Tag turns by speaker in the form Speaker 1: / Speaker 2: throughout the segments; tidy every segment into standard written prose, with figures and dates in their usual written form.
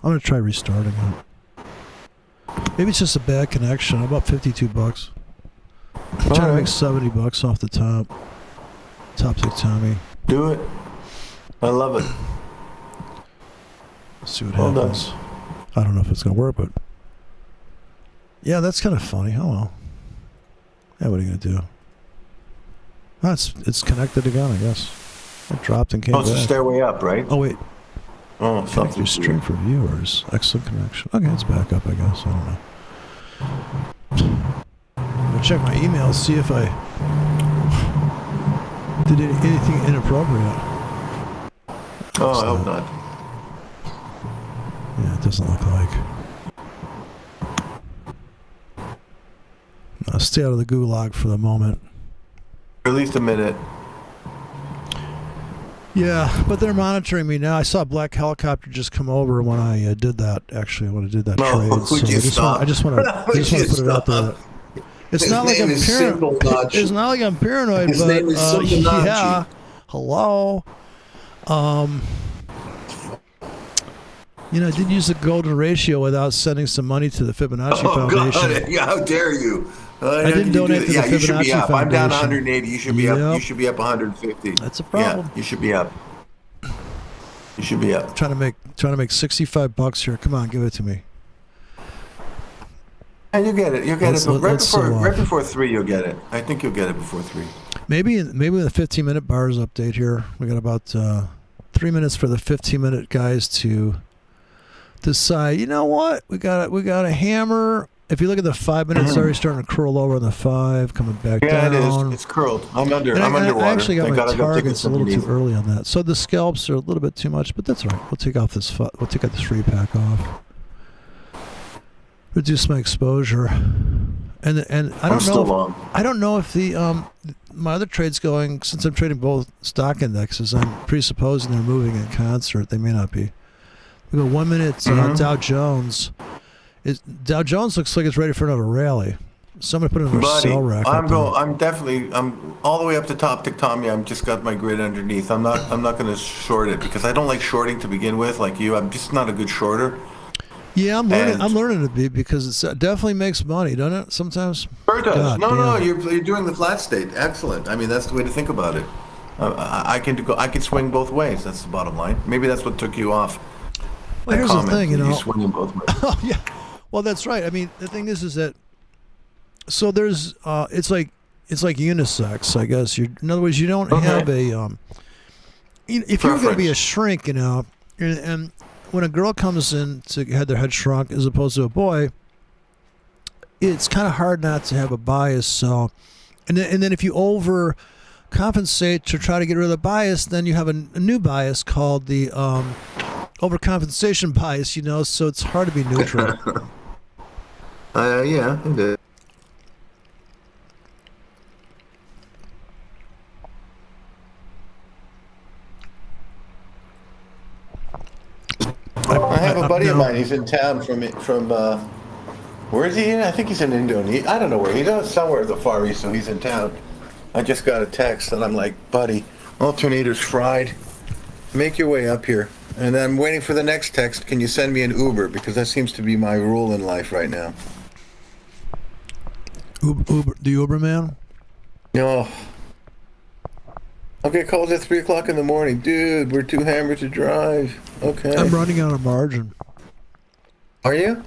Speaker 1: I'm gonna try restarting it. Maybe it's just a bad connection. I'm up $52. I'm trying to make $70 off the top. Top tick Tommy.
Speaker 2: Do it. I love it.
Speaker 1: Let's see what happens. I don't know if it's gonna work, but yeah, that's kind of funny. Oh well. Yeah, what are you gonna do? Oh, it's connected again, I guess. It dropped and came back.
Speaker 2: It's a stairway up, right?
Speaker 1: Oh wait.
Speaker 2: Oh,
Speaker 1: Connect your stream for viewers. Excellent connection. Okay, it's back up, I guess. I don't know. I'll check my email, see if I did anything inappropriate.
Speaker 2: Oh, I hope not.
Speaker 1: Yeah, it doesn't look like. I'll stay out of the gulag for the moment.
Speaker 2: For at least a minute.
Speaker 1: Yeah, but they're monitoring me now. I saw a black helicopter just come over when I did that. Actually, when I did that trade. I just want to put it out there. It's not like I'm paranoid. It's not like I'm paranoid, but yeah. Hello. You know, I did use the golden ratio without sending some money to the Fibonacci Foundation.
Speaker 2: God. Yeah, how dare you?
Speaker 1: I didn't donate to the Fibonacci
Speaker 2: you should be up.
Speaker 1: Foundation.
Speaker 2: I'm down 180. You should be up. You should be up 150.
Speaker 1: That's a problem.
Speaker 2: Yeah, you should be up. You should be up.
Speaker 1: Trying to make $65 here. Come on, give it to me.
Speaker 2: And you get it. You get it. Right before 3, you'll get it. I think you'll get it before 3.
Speaker 1: Maybe with the 15-minute bars update here, we got about 3 minutes for the 15-minute guys to decide. You know what? We got a hammer. If you look at the 5 minutes, it's already starting to curl over on the 5, coming back down.
Speaker 2: Yeah, it is. It's curled. I'm underwater.
Speaker 1: I actually got my targets a little too early on that. So the scalps are a little bit too much, but that's all right. We'll take out this repack off. Reduce my exposure. And I don't know if the my other trade's going, since I'm trading both stock indexes, I'm presupposing they're moving in concert. They may not be. We go 1 minute Dow Jones. Dow Jones looks like it's ready for another rally. Somebody put it in their sell rack.
Speaker 2: I'm all the way up to top tick Tommy. I'm just got my grid underneath. I'm not going to short it because I don't like shorting to begin with. Like you, I'm just not a good shorter.
Speaker 1: Yeah, I'm learning to be because it definitely makes money, doesn't it? Sometimes.
Speaker 2: Sure it does. No, you're doing the flat state. Excellent. I mean, that's the way to think about it. I can swing both ways. That's the bottom line. Maybe that's what took you off.
Speaker 1: Well, here's the thing, you know.
Speaker 2: You swing them both ways.
Speaker 1: Oh yeah. Well, that's right. I mean, the thing is that so there's it's like unisex, I guess. In other words, you don't have a if you're going to be a shrink, you know, and when a girl comes in to have their head shrunk as opposed to a boy, it's kind of hard not to have a bias. So, and then if you overcompensate to try to get rid of the bias, then you have a new bias called the overcompensation bias. You know, so it's hard to be neutral.
Speaker 2: Yeah, it is. I have a buddy of mine. He's in town from where is he in? I think he's in Indonesia. I don't know where. He's somewhere in the Far East, so he's in town. I just got a text, and I'm like, buddy, alternator's fried. Make your way up here. And then I'm waiting for the next text. Can you send me an Uber? Because that seems to be my rule in life right now.
Speaker 1: Uber, the Uber man?
Speaker 2: No. I'll get calls at 3 o'clock in the morning. Dude, we're too hammered to drive. Okay.
Speaker 1: I'm running out of margin.
Speaker 2: Are you?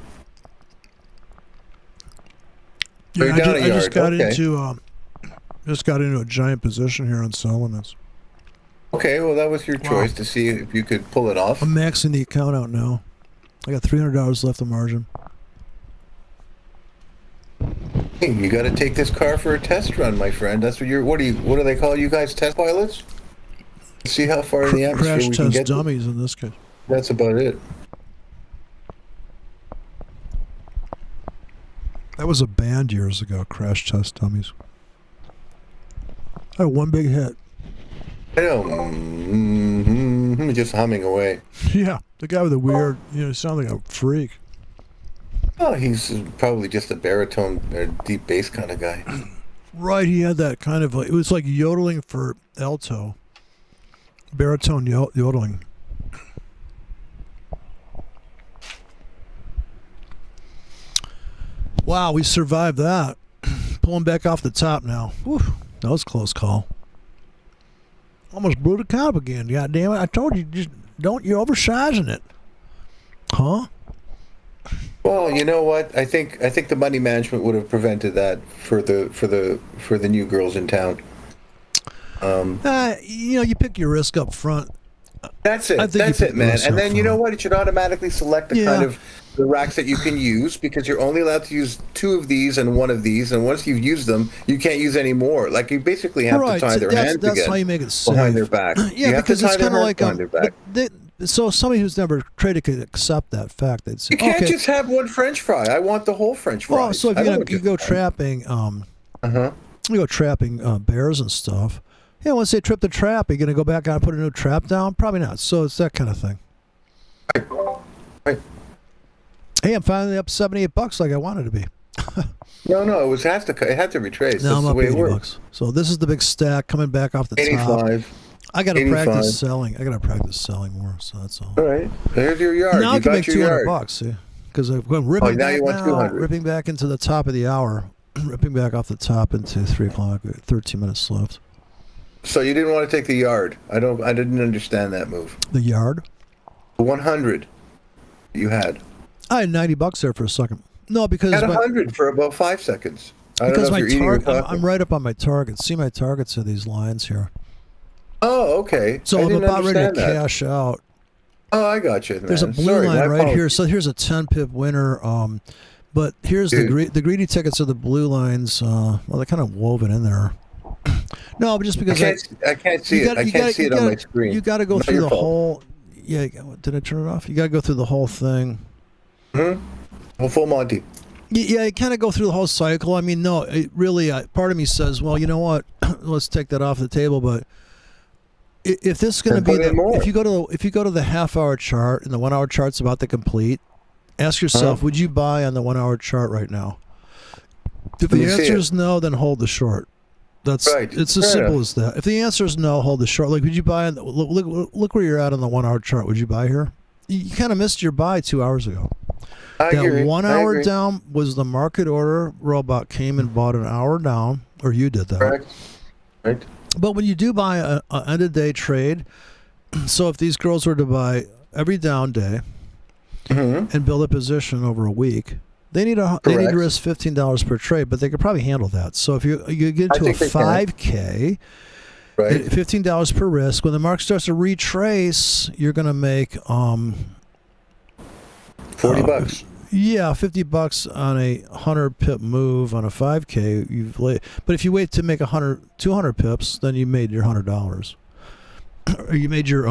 Speaker 1: Yeah, I just got into a giant position here on selling this.
Speaker 2: Okay, well that was your choice to see if you could pull it off.
Speaker 1: I'm maxing the account out now. I got $300 left of margin.
Speaker 2: Hey, you got to take this car for a test run, my friend. That's what what do they call you guys, test pilots? See how far in the atmosphere we can get.
Speaker 1: Crash test dummies in this case.
Speaker 2: That's about it.
Speaker 1: That was a band years ago, Crash Test Dummies. I had one big hit.
Speaker 2: I know. Just humming away.
Speaker 1: Yeah, the guy with the weird, you sound like a freak.
Speaker 2: Oh, he's probably just a baritone or deep bass kind of guy.
Speaker 1: Right, he had that kind of, it was like yodeling for alto. Baritone yodeling. Wow, we survived that. Pulling back off the top now. Whew, that was a close call. Almost blew the cap again. God damn it! I told you, just don't. You're oversizing it, huh?
Speaker 2: Well, you know what? I think the money management would have prevented that for the new girls in town.
Speaker 1: You pick your risk up front.
Speaker 2: That's it. That's it, man. And then you know what? It should automatically select the kind of the racks that you can use, because you're only allowed to use 2 of these and 1 of these, and once you've used them, you can't use any more. Like, you basically have to tie their hands
Speaker 1: that's
Speaker 2: again
Speaker 1: how you make it safe.
Speaker 2: behind their back.
Speaker 1: Yeah, because it's kind of like
Speaker 2: behind their back.
Speaker 1: so somebody who's never traded could accept that fact. They'd say,
Speaker 2: You can't just have one French fry. I want the whole French fry.
Speaker 1: Well, so if you go trapping, you go trapping bears and stuff. Yeah, once they trip the trap, are you going to go back out and put a new trap down? Probably not. So it's that kind of thing.
Speaker 2: Right.
Speaker 1: Hey, I'm finally up $78 like I wanted to be.
Speaker 2: No, it had to retrace.
Speaker 1: No,
Speaker 2: That's
Speaker 1: I'm
Speaker 2: the
Speaker 1: up
Speaker 2: way it
Speaker 1: $80.
Speaker 2: works.
Speaker 1: So this is the big stack coming back off the
Speaker 2: 85.
Speaker 1: top. I got to practice selling. I got to practice selling more. So that's all.
Speaker 2: All right. There's your yard.
Speaker 1: Now
Speaker 2: you
Speaker 1: I can
Speaker 2: got
Speaker 1: make
Speaker 2: your
Speaker 1: $200. See, because I'm going ripping
Speaker 2: now
Speaker 1: back
Speaker 2: you want 200.
Speaker 1: ripping back into the top of the hour, ripping back off the top into 3 o'clock. 13 minutes left.
Speaker 2: So you didn't want to take the yard. I didn't understand that move.
Speaker 1: The yard?
Speaker 2: 100 you had.
Speaker 1: I had $90 there for a second. No, because
Speaker 2: I had 100 for about 5 seconds.
Speaker 1: Because my target, I'm right up on my target. See, my targets are these lines here.
Speaker 2: Oh, okay.
Speaker 1: So I'm about ready to cash out.
Speaker 2: Oh, I got you. Man.
Speaker 1: There's a blue line right here. So here's a 10 pip winner. But here's the greedy tickets are the blue lines. Well, they're kind of woven in there. No, but just because
Speaker 2: I can't see it. I can't see it on my screen.
Speaker 1: You got to go through the whole. Yeah, did I turn it off? You got to go through the whole thing.
Speaker 2: Well, full Monty.
Speaker 1: Yeah, you kind of go through the whole cycle. I mean, no, it really. Part of me says, well, you know what? Let's take that off the table. But if this is going to be if you go to the half-hour chart and the 1 hour chart's about to complete, ask yourself, would you buy on the 1 hour chart right now? If the answer is no, then hold the short. That's right. It's as simple as that. If the answer is no, hold the short. Like, would you buy? Look where you're at on the 1 hour chart. Would you buy here? You kind of missed your buy 2 hours ago.
Speaker 2: I agree.
Speaker 1: 1 hour down was the market order. Robot came and bought an hour down, or you did that.
Speaker 2: Correct. Right.
Speaker 1: But when you do buy a end of day trade, so if these girls were to buy every down day and build a position over a week, they need to risk $15 per trade, but they could probably handle that. So if you get to a 5K,
Speaker 2: right,
Speaker 1: $15 per risk. When the market starts to retrace, you're going to make
Speaker 2: $40.
Speaker 1: Yeah, $50 on a 100 pip move on a 5K. But if you wait to make 200 pips, then you made your $100. Or you made your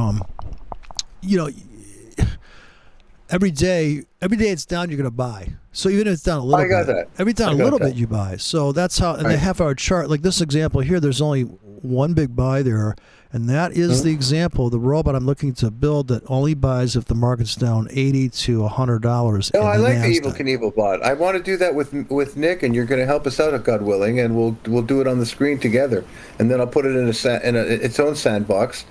Speaker 1: every day it's down, you're going to buy. So even if it's down a little bit, every down a little bit you buy. So that's how in the half hour chart, like this example here, there's only one big buy there, and that is the example of the robot I'm looking to build that only buys if the market's down $80 to $100.
Speaker 2: Oh, I like the Evel Knievel bot. I want to do that with Nick, and you're going to help us out, God willing, and we'll do it on the screen together, and then I'll put it in its own sandbox.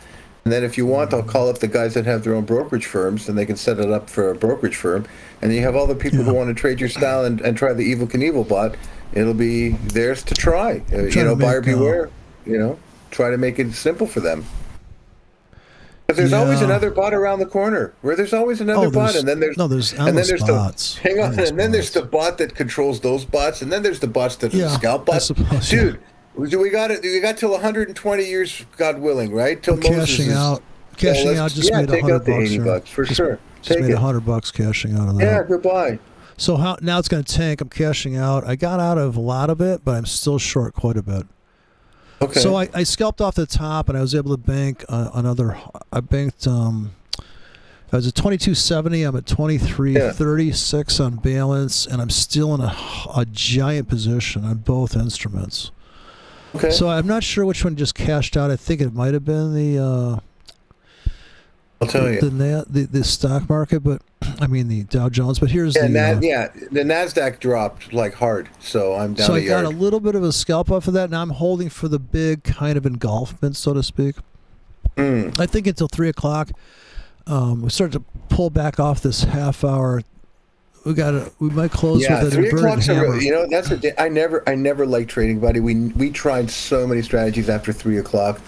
Speaker 2: And then if you want, I'll call up the guys that have their own brokerage firms, and they can set it up for a brokerage firm. And then you have all the people who want to trade your style and try the Evel Knievel bot. It'll be theirs to try. Buyer beware. Try to make it simple for them. Because there's always another bot around the corner. There's always another bot, and then there's
Speaker 1: bots.
Speaker 2: There's the bot that controls those bots, and then there's the bots that are the scalp bots. Dude. We got it. We got till 120 years, God willing, right? Till
Speaker 1: cashing out. Cashing out just made
Speaker 2: $100 for sure.
Speaker 1: Just made $100 cashing out of that.
Speaker 2: Yeah, goodbye.
Speaker 1: So now it's going to tank. I'm cashing out. I got out of a lot of it, but I'm still short quite a bit.
Speaker 2: Okay.
Speaker 1: So I scalped off the top, and I was able to bank another. I banked. I was at 2270. I'm at 2336 on balance, and I'm still in a giant position on both instruments.
Speaker 2: Okay.
Speaker 1: So I'm not sure which one just cashed out. I think it might have been the.
Speaker 2: I'll tell you.
Speaker 1: The stock market, but I mean the Dow Jones. But here's
Speaker 2: the Nasdaq dropped like hard, so I'm down.
Speaker 1: So I got a little bit of a scalp off of that. Now I'm holding for the big kind of engulfment, so to speak. I think until 3 o'clock, we start to pull back off this half hour we might close
Speaker 2: Yeah,
Speaker 1: with an
Speaker 2: 3
Speaker 1: inverted
Speaker 2: o'clock's
Speaker 1: hammer.
Speaker 2: that's I never liked trading, buddy. We tried so many strategies after 3 o'clock.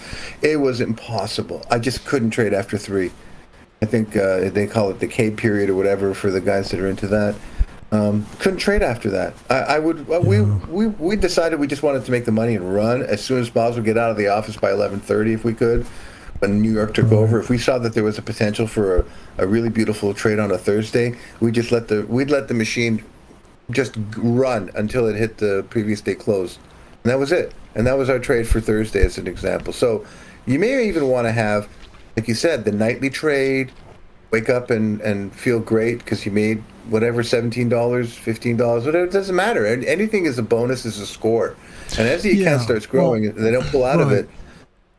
Speaker 2: It was impossible. I just couldn't trade after 3. I think they call it the K period or whatever for the guys that are into that. Couldn't trade after that. I would. We decided we just wanted to make the money and run as soon as possible. Get out of the office by 11:30 if we could. When New York took over, if we saw that there was a potential for a really beautiful trade on a Thursday, we'd let the machine just run until it hit the previous day close, and that was it. And that was our trade for Thursday, as an example. So you may even want to have, like you said, the nightly trade. Wake up and feel great because you made whatever, $17, $15, whatever. It doesn't matter. Anything is a bonus, is a score. And as the account starts growing, and they don't pull out of it.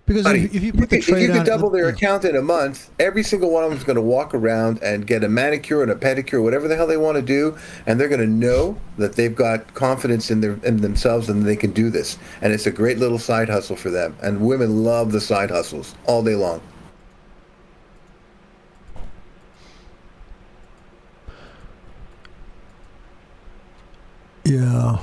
Speaker 1: Because if you put the trade
Speaker 2: if you
Speaker 1: on,
Speaker 2: could double their account in a month, every single one of them is going to walk around and get a manicure and a pedicure, whatever the hell they want to do, and they're going to know that they've got confidence in themselves and they can do this. And it's a great little side hustle for them. And women love the side hustles all day long.
Speaker 1: Yeah.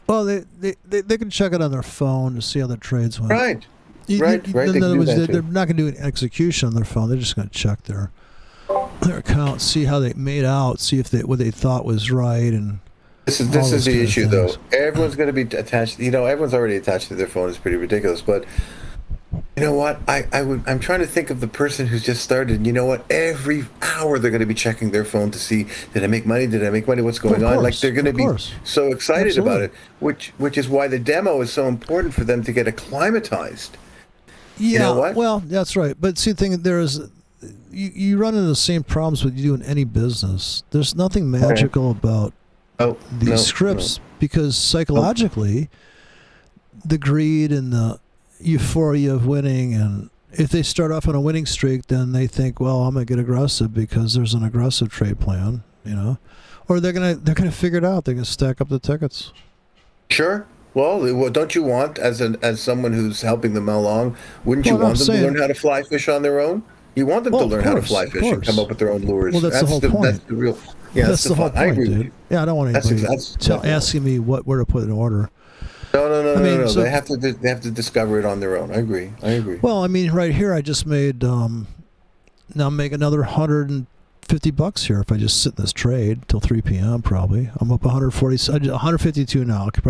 Speaker 1: Well, they can check it on their phone to see how the trades went.
Speaker 2: Right.
Speaker 1: In
Speaker 2: They
Speaker 1: other words,
Speaker 2: do that
Speaker 1: they're not going to do an execution on their phone. They're just going to check their account, see how they made out, see if what they thought was right, and
Speaker 2: this is the issue, though. Everyone's going to be attached. Everyone's already attached to their phone. It's pretty ridiculous. But you know what? I'm trying to think of the person who's just started. You know what? Every hour they're going to be checking their phone to see, did I make money? Did I make money? What's going on? Like they're going to be so excited about it, which is why the demo is so important for them to get acclimatized.
Speaker 1: Yeah,
Speaker 2: you know what?
Speaker 1: Well, that's right. But see, the thing you run into the same problems with you do in any business. There's nothing magical about these scripts because psychologically, the greed and the euphoria of winning, and if they start off on a winning streak, then they think, well, I'm gonna get aggressive because there's an aggressive trade plan, or they're gonna figure it out. They're gonna stack up the tickets.
Speaker 2: Sure. Well, don't you want, as someone who's helping them along, wouldn't you want them to learn how to fly fish on their own? You want them to learn how to fly fish and come up with their own lures.
Speaker 1: Well, that's the whole point.
Speaker 2: That's the real. Yeah,
Speaker 1: that's the whole point,
Speaker 2: I agree
Speaker 1: dude. Yeah, I don't want anybody asking me where to put an order.
Speaker 2: No. They have to discover it on their own. I agree.
Speaker 1: Well, I mean, right here, I just made. Now make another $150 here if I just sit in this trade till 3 p.m. Probably. I'm up 152 now. I could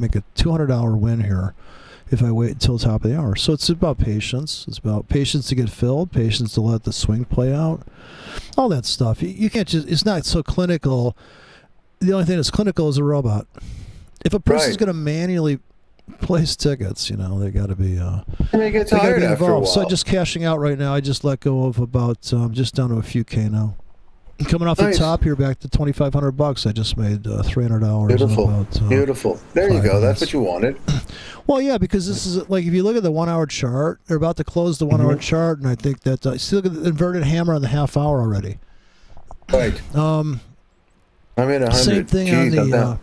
Speaker 1: make a $200 win here if I wait until the top of the hour. So it's about patience. It's about patience to get filled, patience to let the swing play out, all that stuff. You can't just. It's not so clinical. The only thing that's clinical is a robot. If a person's going to manually place tickets, they got to be.
Speaker 2: They get tired after a while.
Speaker 1: So just cashing out right now. I just let go of about just down to a few K now. Coming off the top here, back to $2,500. I just made $300.
Speaker 2: Beautiful, beautiful. There you go. That's what you wanted.
Speaker 1: Well, yeah, because this is like if you look at the 1 hour chart, they're about to close the 1 hour chart, and I think that still look at the inverted hammer on the half hour already.
Speaker 2: Right. I'm in 100.
Speaker 1: Same thing on the.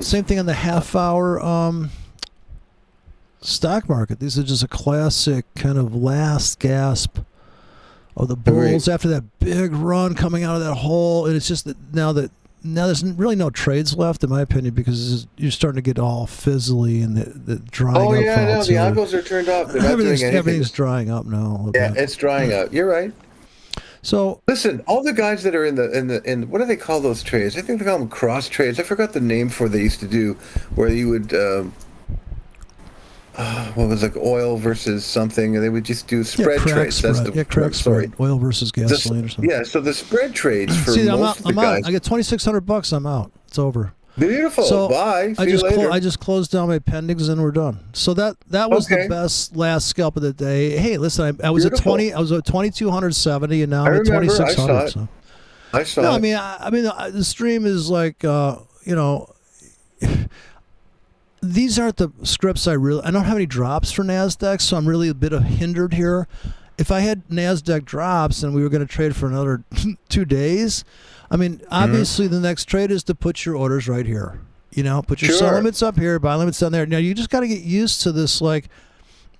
Speaker 1: Same thing on the half hour stock market. These are just a classic kind of last gasp of the bulls after that big run coming out of that hole. And it's just that now there's really no trades left, in my opinion, because you're starting to get all fizzly and the drying up.
Speaker 2: Oh, yeah, no, the algos are turned off. They're not doing anything.
Speaker 1: Everything's drying up now.
Speaker 2: Yeah, it's drying up. You're right.
Speaker 1: So
Speaker 2: listen, all the guys that are in what do they call those trades? I think they call them cross trades. I forgot the name for they used to do, where you would what was like oil versus something, and they would just do spread trades.
Speaker 1: Crack spread. Oil versus gasoline or something.
Speaker 2: Yeah, so the spread trades for
Speaker 1: most
Speaker 2: of the guys.
Speaker 1: I get $2,600. I'm out. It's over.
Speaker 2: Beautiful.
Speaker 1: So
Speaker 2: bye.
Speaker 1: I just closed down my pendings and we're done. So that was the best last scalp of the day. Hey, listen, I was at 2,270 and now I'm at 2,600.
Speaker 2: I saw.
Speaker 1: No, I mean the stream is like these aren't the scripts I don't have any drops for NASDAQ, so I'm really a bit hindered here. If I had NASDAQ drops and we were going to trade for another 2 days, obviously the next trade is to put your orders right here. Put your sell limits up here, buy limits down there. Now you just got to get used to this. Like,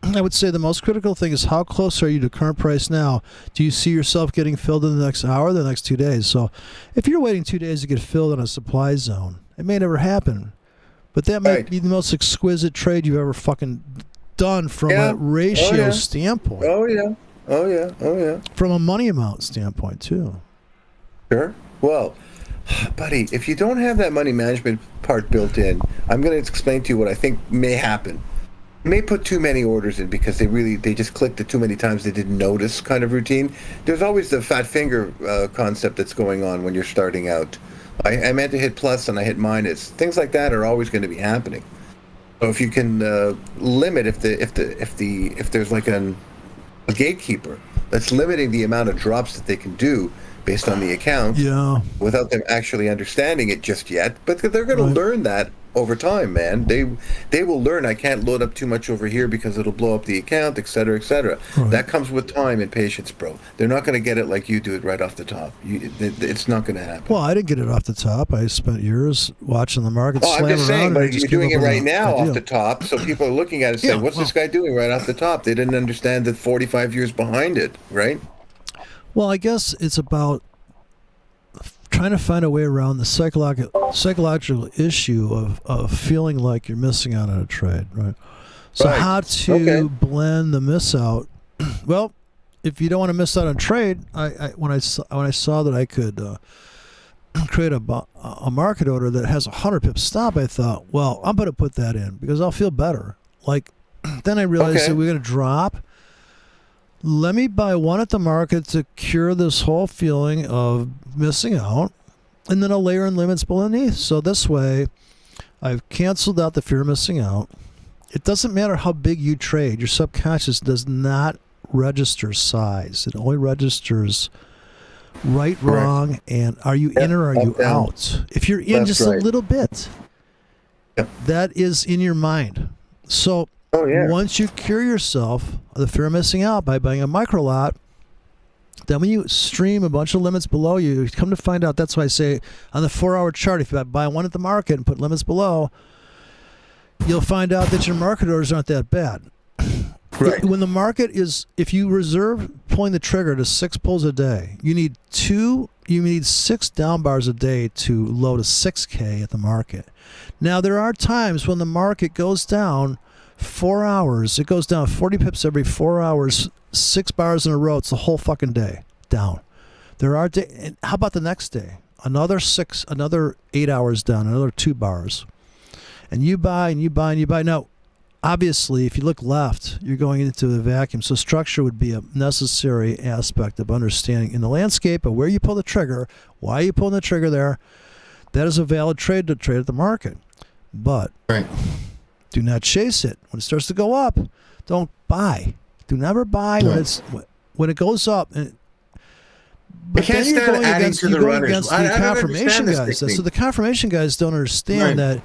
Speaker 1: I would say the most critical thing is how close are you to current price now? Do you see yourself getting filled in the next hour or the next 2 days? So if you're waiting 2 days to get filled in a supply zone, it may never happen. But that might be the most exquisite trade you've ever fucking done from a ratio standpoint.
Speaker 2: Oh, yeah. Oh, yeah. Oh, yeah.
Speaker 1: From a money amount standpoint, too.
Speaker 2: Sure. Well, buddy, if you don't have that money management part built in, I'm going to explain to you what I think may happen. You may put too many orders in because they just clicked it too many times they didn't notice kind of routine. There's always the fat finger concept that's going on when you're starting out. I meant to hit plus and I hit minus. Things like that are always going to be happening. So if you can limit if there's like a gatekeeper that's limiting the amount of drops that they can do based on the account, without them actually understanding it just yet, but they're going to learn that over time, man. They will learn I can't load up too much over here because it'll blow up the account, et cetera, et cetera. That comes with time and patience, bro. They're not going to get it like you do it right off the top. It's not going to happen.
Speaker 1: Well, I didn't get it off the top. I spent years watching the market slam around.
Speaker 2: I'm just saying, but you're doing it right now off the top, so people are looking at it and saying, what's this guy doing right off the top? They didn't understand the 45 years behind it, right?
Speaker 1: Well, I guess it's about trying to find a way around the psychological issue of feeling like you're missing out on a trade, right? So how to blend the miss out? Well, if you don't want to miss out on a trade, when I saw that I could create a market order that has 100 pip stop, I thought, well, I'm going to put that in because I'll feel better. Like then I realized that we're going to drop. Let me buy one at the market to cure this whole feeling of missing out, and then I'll layer in limits beneath. So this way, I've canceled out the fear of missing out. It doesn't matter how big you trade. Your subconscious does not register size. It only registers right, wrong, and are you in or are you out? If you're in just a little bit, that is in your mind. So once you cure yourself of the fear of missing out by buying a micro lot, then when you stream a bunch of limits below you, come to find out, that's why I say on the 4-hour chart, if you buy one at the market and put limits below, you'll find out that your market orders aren't that bad. Right. When the market is, if you reserve pulling the trigger to 6 pulls a day, you need 6 down bars a day to load a 6K at the market. Now, there are times when the market goes down 4 hours. It goes down 40 pips every 4 hours, 6 bars in a row. It's the whole fucking day down. There are days. How about the next day? Another 8 hours down, another 2 bars. And you buy and you buy and you buy. Now, obviously, if you look left, you're going into a vacuum. So structure would be a necessary aspect of understanding in the landscape of where you pull the trigger, why you pulling the trigger there. That is a valid trade to trade at the market. But do not chase it. When it starts to go up, don't buy. Do never buy when it goes up. But then you're going against the confirmation guys. So the confirmation guys don't understand that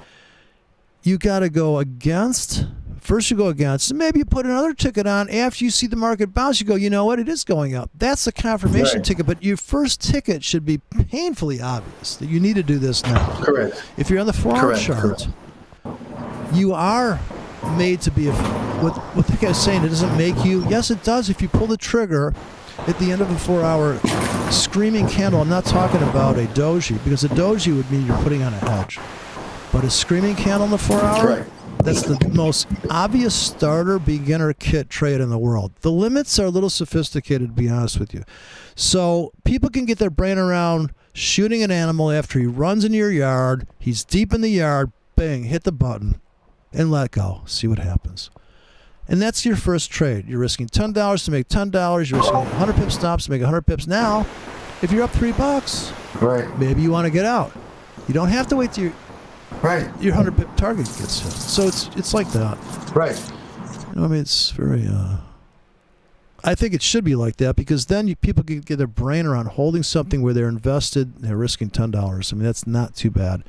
Speaker 1: you got to go against. First you go against, and maybe you put another ticket on after you see the market bounce. You go, you know what? It is going up. That's the confirmation ticket. But your first ticket should be painfully obvious that you need to do this now.
Speaker 2: Correct.
Speaker 1: If you're on the 4-hour chart, you are made to be what the guy's saying. It doesn't make you. Yes, it does. If you pull the trigger at the end of a 4-hour screaming candle, I'm not talking about a doji, because a doji would mean you're putting on a hedge. But a screaming candle in the 4-hour, that's the most obvious starter beginner kit trade in the world. The limits are a little sophisticated, to be honest with you. So people can get their brain around shooting an animal after he runs into your yard. He's deep in the yard. Bang, hit the button and let go. See what happens. And that's your first trade. You're risking $10 to make $10. You're risking 100 pip stops to make 100 pips. Now, if you're up $3, maybe you want to get out. You don't have to wait till your 100 pip target gets hit. So it's like that.
Speaker 2: Right.
Speaker 1: You know, I mean, it's very. I think it should be like that, because then people can get their brain around holding something where they're invested. They're risking $10. I mean, that's not too bad,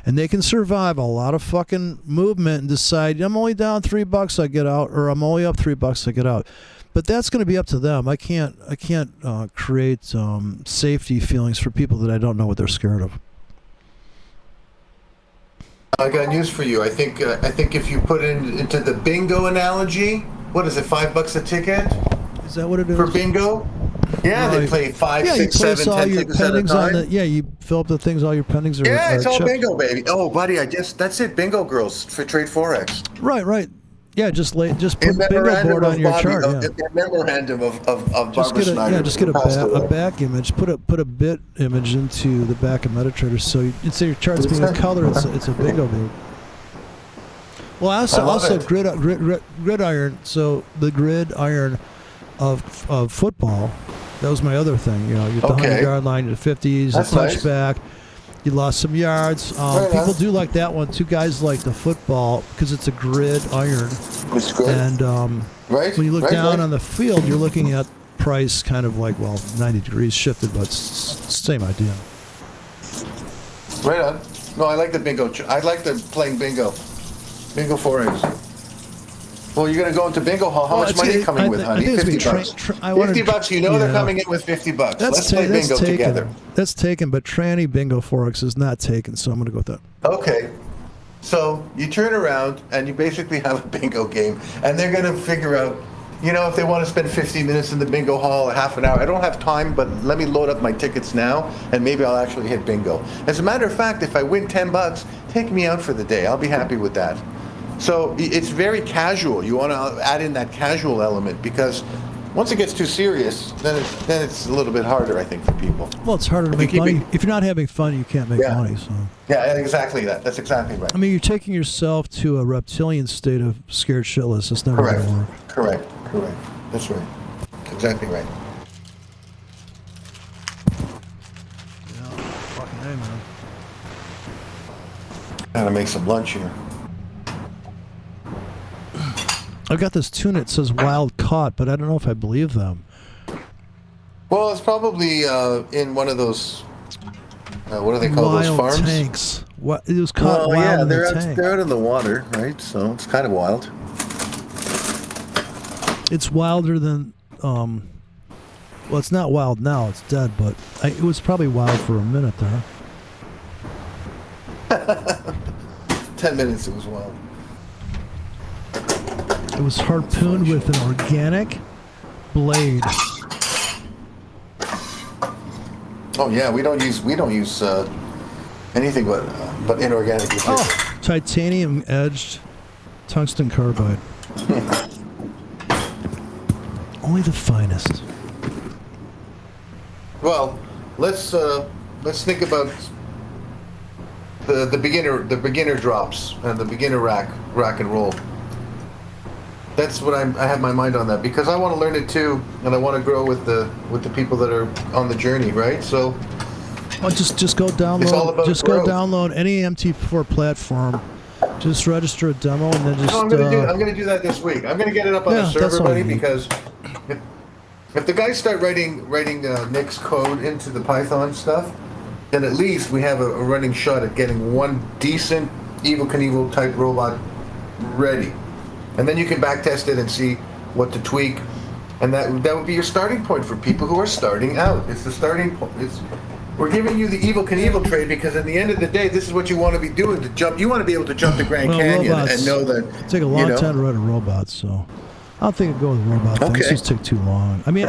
Speaker 1: and they can survive a lot of fucking movement and decide, I'm only down $3, I get out, or I'm only up $3, I get out. But that's going to be up to them. I can't create safety feelings for people that I don't know what they're scared of.
Speaker 2: I got news for you. I think if you put it into the bingo analogy, what is it, $5 a ticket
Speaker 1: Is that what it is?
Speaker 2: for bingo? Yeah,
Speaker 1: Right.
Speaker 2: they play five,
Speaker 1: Yeah, you
Speaker 2: six,
Speaker 1: place
Speaker 2: 7,
Speaker 1: all
Speaker 2: 10
Speaker 1: your
Speaker 2: tickets at a
Speaker 1: pendings on
Speaker 2: time.
Speaker 1: the. Yeah, you fill up the things. All your pendings are.
Speaker 2: Yeah, it's
Speaker 1: are
Speaker 2: all
Speaker 1: chipped.
Speaker 2: bingo, baby. Oh, buddy, that's it. Bingo girls for trade forex.
Speaker 1: Right. Yeah, just
Speaker 2: In
Speaker 1: put bingo board on your
Speaker 2: Bobby,
Speaker 1: chart. Yeah.
Speaker 2: in memorandum of
Speaker 1: Just
Speaker 2: Barbara
Speaker 1: get a
Speaker 2: Snyder.
Speaker 1: just get
Speaker 2: who passed
Speaker 1: a
Speaker 2: away.
Speaker 1: back image. Put a bit image into the back of MetaTrader. So you'd say your chart's being a color. It's a bingo board. Well,
Speaker 2: I love it.
Speaker 1: gridiron. So the gridiron of football. That was my other thing. You get the 100-yard line, the 50s,
Speaker 2: That's
Speaker 1: a
Speaker 2: nice.
Speaker 1: touchback. You lost some yards.
Speaker 2: Right
Speaker 1: People
Speaker 2: on.
Speaker 1: do like that one. Two guys like the football because it's a gridiron.
Speaker 2: It's good.
Speaker 1: And
Speaker 2: Right?
Speaker 1: when you look
Speaker 2: Right,
Speaker 1: down
Speaker 2: right.
Speaker 1: on the field, you're looking at price kind of like, 90 degrees shifted, but same idea.
Speaker 2: Right on. No, I like the bingo. I like the playing bingo. Bingo forex. Well, you're going to go into bingo hall. How much money are you coming with, honey? 50 bucks. $50. You know they're coming in with $50. Let's play bingo together.
Speaker 1: That's taken, but tranny bingo forex is not taken, so I'm going to go with that.
Speaker 2: Okay. So you turn around and you basically have a bingo game, and they're going to figure out, if they want to spend 15 minutes in the bingo hall, a half an hour. I don't have time, but let me load up my tickets now, and maybe I'll actually hit bingo. As a matter of fact, if I win $10, take me out for the day. I'll be happy with that. So it's very casual. You want to add in that casual element because once it gets too serious, then it's a little bit harder, I think, for people.
Speaker 1: Well, it's harder to make money. If you're not having fun, you can't make money. So.
Speaker 2: Yeah, exactly that. That's exactly right.
Speaker 1: I mean, you're taking yourself to a reptilian state of scared shitless. It's never going to work.
Speaker 2: Correct. That's right. Exactly right.
Speaker 1: Yeah, fucking A, man.
Speaker 2: Gotta make some lunch here.
Speaker 1: I've got this tune that says wild caught, but I don't know if I believe them.
Speaker 2: Well, it's probably in one of those. What do they call those farms?
Speaker 1: Wild tanks. What it was caught wild in the tank.
Speaker 2: They're out in the water, right? So it's kind of wild.
Speaker 1: It's wilder than. Well, it's not wild now. It's dead, but it was probably wild for a minute there.
Speaker 2: 10 minutes, it was wild.
Speaker 1: It was harpooned with an organic blade.
Speaker 2: Oh yeah, we don't use anything but inorganic material.
Speaker 1: Oh, titanium edged tungsten carbide. Only the finest.
Speaker 2: Well, let's think about the beginner drops and the beginner rack and roll. That's what I have my mind on that because I want to learn it too, and I want to grow with the people that are on the journey, right? So,
Speaker 1: just go download.
Speaker 2: It's all about
Speaker 1: just
Speaker 2: growth.
Speaker 1: go download any MT4 platform. Just register a demo and then just.
Speaker 2: No, I'm gonna do that this week. I'm gonna get it up on the
Speaker 1: that's
Speaker 2: server,
Speaker 1: all
Speaker 2: buddy,
Speaker 1: you need.
Speaker 2: because if the guys start writing Nick's code into the Python stuff, then at least we have a running shot at getting one decent Evel Knievel type robot ready. And then you can backtest it and see what to tweak, and that would be your starting point for people who are starting out. It's the starting point. We're giving you the Evel Knievel trade because at the end of the day, this is what you want to be doing to jump. You want to be able to jump the Grand Canyon
Speaker 1: robots
Speaker 2: and know that.
Speaker 1: take a long time to run a robot, so I don't think I'd go with the robot thing. It's just take too long. I mean,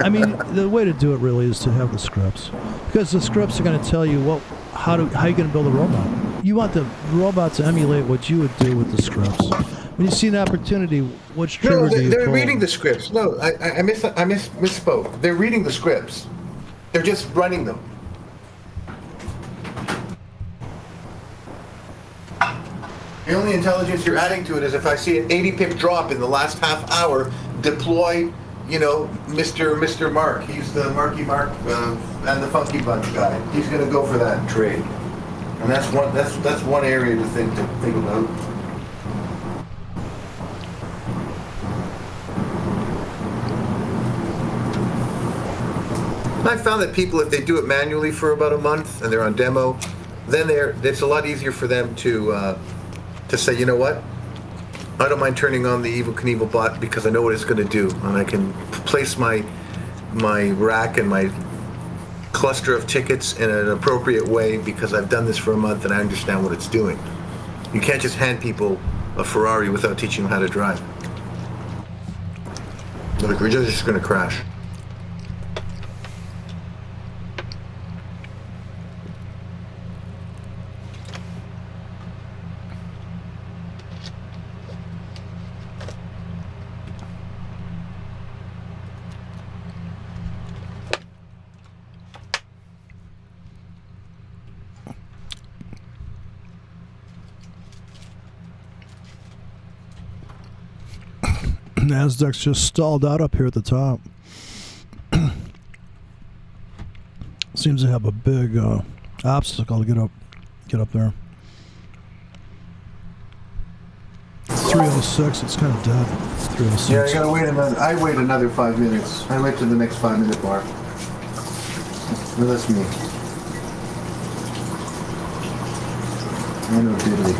Speaker 1: the way to do it really is to have the scripts, because the scripts are going to tell you how you're going to build a robot. You want the robot to emulate what you would do with the scripts. When you see an opportunity, which trigger do you
Speaker 2: they're
Speaker 1: pull?
Speaker 2: reading the scripts. No, I misspoke. They're reading the scripts. They're just running them. The only intelligence you're adding to it is if I see an 80 pip drop in the last half hour, deploy, Mr. Mark. He's the Marky Mark and the Funky Bunch guy. He's going to go for that trade. And that's one area to think about. I found that people, if they do it manually for about a month and they're on demo, then it's a lot easier for them to say, you know what, I don't mind turning on the Evel Knievel bot because I know what it's going to do, and I can place my rack and my cluster of tickets in an appropriate way because I've done this for a month and I understand what it's doing. You can't just hand people a Ferrari without teaching them how to drive. Look, we're just going to crash.
Speaker 1: Nasdaq's just stalled out up here at the top. Seems to have a big obstacle to get up there. 306. It's kind of dead. 306.
Speaker 2: Yeah, I gotta wait another. I wait another 5 minutes. I wait to the next 5-minute bar. Well, that's me. I know diddly.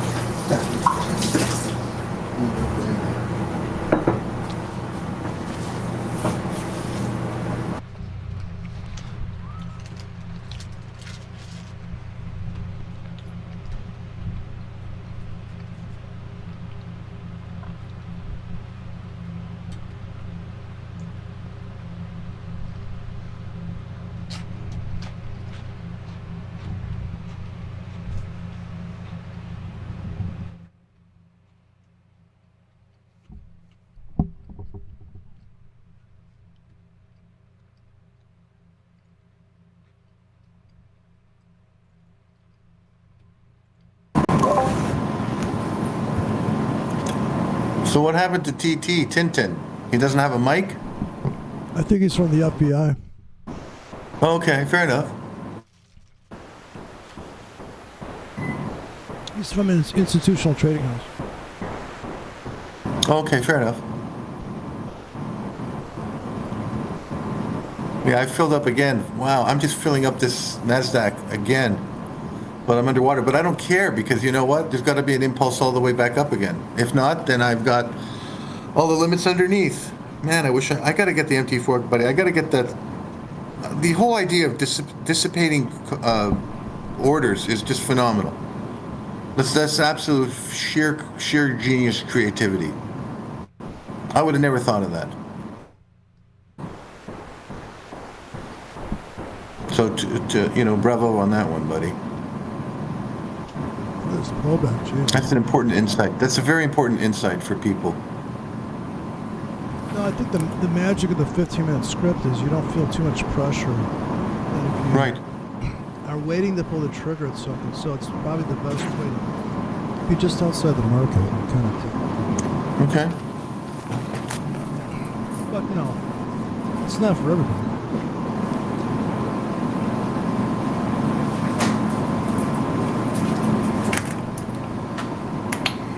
Speaker 2: So what happened to TT Tintin? He doesn't have a mic?
Speaker 1: I think he's from the FBI.
Speaker 2: Okay, fair enough.
Speaker 1: He's from an institutional trading house.
Speaker 2: Okay, fair enough. Yeah, I filled up again. Wow, I'm just filling up this NASDAQ again. But I'm underwater. But I don't care because you know what? There's got to be an impulse all the way back up again. If not, then I've got all the limits underneath. Man, I wish I got to get the MT fork, buddy. I got to get that. The whole idea of dissipating orders is just phenomenal. That's absolute sheer genius creativity. I would have never thought of that. So, bravo on that one, buddy.
Speaker 1: There's blowback, geez.
Speaker 2: That's an important insight. That's a very important insight for people.
Speaker 1: No, I think the magic of the 15-minute script is you don't feel too much pressure. And if you
Speaker 2: Right.
Speaker 1: are waiting to pull the trigger at something, so it's probably the best way to be just outside the market. Kind of.
Speaker 2: Okay.
Speaker 1: But, it's not for everybody.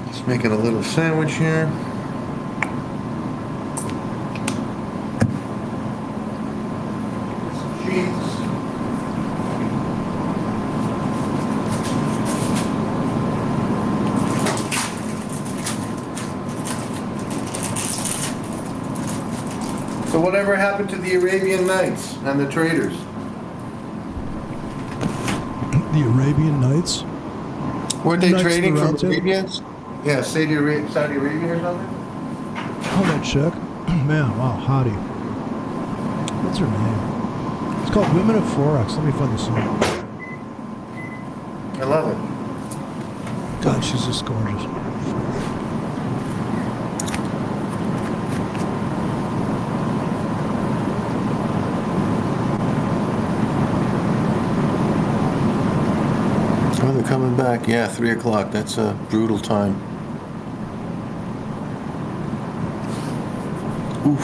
Speaker 2: Just making a little sandwich here. So whatever happened to the Arabian Nights and the traders?
Speaker 1: The Arabian Nights?
Speaker 2: Weren't they
Speaker 1: Knights of
Speaker 2: trading
Speaker 1: the
Speaker 2: from
Speaker 1: Round Table?
Speaker 2: Arabians? Yeah, Saudi Arabia or something?
Speaker 1: Oh, that chick? Man, wow, hottie. What's her name? It's called Women of Forex. Let me find the song.
Speaker 2: I love it.
Speaker 1: God, she's just gorgeous.
Speaker 2: Oh, they're coming back. Yeah, 3 o'clock. That's a brutal time. Oof.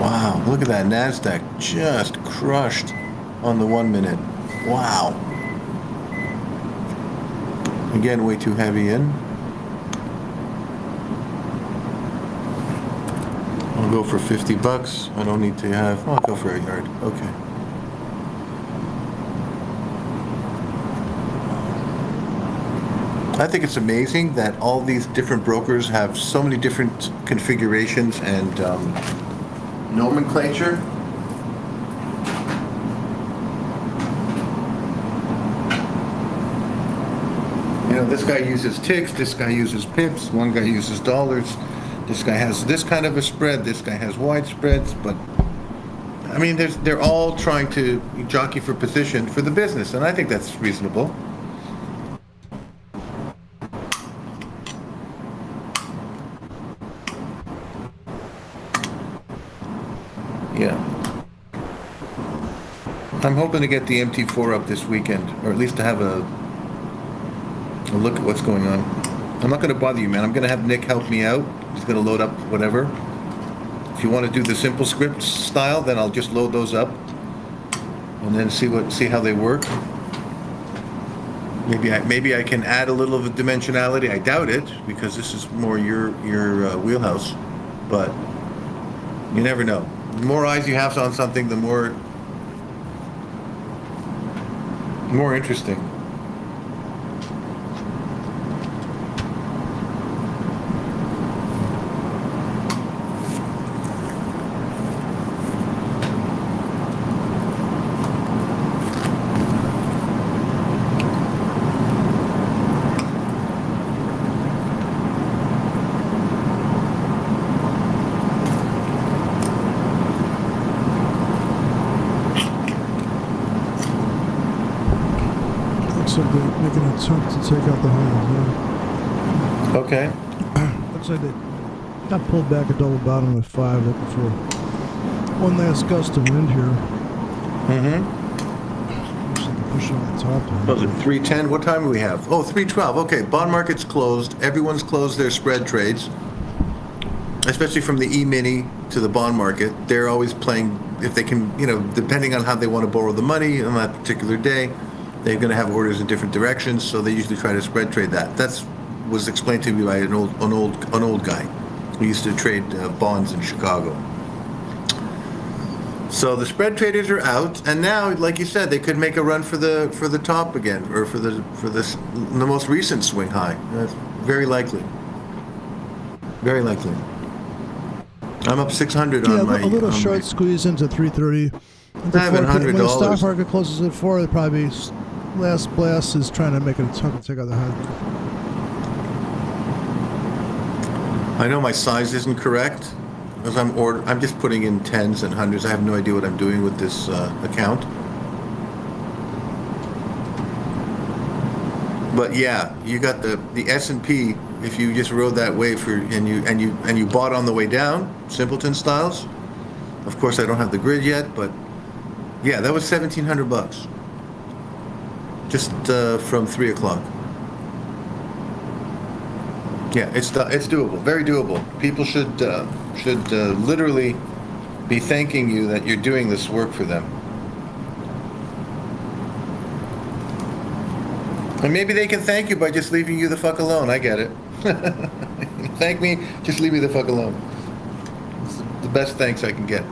Speaker 2: Wow, look at that NASDAQ just crushed on the 1 minute. Wow. Again, way too heavy in. I'll go for 50 bucks. I don't need to have, I'll go for a yard. Okay. I think it's amazing that all these different brokers have so many different configurations and nomenclature. this guy uses ticks, this guy uses pips, one guy uses dollars, this guy has this kind of a spread, this guy has wide spreads, but I mean, they're all trying to jockey for position for the business, and I think that's reasonable. Yeah. I'm hoping to get the MT4 up this weekend, or at least to have a look at what's going on. I'm not going to bother you, man. I'm going to have Nick help me out. He's going to load up whatever. If you want to do the simple script style, then I'll just load those up and then see how they work. Maybe I can add a little of a dimensionality. I doubt it, because this is more your wheelhouse. But you never know. The more eyes you have on something, the more interesting.
Speaker 1: Looks like they're making an attempt to take out the highs.
Speaker 2: Okay.
Speaker 1: Looks like they got pulled back a double bottom at 5, looking for one last gust of wind here. Looks like they're pushing on the top line.
Speaker 2: What was it, 310? What time do we have? Oh, 312. Okay, bond market's closed. Everyone's closed their spread trades, especially from the E-mini to the bond market. They're always playing, if they can, depending on how they want to borrow the money on that particular day, they're going to have orders in different directions, so they usually try to spread trade that. That's was explained to me by an old guy who used to trade bonds in Chicago. So the spread traders are out, and now, like you said, they could make a run for the top again, or for the most recent swing high. That's very likely. Very likely. I'm up 600 on my.
Speaker 1: Yeah, a little short squeeze into 330.
Speaker 2: $700.
Speaker 1: When the stock market closes at 4, it'll probably last blast is trying to make an attempt to take out the high.
Speaker 2: I know my size isn't correct, because I'm just putting in tens and hundreds. I have no idea what I'm doing with this account. But yeah, you got the S&P. If you just rode that wave and you bought on the way down, simpleton styles. Of course, I don't have the grid yet, but yeah, that was $1,700, just from 3 o'clock. Yeah, it's doable, very doable. People should literally be thanking you that you're doing this work for them. And maybe they can thank you by just leaving you the fuck alone. I get it. Thank me, just leave me the fuck alone. It's the best thanks I can get.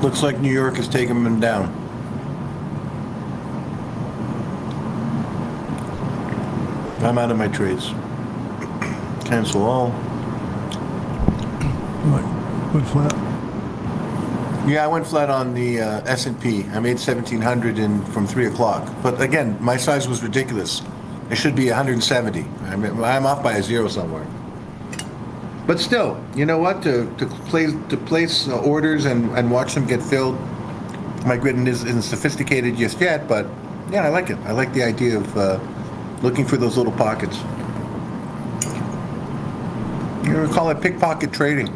Speaker 2: Looks like New York is taking them down. I'm out of my trades. Cancel all.
Speaker 1: What? Went flat?
Speaker 2: Yeah, I went flat on the S&P. I made 1,700 from 3 o'clock. But again, my size was ridiculous. It should be 170. I'm off by a zero somewhere. But still, you know what? To place orders and watch them get filled, my grid isn't sophisticated just yet, but yeah, I like it. I like the idea of looking for those little pockets. You know, we call it pickpocket trading.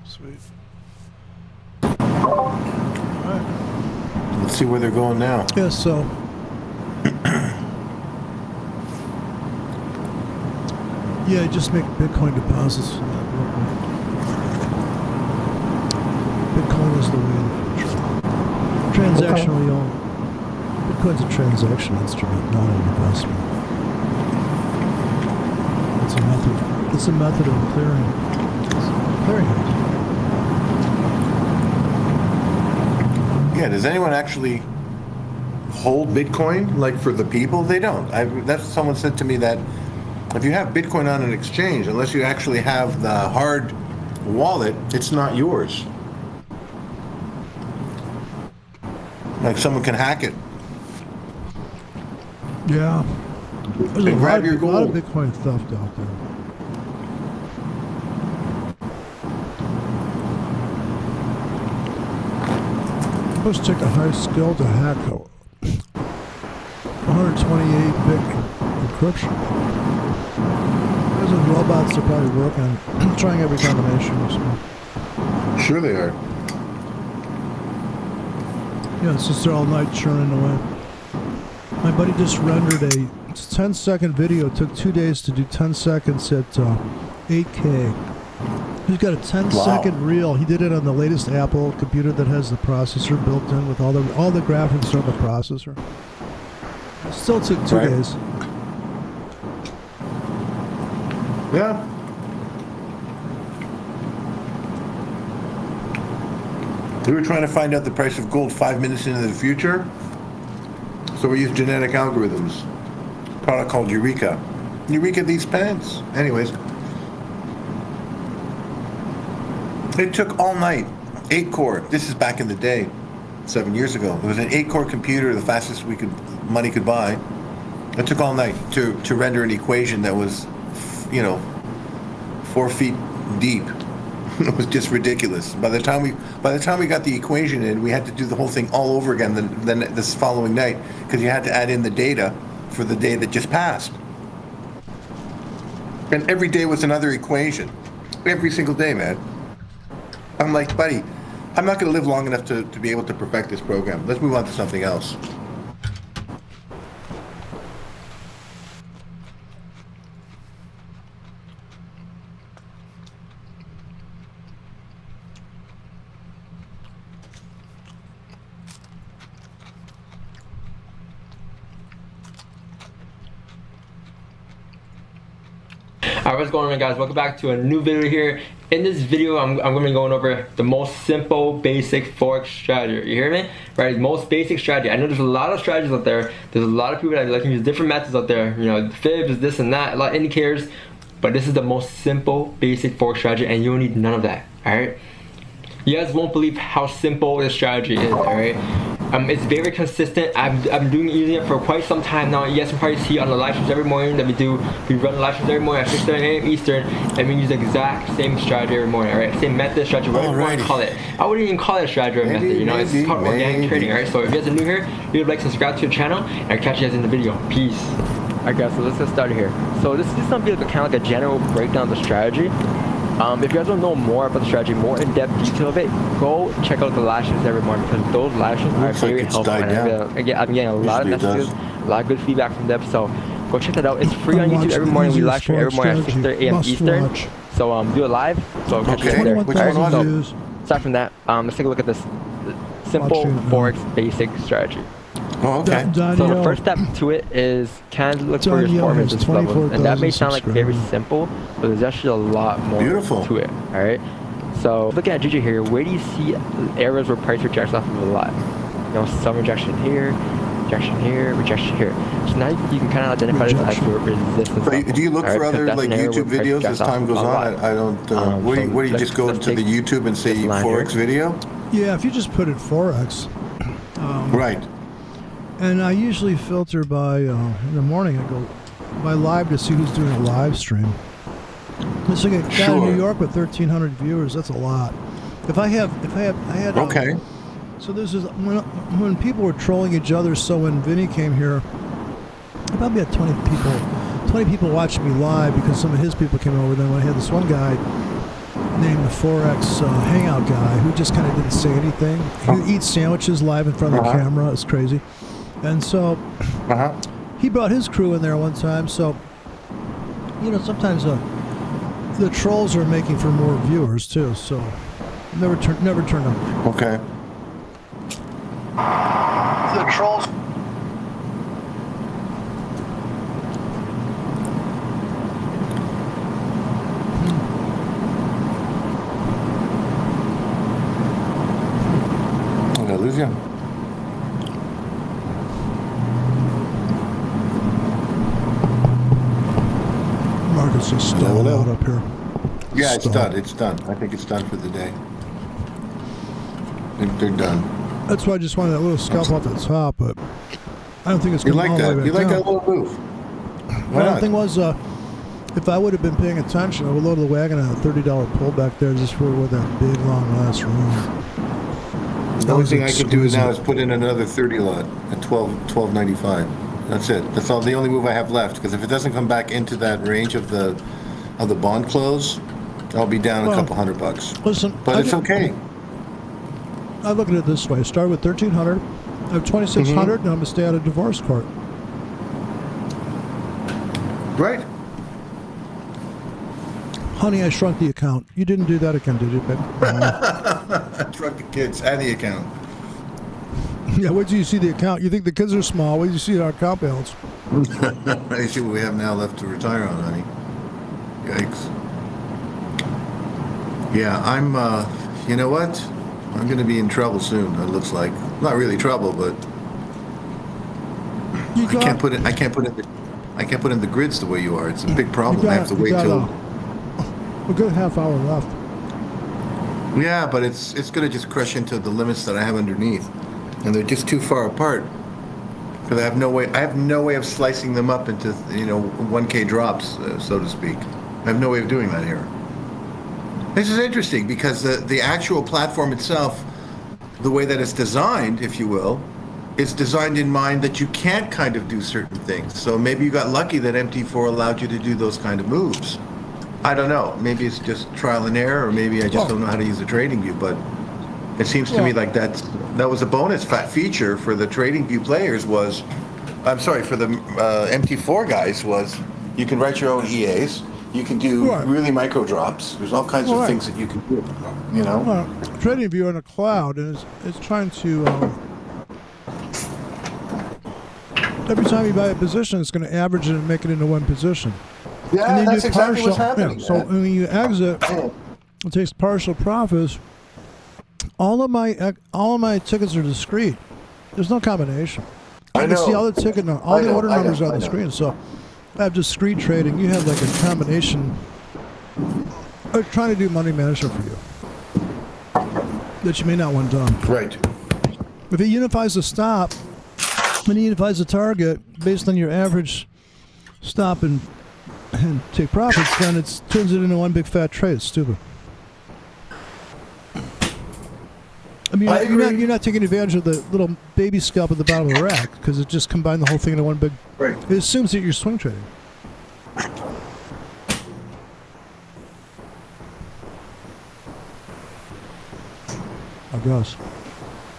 Speaker 1: Sweet. All right.
Speaker 2: Let's see where they're going now.
Speaker 1: Yeah, so yeah, just make Bitcoin deposits. Bitcoin is the way of the future. Transactionally owned. Bitcoin's a transaction instrument, not an investment. It's a method. It's a method of clearinghouse.
Speaker 2: Yeah, does anyone actually hold Bitcoin, like for the people? They don't. That's someone said to me that if you have Bitcoin on an exchange, unless you actually have the hard wallet, it's not yours. Like someone can hack it.
Speaker 1: Yeah. There's
Speaker 2: And grab your
Speaker 1: a lot of
Speaker 2: gold.
Speaker 1: Bitcoin theft out there. It must take a high skill to hack 128-bit encryption. There's robots that probably work on trying every combination or something.
Speaker 2: Sure they are.
Speaker 1: Yeah, it's just they're all night churning away. My buddy just rendered a 10-second video. It took 2 days to do 10 seconds at 8K. He's got a 10-second reel. He did it on the latest Apple computer that has the processor built in with all the graphics on the processor. It still took 2 days.
Speaker 2: Yeah. We were trying to find out the price of gold 5 minutes into the future. So we used genetic algorithms. A product called Eureka. Eureka these pants. Anyways. It took all night. 8-core. This is back in the day. 7 years ago. It was an 8-core computer, the fastest money could buy. It took all night to render an equation that was, 4 feet deep. It was just ridiculous. By the time we got the equation in, we had to do the whole thing all over again then this following night because you had to add in the data for the day that just passed. And every day was another equation. Every single day, man. I'm like, buddy, I'm not going to live long enough to be able to perfect this program. Let's move on to something else.
Speaker 3: Alright, what's going on, guys? Welcome back to a new video here. In this video, I'm going to be going over the most simple, basic forex strategy. You hear me? Right, most basic strategy. I know there's a lot of strategies out there. There's a lot of people that like to use different methods out there. You know, fibs, this and that, a lot of indicators. but this is the most simple, basic forex strategy, and you don't need none of that. All right. You guys won't believe how simple this strategy is. All right. It's very consistent. I'm using it for quite some time now. You guys can probably see on the live streams every morning that we do. We run the live streams every morning at 6:30 a.m. Eastern, and we use the exact same strategy every morning. All right, same method, strategy, whatever you want to call it. I wouldn't even call it a strategy or a method. You know, it's called organic trading. All right. So if you guys are new here, leave a like, subscribe to the channel, and I'll catch you guys in the video. Peace. Alright guys, so let's get started here. So this is just gonna be like kind of like a general breakdown of the strategy. If you guys want to know more about the strategy, more in-depth detail of it, go check out the live streams every morning, because those live streams are very helpful. And I'm getting a lot of messages, a lot of good feedback from them. So go check that out. It's free on YouTube every morning. We live stream every morning at 6:30 a.m. Eastern. So do it live. So catch you there. Alright, so aside from that, let's take a look at this simple forex basic strategy.
Speaker 2: Oh, okay.
Speaker 3: So the first step to it is kind of look for your performance levels, and that may sound like very simple, but there's actually a lot more to it. All right. So looking at GG here, where do you see areas where price rejects off of a lot? You know, some rejection here, rejection here, rejection here. So now you can kind of identify this as your resistance.
Speaker 2: So do you look for other like YouTube videos as time goes on? I don't. What do you just go to the YouTube and say forex video?
Speaker 1: Yeah, if you just put it forex.
Speaker 2: Right.
Speaker 1: And I usually filter by, in the morning, I go by live to see who's doing a live stream. There's like a guy in New York with 1,300 viewers. That's a lot. I had.
Speaker 2: Okay.
Speaker 1: So this is when people were trolling each other. So when Vinny came here, I probably had 20 people. 20 people watching me live because some of his people came over. Then I had this one guy named the Forex Hangout guy who just kind of didn't say anything. He would eat sandwiches live in front of the camera. It's crazy. And so he brought his crew in there one time. So, you know, sometimes the trolls are making for more viewers too. So never turn them.
Speaker 2: Okay.
Speaker 1: The trolls.
Speaker 2: Did I lose you?
Speaker 1: Market's just stalled out up here.
Speaker 2: Yeah, it's done. It's done. I think it's done for the day. They're done.
Speaker 1: That's why I just wanted that little scalp off the top, but I don't think it's going to
Speaker 2: like that. You like that little move?
Speaker 1: Why not? The thing was, if I would have been paying attention, I would load the wagon at a $30 pullback there just for with that big long last room.
Speaker 2: The only thing I can do now is put in another 30 lot at $12.95. That's it. That's all. The only move I have left. Because if it doesn't come back into that range of the bond close, I'll be down a couple $100.
Speaker 1: Listen,
Speaker 2: but it's okay.
Speaker 1: I look at it this way: I started with 1,300, I have 2,600, and I'm gonna stay out of divorce court.
Speaker 2: Right.
Speaker 1: Honey, I shrunk the account. You didn't do that again, did you, babe?
Speaker 2: I shrunk the kids and the account.
Speaker 1: Yeah, where do you see the account? You think the kids are small? Where do you see our account balance?
Speaker 2: I see what we have now left to retire on, honey. Yikes. Yeah, I'm, you know what? I'm going to be in trouble soon, it looks like. Not really trouble, but I can't put in the grids the way you are. It's a big problem. I have to wait till
Speaker 1: a good half hour left.
Speaker 2: Yeah, but it's going to just crush into the limits that I have underneath. And they're just too far apart. Because I have no way of slicing them up into, 1K drops, so to speak. I have no way of doing that here. This is interesting because the actual platform itself, the way that it's designed, if you will, is designed in mind that you can't kind of do certain things. So maybe you got lucky that MT4 allowed you to do those kind of moves. I don't know. Maybe it's just trial and error, or maybe I just don't know how to use the trading view. But it seems to me like that was a bonus feature for the trading view players for the MT4 guys was you can write your own EAs. You can do really micro drops. There's all kinds of things that you can do,
Speaker 1: Trading view in a cloud is trying to, every time you buy a position, it's going to average it and make it into one position.
Speaker 2: Yeah, and that's exactly what's happening.
Speaker 1: Yeah, so when you exit, it takes partial profits. All of my tickets are discrete. There's no combination. You can see all the order numbers on the screen. So have discrete trading. You have like a combination. Or trying to do money management for you that you may not want done.
Speaker 2: Right.
Speaker 1: If it unifies the stop, and it unifies the target based on your average stop and take profits, then it turns it into one big fat trade. It's stupid. I mean, you're not taking advantage of the little baby scalp at the bottom of the rack because it just combined the whole thing into one big.
Speaker 2: Right.
Speaker 1: It assumes that you're swing trading. I guess.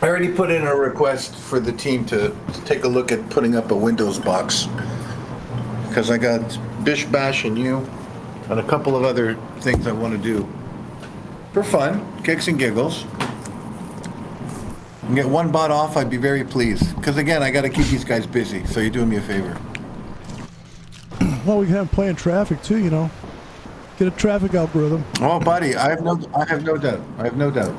Speaker 2: I already put in a request for the team to take a look at putting up a Windows box because I got Bish Bash and you and a couple of other things I want to do for fun, kicks and giggles. And get one bot off, I'd be very pleased. Because again, I got to keep these guys busy, so you're doing me a favor.
Speaker 1: Well, we can have them play in traffic too, you know. Get a traffic algorithm.
Speaker 2: Oh, buddy, I have no doubt. I have no doubt.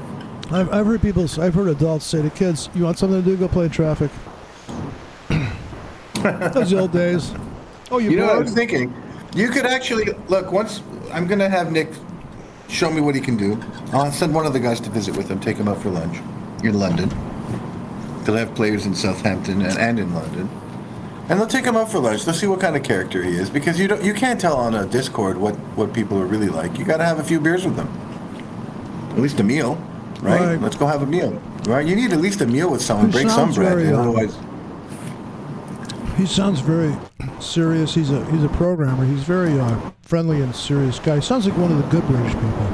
Speaker 1: I've heard adults say to kids, "You want something to do? Go play in traffic." Those the old days. Oh,
Speaker 2: You know what I was thinking? You could actually look. Once I'm gonna have Nick show me what he can do. I'll send one of the guys to visit with him, take him out for lunch in London. They'll have players in Southampton and in London, and they'll take him out for lunch. They'll see what kind of character he is because you can't tell on a Discord what people are really like. You got to have a few beers with them, at least a meal, right? Let's go have a meal, right? You need at least a meal with someone. Break some bread, otherwise.
Speaker 1: He sounds very serious. He's a programmer. He's very friendly and serious guy. He sounds like one of the good British people,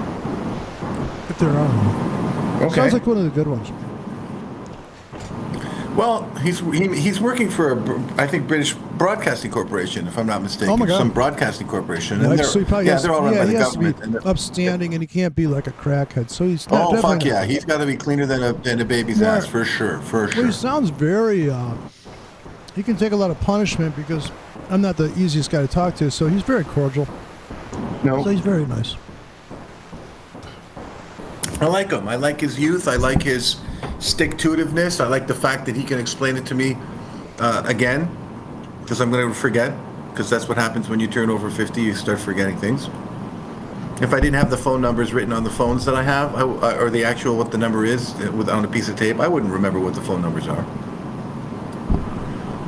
Speaker 1: if there are any.
Speaker 2: Okay.
Speaker 1: Sounds like one of the good ones.
Speaker 2: Well, he's working for I think British Broadcasting Corporation, if I'm not mistaken.
Speaker 1: Oh my God.
Speaker 2: Some broadcasting corporation.
Speaker 1: Yeah,
Speaker 2: And
Speaker 1: so
Speaker 2: they're all run by the
Speaker 1: he has to
Speaker 2: government.
Speaker 1: be upstanding, and he can't be like a crackhead. So he's
Speaker 2: Oh fuck
Speaker 1: definitely-
Speaker 2: yeah, he's got to be cleaner than a baby's
Speaker 1: Right.
Speaker 2: ass for sure, for
Speaker 1: Well,
Speaker 2: sure.
Speaker 1: he sounds very. He can take a lot of punishment because I'm not the easiest guy to talk to. So he's very cordial.
Speaker 2: No,
Speaker 1: So he's very nice.
Speaker 2: I like him. I like his youth. I like his stick-to-itiveness. I like the fact that he can explain it to me again, because I'm going to forget. Because that's what happens when you turn over 50. You start forgetting things. If I didn't have the phone numbers written on the phones that I have, or the actual what the number is on a piece of tape, I wouldn't remember what the phone numbers are.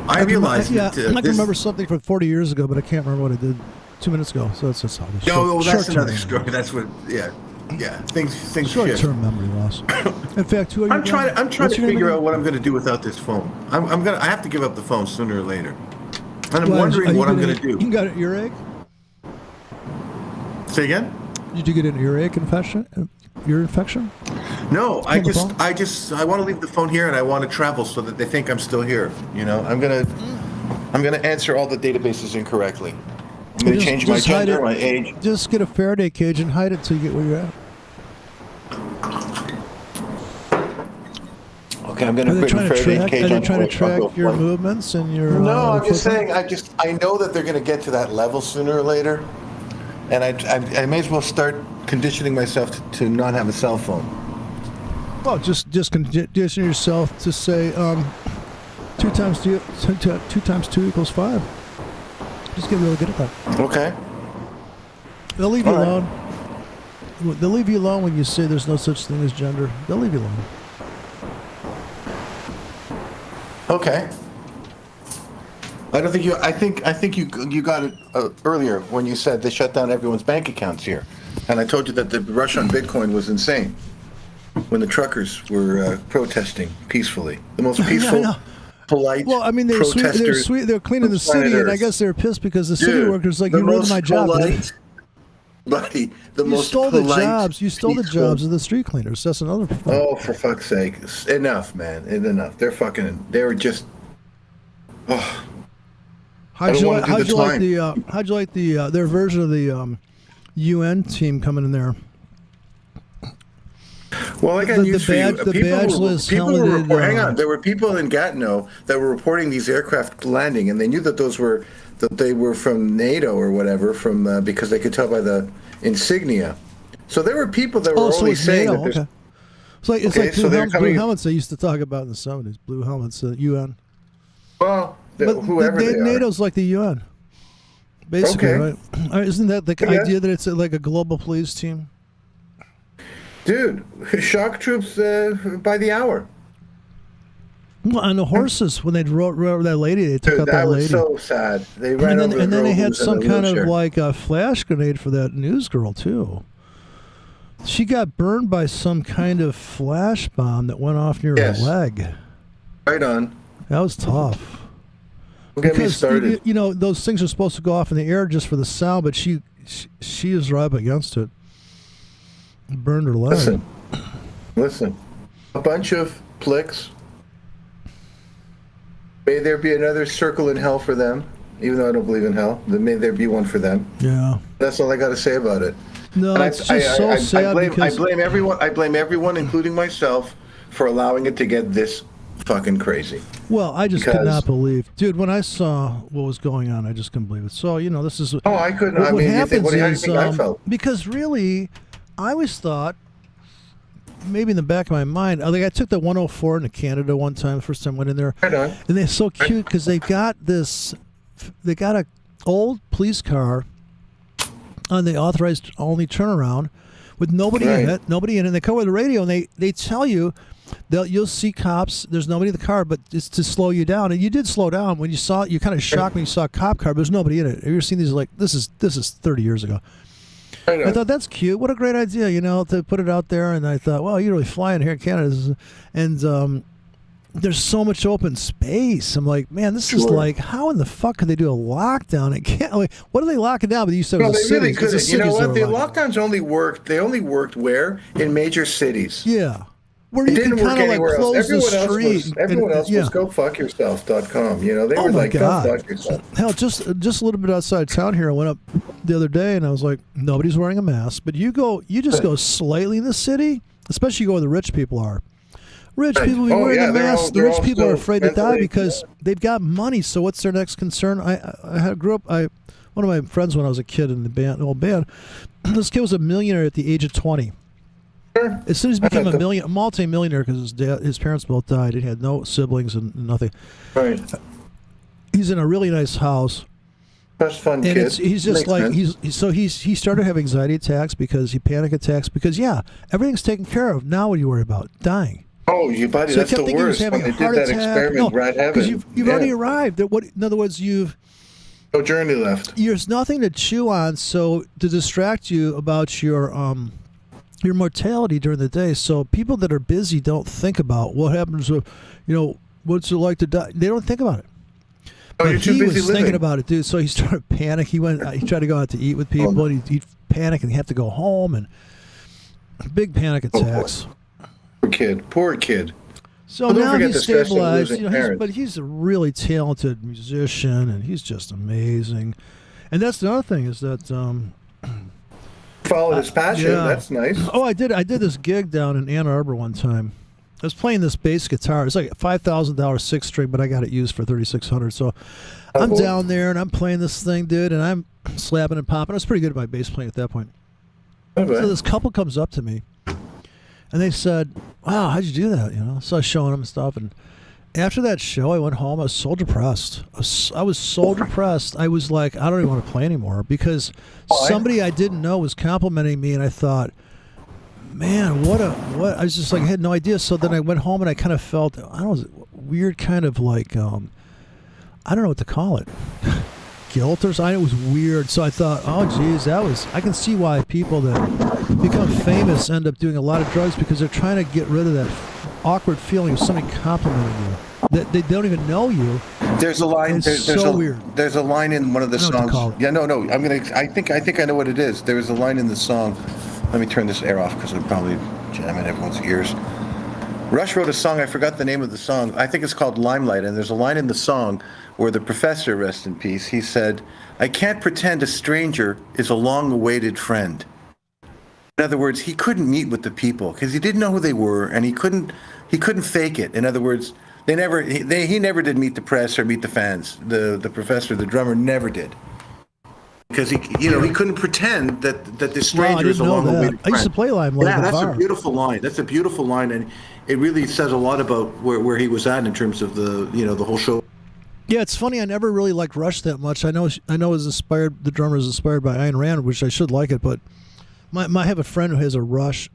Speaker 2: I realized
Speaker 1: Yeah,
Speaker 2: that
Speaker 1: I can remember something from 40 years ago, but I can't remember what I did 2 minutes ago. So that's how this.
Speaker 2: No, that's another story. That's what. Yeah. Things shift.
Speaker 1: Short-term memory loss. In fact, who are you?
Speaker 2: I'm trying
Speaker 1: What's
Speaker 2: to
Speaker 1: your name
Speaker 2: figure
Speaker 1: again?
Speaker 2: out what I'm going to do without this phone. I have to give up the phone sooner or later, and I'm
Speaker 1: Well,
Speaker 2: wondering
Speaker 1: are
Speaker 2: what
Speaker 1: you
Speaker 2: I'm going
Speaker 1: gonna-
Speaker 2: to do.
Speaker 1: You got an earache?
Speaker 2: Say again?
Speaker 1: Did you get an earache infection? Ear infection?
Speaker 2: No, I
Speaker 1: Take the phone?
Speaker 2: want to leave the phone here, and I want to travel so that they think I'm still here. You know, I'm gonna answer all the databases incorrectly. I'm gonna change my
Speaker 1: hide
Speaker 2: gender,
Speaker 1: it.
Speaker 2: my age.
Speaker 1: Just get a Faraday cage and hide it till you get where you're at.
Speaker 2: Okay, I'm gonna
Speaker 1: Are they
Speaker 2: put a
Speaker 1: trying to
Speaker 2: Faraday
Speaker 1: track?
Speaker 2: cage
Speaker 1: Are they
Speaker 2: on.
Speaker 1: trying to
Speaker 2: I'll
Speaker 1: track
Speaker 2: go
Speaker 1: your
Speaker 2: flight.
Speaker 1: movements and your?
Speaker 2: No, I'm just
Speaker 1: footprint?
Speaker 2: saying. I know that they're going to get to that level sooner or later, and I may as well start conditioning myself to not have a cell phone.
Speaker 1: Well, just condition yourself to say 2 times 2 equals 5. Just get really good at that.
Speaker 2: Okay.
Speaker 1: They'll leave you
Speaker 2: All right.
Speaker 1: alone. They'll leave you alone when you say there's no such thing as gender. They'll leave you alone.
Speaker 2: Okay. I don't think you. I think you got it earlier when you said they shut down everyone's bank accounts here, and I told you that the rush on Bitcoin was insane when the truckers were protesting peacefully. The most peaceful,
Speaker 1: know.
Speaker 2: polite.
Speaker 1: Well, I mean, they're
Speaker 2: protesters
Speaker 1: they're cleaning the
Speaker 2: on planet
Speaker 1: city, and I
Speaker 2: Earth.
Speaker 1: guess they're pissed because the city
Speaker 2: Dude,
Speaker 1: workers like,
Speaker 2: the
Speaker 1: you ruined
Speaker 2: most
Speaker 1: my job.
Speaker 2: polite, buddy, the
Speaker 1: You
Speaker 2: most
Speaker 1: stole the
Speaker 2: polite,
Speaker 1: jobs. You stole the
Speaker 2: peaceful-
Speaker 1: jobs of the street cleaners. That's another problem.
Speaker 2: Oh, for fuck's sake! Enough, man. Enough. They were just. Oh.
Speaker 1: How'd
Speaker 2: don't
Speaker 1: you
Speaker 2: wanna
Speaker 1: like?
Speaker 2: do
Speaker 1: How'd
Speaker 2: the
Speaker 1: you like
Speaker 2: time.
Speaker 1: the? How'd you like the their version of the UN team coming in there?
Speaker 2: Well, I got
Speaker 1: The
Speaker 2: news for you.
Speaker 1: badgeless,
Speaker 2: People were
Speaker 1: helmeted,
Speaker 2: report, hang on. There were people in Gatineau that were reporting these aircraft landing, and they knew that they were from NATO or whatever, from because they could tell by the insignia. So there were people that were
Speaker 1: Oh, so
Speaker 2: already
Speaker 1: it's
Speaker 2: saying
Speaker 1: NATO.
Speaker 2: that there's.
Speaker 1: Okay. It's
Speaker 2: Okay,
Speaker 1: like
Speaker 2: so
Speaker 1: blue,
Speaker 2: they're coming-
Speaker 1: blue helmets they used to talk about in the 70s. Blue helmets, UN.
Speaker 2: Well,
Speaker 1: But
Speaker 2: whoever they are.
Speaker 1: NATO's like the UN. Basically,
Speaker 2: Okay.
Speaker 1: right? Isn't that the
Speaker 2: Yeah.
Speaker 1: idea that it's like a global police team?
Speaker 2: Dude, shock troops by the hour.
Speaker 1: Well, on the horses, when they rode that lady, they took
Speaker 2: Dude,
Speaker 1: out
Speaker 2: that
Speaker 1: that
Speaker 2: was
Speaker 1: lady.
Speaker 2: so sad. They ran over the
Speaker 1: And then
Speaker 2: girl
Speaker 1: they
Speaker 2: who
Speaker 1: had
Speaker 2: was in
Speaker 1: some
Speaker 2: the
Speaker 1: kind of
Speaker 2: wheelchair.
Speaker 1: like a flash grenade for that news girl too. She got burned by some kind of flash bomb that went off near
Speaker 2: Yes.
Speaker 1: her leg.
Speaker 2: Right on.
Speaker 1: That was tough.
Speaker 2: Don't get me
Speaker 1: Because
Speaker 2: started.
Speaker 1: you know those things are supposed to go off in the air just for the sound, but she is right up against it. Burned her leg.
Speaker 2: Listen. A bunch of plicks. May there be another circle in hell for them, even though I don't believe in hell. Then may there be one for them.
Speaker 1: Yeah.
Speaker 2: That's all I got to say about it.
Speaker 1: No,
Speaker 2: And
Speaker 1: it's just so sad
Speaker 2: I
Speaker 1: because
Speaker 2: blame everyone. I blame everyone, including myself, for allowing it to get this fucking crazy.
Speaker 1: well, I just could
Speaker 2: because-
Speaker 1: not believe, dude. When I saw what was going on, I just couldn't believe it. So this is.
Speaker 2: Oh, I couldn't.
Speaker 1: What,
Speaker 2: I
Speaker 1: what
Speaker 2: mean,
Speaker 1: happens
Speaker 2: how do you
Speaker 1: is
Speaker 2: think I felt?
Speaker 1: because really, I always thought, maybe in the back of my mind, like I took the 104 into Canada one time. The first time I went in there,
Speaker 2: Right on.
Speaker 1: and they're so cute because they got a old police car on the authorized only turnaround with nobody in
Speaker 2: Right.
Speaker 1: it, nobody in it. And they cover the radio and they tell you you'll see cops. There's nobody in the car, but it's to slow you down. And you did slow down when you saw it. You kind of shocked when you saw a cop car. But there's nobody in it. Have you ever seen these? Like this is 30 years ago.
Speaker 2: Right
Speaker 1: I
Speaker 2: on.
Speaker 1: thought that's cute. What a great idea, to put it out there. And I thought, well, you're really flying here in Canada, and there's so much open space. I'm like, man, this is
Speaker 2: Sure.
Speaker 1: like, how in the fuck could they do a lockdown? It can't. Like, what are they locking down? But you said it
Speaker 2: No,
Speaker 1: was
Speaker 2: they
Speaker 1: the
Speaker 2: really
Speaker 1: cities. It's the
Speaker 2: couldn't. You know
Speaker 1: cities
Speaker 2: what?
Speaker 1: that
Speaker 2: The
Speaker 1: were locked down.
Speaker 2: lockdowns only worked. They only worked where? In major cities.
Speaker 1: Yeah, where
Speaker 2: It
Speaker 1: you
Speaker 2: didn't
Speaker 1: can
Speaker 2: work
Speaker 1: kind of like
Speaker 2: anywhere else.
Speaker 1: close the
Speaker 2: Everyone else
Speaker 1: street.
Speaker 2: was. Everyone else
Speaker 1: yeah.
Speaker 2: was gofuckyourself.com. They
Speaker 1: Oh
Speaker 2: were
Speaker 1: my
Speaker 2: like,
Speaker 1: God.
Speaker 2: go fuck yourself.
Speaker 1: Hell, just a little bit outside town here. I went up the other day and I was like, nobody's wearing a mask. But you just go slightly in the city, especially you go where the rich people are. Rich
Speaker 2: Right.
Speaker 1: people be
Speaker 2: Oh,
Speaker 1: wearing
Speaker 2: yeah,
Speaker 1: a
Speaker 2: they're
Speaker 1: mask.
Speaker 2: all-
Speaker 1: The
Speaker 2: they're
Speaker 1: rich
Speaker 2: all
Speaker 1: people are
Speaker 2: still
Speaker 1: afraid to die
Speaker 2: mentally-
Speaker 1: because they've got money. So what's their next concern? I grew up. One of my friends when I was a kid in the old band. This kid was a millionaire at the age of 20.
Speaker 2: Sure.
Speaker 1: As soon as he became a multi-millionaire, because his parents both died, he had no siblings and nothing.
Speaker 2: Right.
Speaker 1: He's in a really nice house.
Speaker 2: Trust fund
Speaker 1: And
Speaker 2: kid.
Speaker 1: he's just
Speaker 2: Makes
Speaker 1: like
Speaker 2: sense.
Speaker 1: he started having anxiety attacks because he panic attacks because everything's taken care of. Now what do you worry about? Dying.
Speaker 2: Oh, you buddy,
Speaker 1: So I
Speaker 2: that's
Speaker 1: kept
Speaker 2: the
Speaker 1: thinking he was
Speaker 2: worst.
Speaker 1: having
Speaker 2: When
Speaker 1: a
Speaker 2: they did
Speaker 1: heart
Speaker 2: that
Speaker 1: attack.
Speaker 2: experiment, Rat Heaven.
Speaker 1: Because you've
Speaker 2: Yeah.
Speaker 1: already arrived. In other words,
Speaker 2: No journey left.
Speaker 1: there's nothing to chew on. So to distract you about your mortality during the day. So people that are busy don't think about what happens with, what's it like to die. They don't think about it.
Speaker 2: Oh,
Speaker 1: But
Speaker 2: you're too
Speaker 1: he
Speaker 2: busy
Speaker 1: was
Speaker 2: living.
Speaker 1: thinking about it, dude. So he started panic. He tried to go out to eat with people, and he'd panic and he'd have to go home, and big panic
Speaker 2: boy.
Speaker 1: attacks.
Speaker 2: Poor kid.
Speaker 1: So
Speaker 2: Well, don't
Speaker 1: now
Speaker 2: forget
Speaker 1: he's
Speaker 2: the stress of
Speaker 1: stabilized,
Speaker 2: losing
Speaker 1: but
Speaker 2: parents.
Speaker 1: he's a really talented musician, and he's just amazing. And that's the other thing is that.
Speaker 2: Followed his passion.
Speaker 1: yeah.
Speaker 2: That's nice.
Speaker 1: Oh, I did this gig down in Ann Arbor one time. I was playing this bass guitar. It's like a $5,000 six string, but I got it used for $3,600. So I'm
Speaker 2: cool.
Speaker 1: down there and I'm playing this thing, dude, and I'm slapping and popping. I was pretty good at my bass playing at that point.
Speaker 2: Okay.
Speaker 1: So this couple comes up to me, and they said, "Wow, how'd you do that?" So I was showing them stuff, and after that show, I went home. I was so depressed. I was so depressed. I was like, I don't even want to play anymore because somebody I didn't know was complimenting me, and I thought, man, what? I was just like, I had no idea. So then I went home and I kind of felt, I don't know, weird kind of like, I don't know what to call it. Guilt or something. It was weird. So I thought, oh, geez, I can see why people that become famous end up doing a lot of drugs because they're trying to get rid of that awkward feeling of somebody complimenting you. That they don't even know you.
Speaker 2: There's a line.
Speaker 1: It's
Speaker 2: There's
Speaker 1: so
Speaker 2: a,
Speaker 1: weird.
Speaker 2: There's a line in one of the
Speaker 1: I don't know what to call
Speaker 2: songs.
Speaker 1: it.
Speaker 2: Yeah, no. I think I know what it is. There is a line in the song. Let me turn this air off because it'll probably jam in everyone's ears. Rush wrote a song. I forgot the name of the song. I think it's called Limelight. And there's a line in the song where the professor, rest in peace, he said, "I can't pretend a stranger is a long-awaited friend." In other words, he couldn't meet with the people because he didn't know who they were, and he couldn't fake it. In other words, he never did meet the press or meet the fans. The professor, the drummer, never did. Because he couldn't pretend that this stranger is a long-awaited friend.
Speaker 1: I used to play Limelight
Speaker 2: Yeah,
Speaker 1: at the
Speaker 2: that's
Speaker 1: bar.
Speaker 2: a beautiful line. That's a beautiful line, and it really says a lot about where he was at in terms of the whole show.
Speaker 1: Yeah, it's funny. I never really liked Rush that much. I know it was inspired. The drummer is inspired by Ayn Rand, which I should like it. But I have a friend who has a Rush.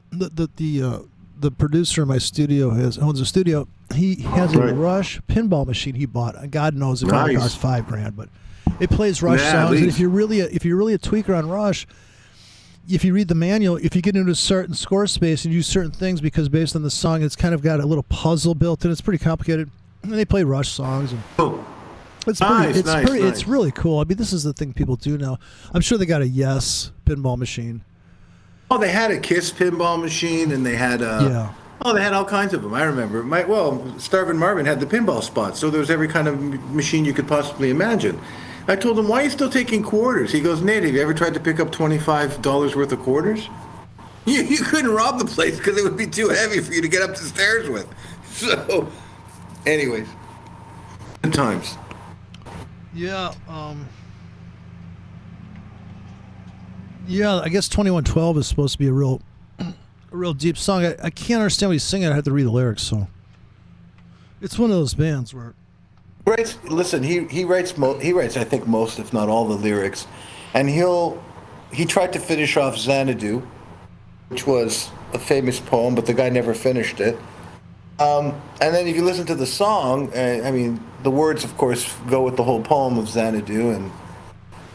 Speaker 1: The producer in my studio owns a studio. He has a Rush pinball machine he bought. God knows it probably costs $5,000, but it plays Rush songs. And if you're really a tweaker on Rush, if you read the manual, if you get into a certain score space and use certain things, because based on the song, it's kind of got a little puzzle built in. It's pretty complicated. And they play Rush songs. And it's really cool. I mean, this is the thing people do now. I'm sure they got a Yes pinball machine.
Speaker 2: Oh, they had a Kiss pinball machine, and they had they had all kinds of them. I remember. Starvin' Marvin had the pinball spot, so there was every kind of machine you could possibly imagine. I told him, "Why are you still taking quarters?" He goes, "Nate, have you ever tried to pick up $25 worth of quarters? You couldn't rob the place because it would be too heavy for you to get up the stairs with." So, anyways, good times.
Speaker 1: Yeah. Yeah, I guess 2112 is supposed to be a real deep song. I can't understand what he's singing. I have to read the lyrics, so it's one of those bands where.
Speaker 2: Writes. Listen, he writes. He writes. I think most, if not all, the lyrics, and he tried to finish off Xanadu, which was a famous poem, but the guy never finished it. And then if you listen to the song, I mean, the words, of course, go with the whole poem of Xanadu and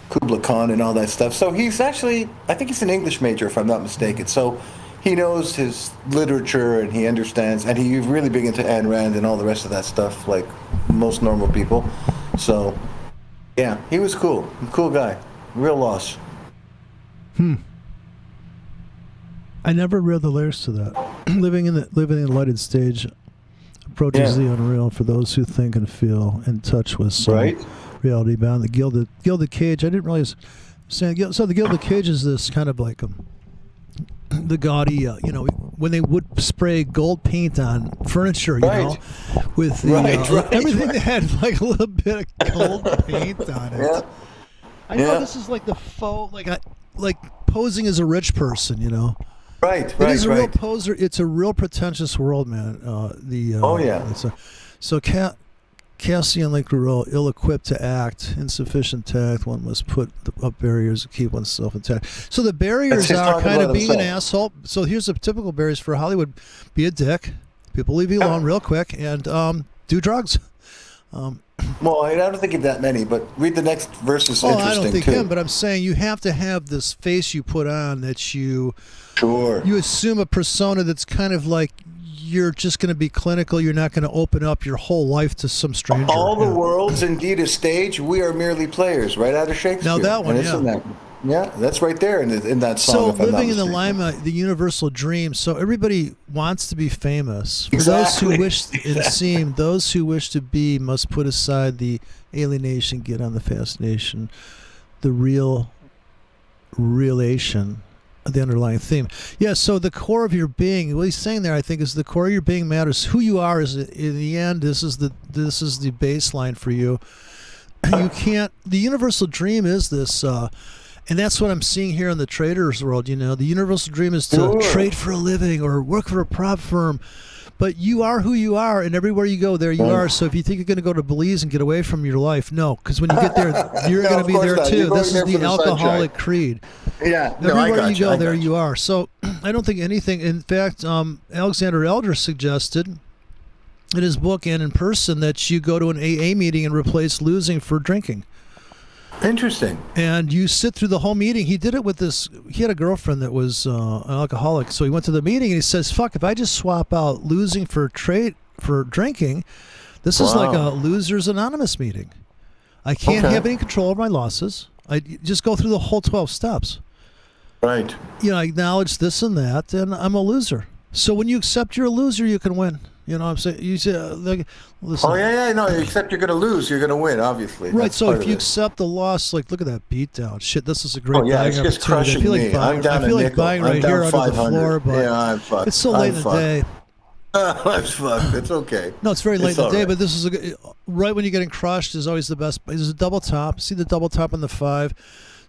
Speaker 2: Kubla Khan and all that stuff. So he's actually, I think he's an English major, if I'm not mistaken. So he knows his literature and he understands, and he's really big into Ayn Rand and all the rest of that stuff, like most normal people. So, yeah, he was cool. Cool guy. Real loss.
Speaker 1: I never read the lyrics to that. living in the lighted stage approaches the unreal for those who think and feel in touch with some reality bound. The gilded cage. I didn't realize. So the gilded cage is this kind of like the gaudy, when they would spray gold paint on furniture, with the everything that had like a little bit of gold paint on it. Yeah. I know this is like the faux, like posing as a rich person, It is a real poser. It's a real pretentious world, man. Cassian Lake Rural, ill-equipped to act, insufficient tact. One must put up barriers to keep oneself intact. So the barriers are kind of being an asshole. So here's the typical barriers for Hollywood: be a dick, people leave you alone real quick, and do drugs.
Speaker 2: Well, I don't think of that many, but read the next verse is interesting
Speaker 1: I don't think
Speaker 2: too.
Speaker 1: him, but I'm saying you have to have this face you put on that you assume a persona that's kind of like you're just going to be clinical. You're not going to open up your whole life to some stranger.
Speaker 2: All the world's indeed a stage. We are merely players, right out of Shakespeare.
Speaker 1: Now that one,
Speaker 2: that's right there in that song.
Speaker 1: So living in the limelight, the universal dream. So everybody wants to be famous. For those who wish it seem, those who wish to be must put aside the alienation, get on the fascination, the relation. The underlying theme. Yeah, so the core of your being, what he's saying there, I think, is the core of your being matters. Who you are is, in the end, this is the baseline for you. You can't, the universal dream is this, and that's what I'm seeing here in the trader's world, The universal dream is to trade for a living or work for a prop firm. But you are who you are, and everywhere you go, there you are. So if you think you're going to go to Belize and get away from your life, no, because when you get there, you're going to be there too. This is the alcoholic creed.
Speaker 2: Yeah,
Speaker 1: everywhere you go, there you are. So I don't think anything. In fact, Alexander Elder suggested in his book and in person that you go to an AA meeting and replace losing for drinking.
Speaker 2: Interesting.
Speaker 1: And you sit through the whole meeting. He did it with this. He had a girlfriend that was an alcoholic, so he went to the meeting and he says, "Fuck! If I just swap out losing for drinking, this is like a losers anonymous meeting. I can't have any control over my losses. I just go through the whole 12 steps.
Speaker 2: Right.
Speaker 1: I acknowledge this and that, and I'm a loser. So when you accept you're a loser, you can win. You know what I'm saying? You say, listen.
Speaker 2: Oh, no, except you're going to lose, you're going to win, obviously.
Speaker 1: Right,
Speaker 2: that's
Speaker 1: so if you accept the loss, like, look at that beatdown. Shit, this is a great buying
Speaker 2: it's just
Speaker 1: opportunity.
Speaker 2: crushing me. I'm down
Speaker 1: I feel like buying right here under the floor, but
Speaker 2: I'm fucked.
Speaker 1: It's so late in the day.
Speaker 2: I'm fucked. It's okay.
Speaker 1: No, it's very late in the day, but this is right when you're getting crushed is always the best. There's a double top. See the double top in the 5.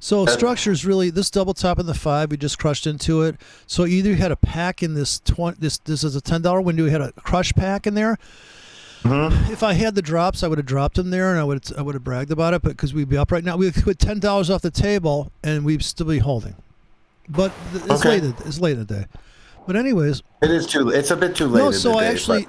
Speaker 1: So structure is really this double top in the 5. We just crushed into it. So either you had a pack in this is a $10 window. You had a crush pack in there. If I had the drops, I would have dropped them there, and I would have bragged about it. But because we'd be up right now, we would put $10 off the table, and we'd still be holding. But it's late. It's late in the day. But anyways,
Speaker 2: it's a bit too late.
Speaker 1: No,
Speaker 2: in
Speaker 1: so
Speaker 2: the
Speaker 1: I
Speaker 2: day,
Speaker 1: actually,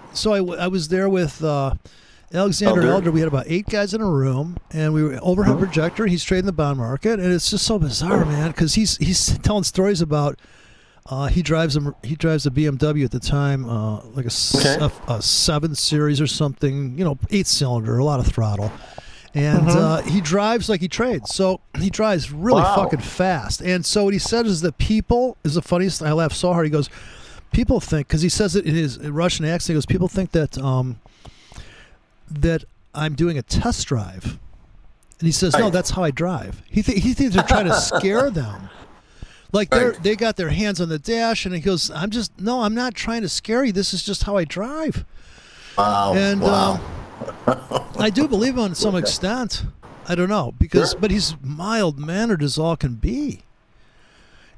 Speaker 1: I was there with Alexander Elder. We had about 8 guys in a room, and we were overhead projector. He's trading the bond market, and it's just so bizarre, man, because he's telling stories about. He drives a BMW at the time, like a 7 Series or something, 8-cylinder, a lot of throttle, and he drives like he trades. So he drives really fucking fast. And so what he said is that people is the funniest. I laughed so hard. He goes, people think, because he says it in his Russian accent. He goes, people think that that I'm doing a test drive, and he says, no, that's how I drive. He thinks they're trying to scare them. Like they got their hands on the dash, and he goes, I'm not trying to scare you. This is just how I drive.
Speaker 2: Wow.
Speaker 1: And I do believe him to some extent. I don't know but he's mild mannered as all can be.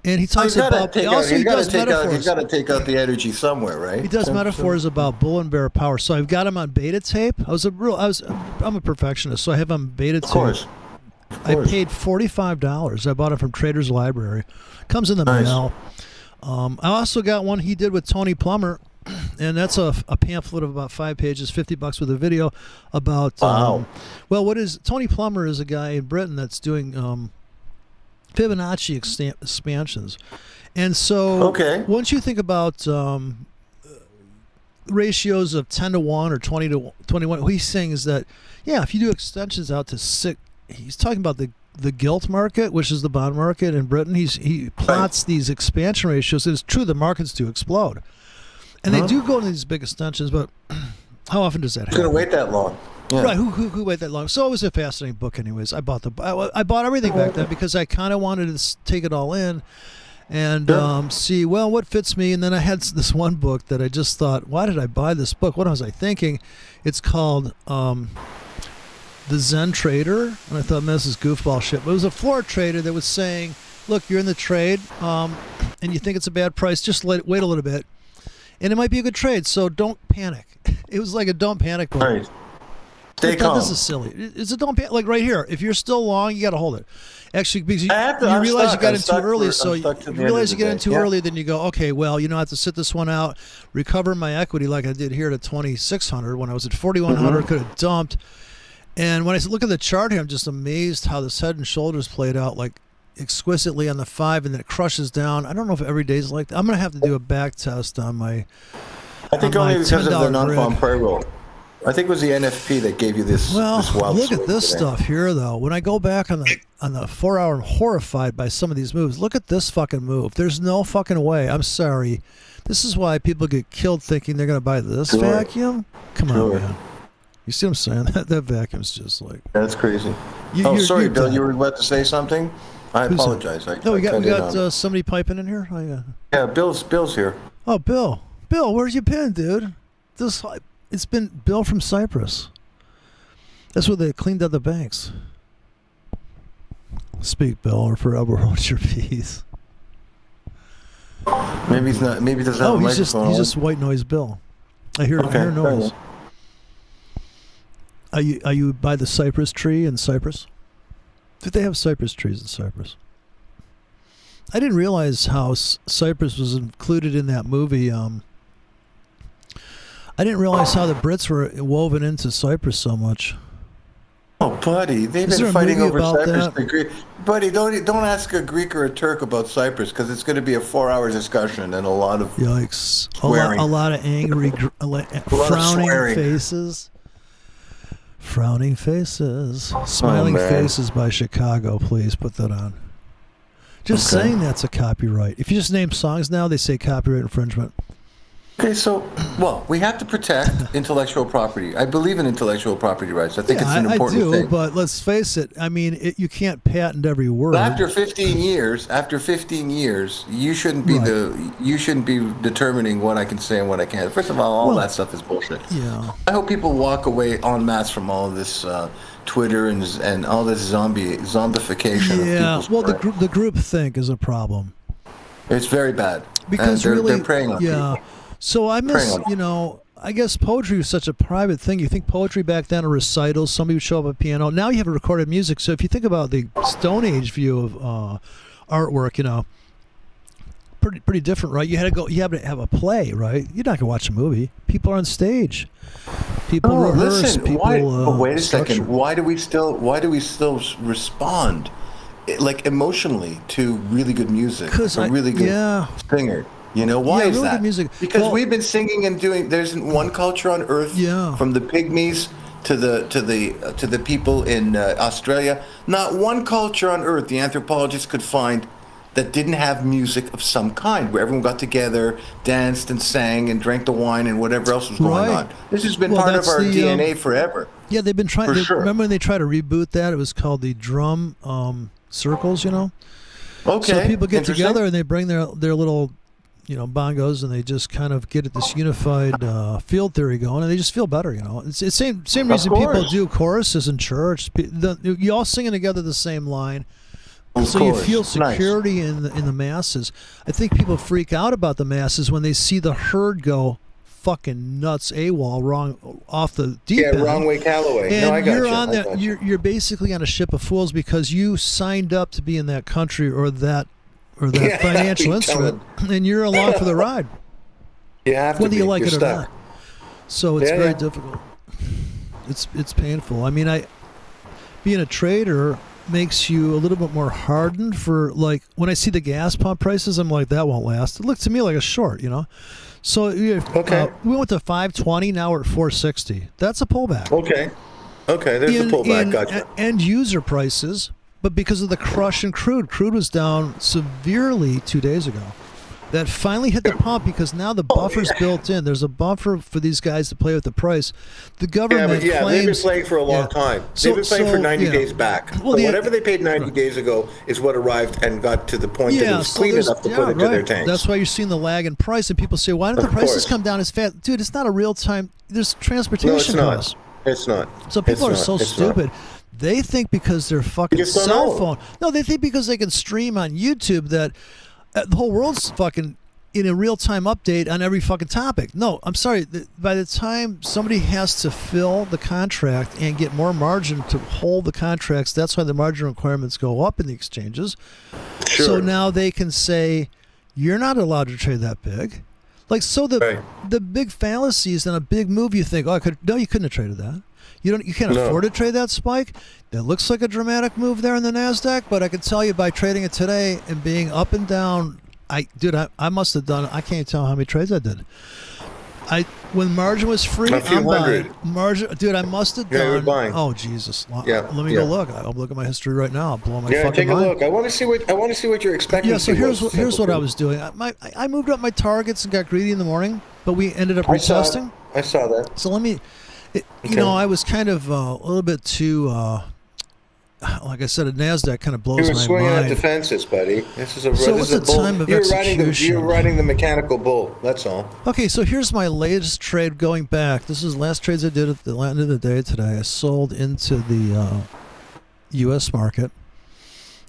Speaker 1: And he talks about he does metaphors.
Speaker 2: He's got to take out the energy somewhere, right?
Speaker 1: He does metaphors about bull and bear power. So I've got him on beta tape. I'm a perfectionist, so I have him on beta tape.
Speaker 2: Of course.
Speaker 1: I paid $45. I bought it from Trader's Library. Comes in the mail. I also got one he did with Tony Plummer, and that's a pamphlet of about 5 pages, $50 with a video about. Tony Plummer is a guy in Britain that's doing Fibonacci expansions, and so once you think about ratios of 10 to 1 or 20 to 21, what he's saying is that if you do extensions out to 6. He's talking about the gilt market, which is the bond market in Britain. He plots these expansion ratios. It's true the markets do explode, and they do go into these big extensions. But how often does that happen?
Speaker 2: It's going to wait that long,
Speaker 1: right? Who wait that long? So it was a fascinating book, anyways. I bought everything back then because I kind of wanted to take it all in and see what fits me. And then I had this one book that I just thought, why did I buy this book? What was I thinking? It's called. The Zen Trader, and I thought, man, this is goofball shit. But it was a floor trader that was saying, look, you're in the trade, and you think it's a bad price, just wait a little bit, and it might be a good trade, so don't panic. It was like a don't panic book.
Speaker 2: Right. Stay calm.
Speaker 1: This is silly. It's a don't panic. Like right here, if you're still long, you got to hold it. Actually, because you realize you got in too early, so you realize you get in too early, then you go, okay, well, I have to sit this one out, recover my equity like I did here at 2,600 when I was at 4,100, could have dumped. And when I look at the chart here, I'm just amazed how this head and shoulders played out like exquisitely on the 5, and then it crushes down. I don't know if every day's like that. I'm going to have to do a back test on my.
Speaker 2: I think only because of the non-farm payroll. I think it was the NFP that gave you this.
Speaker 1: Well,
Speaker 2: this wild
Speaker 1: look at this stuff here, though. When I go back on the 4 hour, I'm horrified by some of these moves. Look at this fucking move. There's no fucking way. I'm sorry. This is why people get killed thinking they're going to buy this vacuum. Come on, man. You see what I'm saying? That vacuum's just like...
Speaker 2: That's crazy. Sorry, Bill, you were about to say something? I apologize.
Speaker 1: We got somebody piping in here?
Speaker 2: Yeah, Bill's here.
Speaker 1: Oh, Bill. Bill, where's you been, dude? It's been Bill from Cyprus. That's where they cleaned out the banks. Speak, Bill, or forever hold your peace.
Speaker 2: Maybe he's not. Maybe he doesn't have a microphone.
Speaker 1: He's just white noise Bill. I hear noise. Are you by the cypress tree in Cyprus? Did they have cypress trees in Cyprus? I didn't realize how Cyprus was included in that movie. I didn't realize how the Brits were woven into Cyprus so much.
Speaker 2: Oh, buddy, they've been fighting over Cyprus. Buddy, don't ask a Greek or a Turk about Cyprus because it's going to be a 4-hour discussion and a lot of swearing.
Speaker 1: A lot of angry, frowning faces. Frowning faces. Smiling faces by Chicago. Please put that on. Just saying that's a copyright. If you just name songs now, they say copyright infringement.
Speaker 2: Okay, so, we have to protect intellectual property. I believe in intellectual property rights. I think it's an important thing.
Speaker 1: I do, but let's face it. I mean, you can't patent every word.
Speaker 2: But after 15 years, you shouldn't be determining what I can say and what I can't. First of all that stuff is bullshit.
Speaker 1: Yeah.
Speaker 2: I hope people walk away en masse from all of this Twitter and all this zombification of people's brain.
Speaker 1: The group think is a problem.
Speaker 2: It's very bad.
Speaker 1: Because
Speaker 2: they're preying on people.
Speaker 1: So I miss, I guess poetry was such a private thing. You think poetry back then, or recitals, somebody would show up at a piano. Now you have a recorded music. So if you think about the Stone Age view of artwork, pretty different, right? You had to have a play, right? You're not gonna watch a movie. People are on stage. People rehearse.
Speaker 2: Listen,
Speaker 1: people.
Speaker 2: Wait a
Speaker 1: structure.
Speaker 2: second. Why do we still respond, like emotionally, to really good music? A really good singer. Why is
Speaker 1: really
Speaker 2: that?
Speaker 1: Good music.
Speaker 2: Because we've been singing and doing. There isn't one culture on earth, from the pygmies to the people in Australia. Not one culture on earth the anthropologists could find that didn't have music of some kind, where everyone got together, danced and sang and drank the wine and whatever else was going on. This has been part of our DNA forever.
Speaker 1: Yeah, they've been trying.
Speaker 2: Sure.
Speaker 1: Remember when they tried to reboot that? It was called the drum circles.
Speaker 2: Okay.
Speaker 1: So people get together and they bring their little, bongos, and they just kind of get at this unified field theory going, and they just feel better. It's the same reason people do choruses in church. You all singing together the same line. So you feel security in the masses. I think people freak out about the masses when they see the herd go fucking nuts, AWOL, wrong off the deep end.
Speaker 2: Yeah, wrong way Callaway.
Speaker 1: And
Speaker 2: I got
Speaker 1: you're
Speaker 2: you.
Speaker 1: on that. You're basically on a ship of fools because you signed up to be in that country or that financial instrument, and you're along for the ride.
Speaker 2: You have to
Speaker 1: whether you like
Speaker 2: You're
Speaker 1: it
Speaker 2: stuck.
Speaker 1: or not. So it's very difficult. It's painful. I mean, being a trader makes you a little bit more hardened for, like, when I see the gas pump prices, I'm like, that won't last. It looks to me like a short, So we went to 520, now we're at 460. That's a pullback.
Speaker 2: Okay, there's the pullback. Gotcha.
Speaker 1: End user prices, but because of the crush in crude was down severely 2 days ago. That finally hit the pump because now the buffer's built in. There's a buffer for these guys to play with the price. The government claims...
Speaker 2: they've been playing for a long time. They've been playing for 90 days back. Well, whatever they paid 90 days ago is what arrived and got to the point that it was clean enough to put into their tanks.
Speaker 1: That's why you're seeing the lag in price, and people say, why don't the prices come down as fast? Dude, it's not a real time... There's transportation costs.
Speaker 2: It's not.
Speaker 1: So people are so stupid. They think because their fucking cell phone... No, they think because they can stream on YouTube that... the whole world's fucking in a real-time update on every fucking topic. No, I'm sorry. By the time somebody has to fill the contract and get more margin to hold the contracts, that's why the margin requirements go up in the exchanges.
Speaker 2: Sure.
Speaker 1: So now they can say, you're not allowed to trade that big. Like, so the big fallacies in a big move, you think, you couldn't have traded that. You can't afford to trade that spike. That looks like a dramatic move there in the NASDAQ, but I can tell you by trading it today and being up and down, I must have done, I can't tell how many trades I did. When margin was free, I'm buying. Margin, dude, I must have done.
Speaker 2: Yeah, you're buying.
Speaker 1: Oh Jesus! Let me go look. I'll look at my history right now. I'll blow my fucking
Speaker 2: take a
Speaker 1: mind.
Speaker 2: look. I want to see what you're expecting.
Speaker 1: Yeah, so here's what I was doing. I moved up my targets and got greedy in the morning, but we ended up retesting.
Speaker 2: I saw that.
Speaker 1: So let me. I was kind of a little bit too, like I said, a NASDAQ kind of blows my mind.
Speaker 2: You were swinging at the fences, buddy. This is a
Speaker 1: so
Speaker 2: this
Speaker 1: what's
Speaker 2: is a
Speaker 1: the
Speaker 2: bull.
Speaker 1: time of execution?
Speaker 2: You're riding the mechanical bull. That's all.
Speaker 1: Okay, so here's my latest trade going back. This is the last trades I did at the end of the day today. I sold into the U.S. market.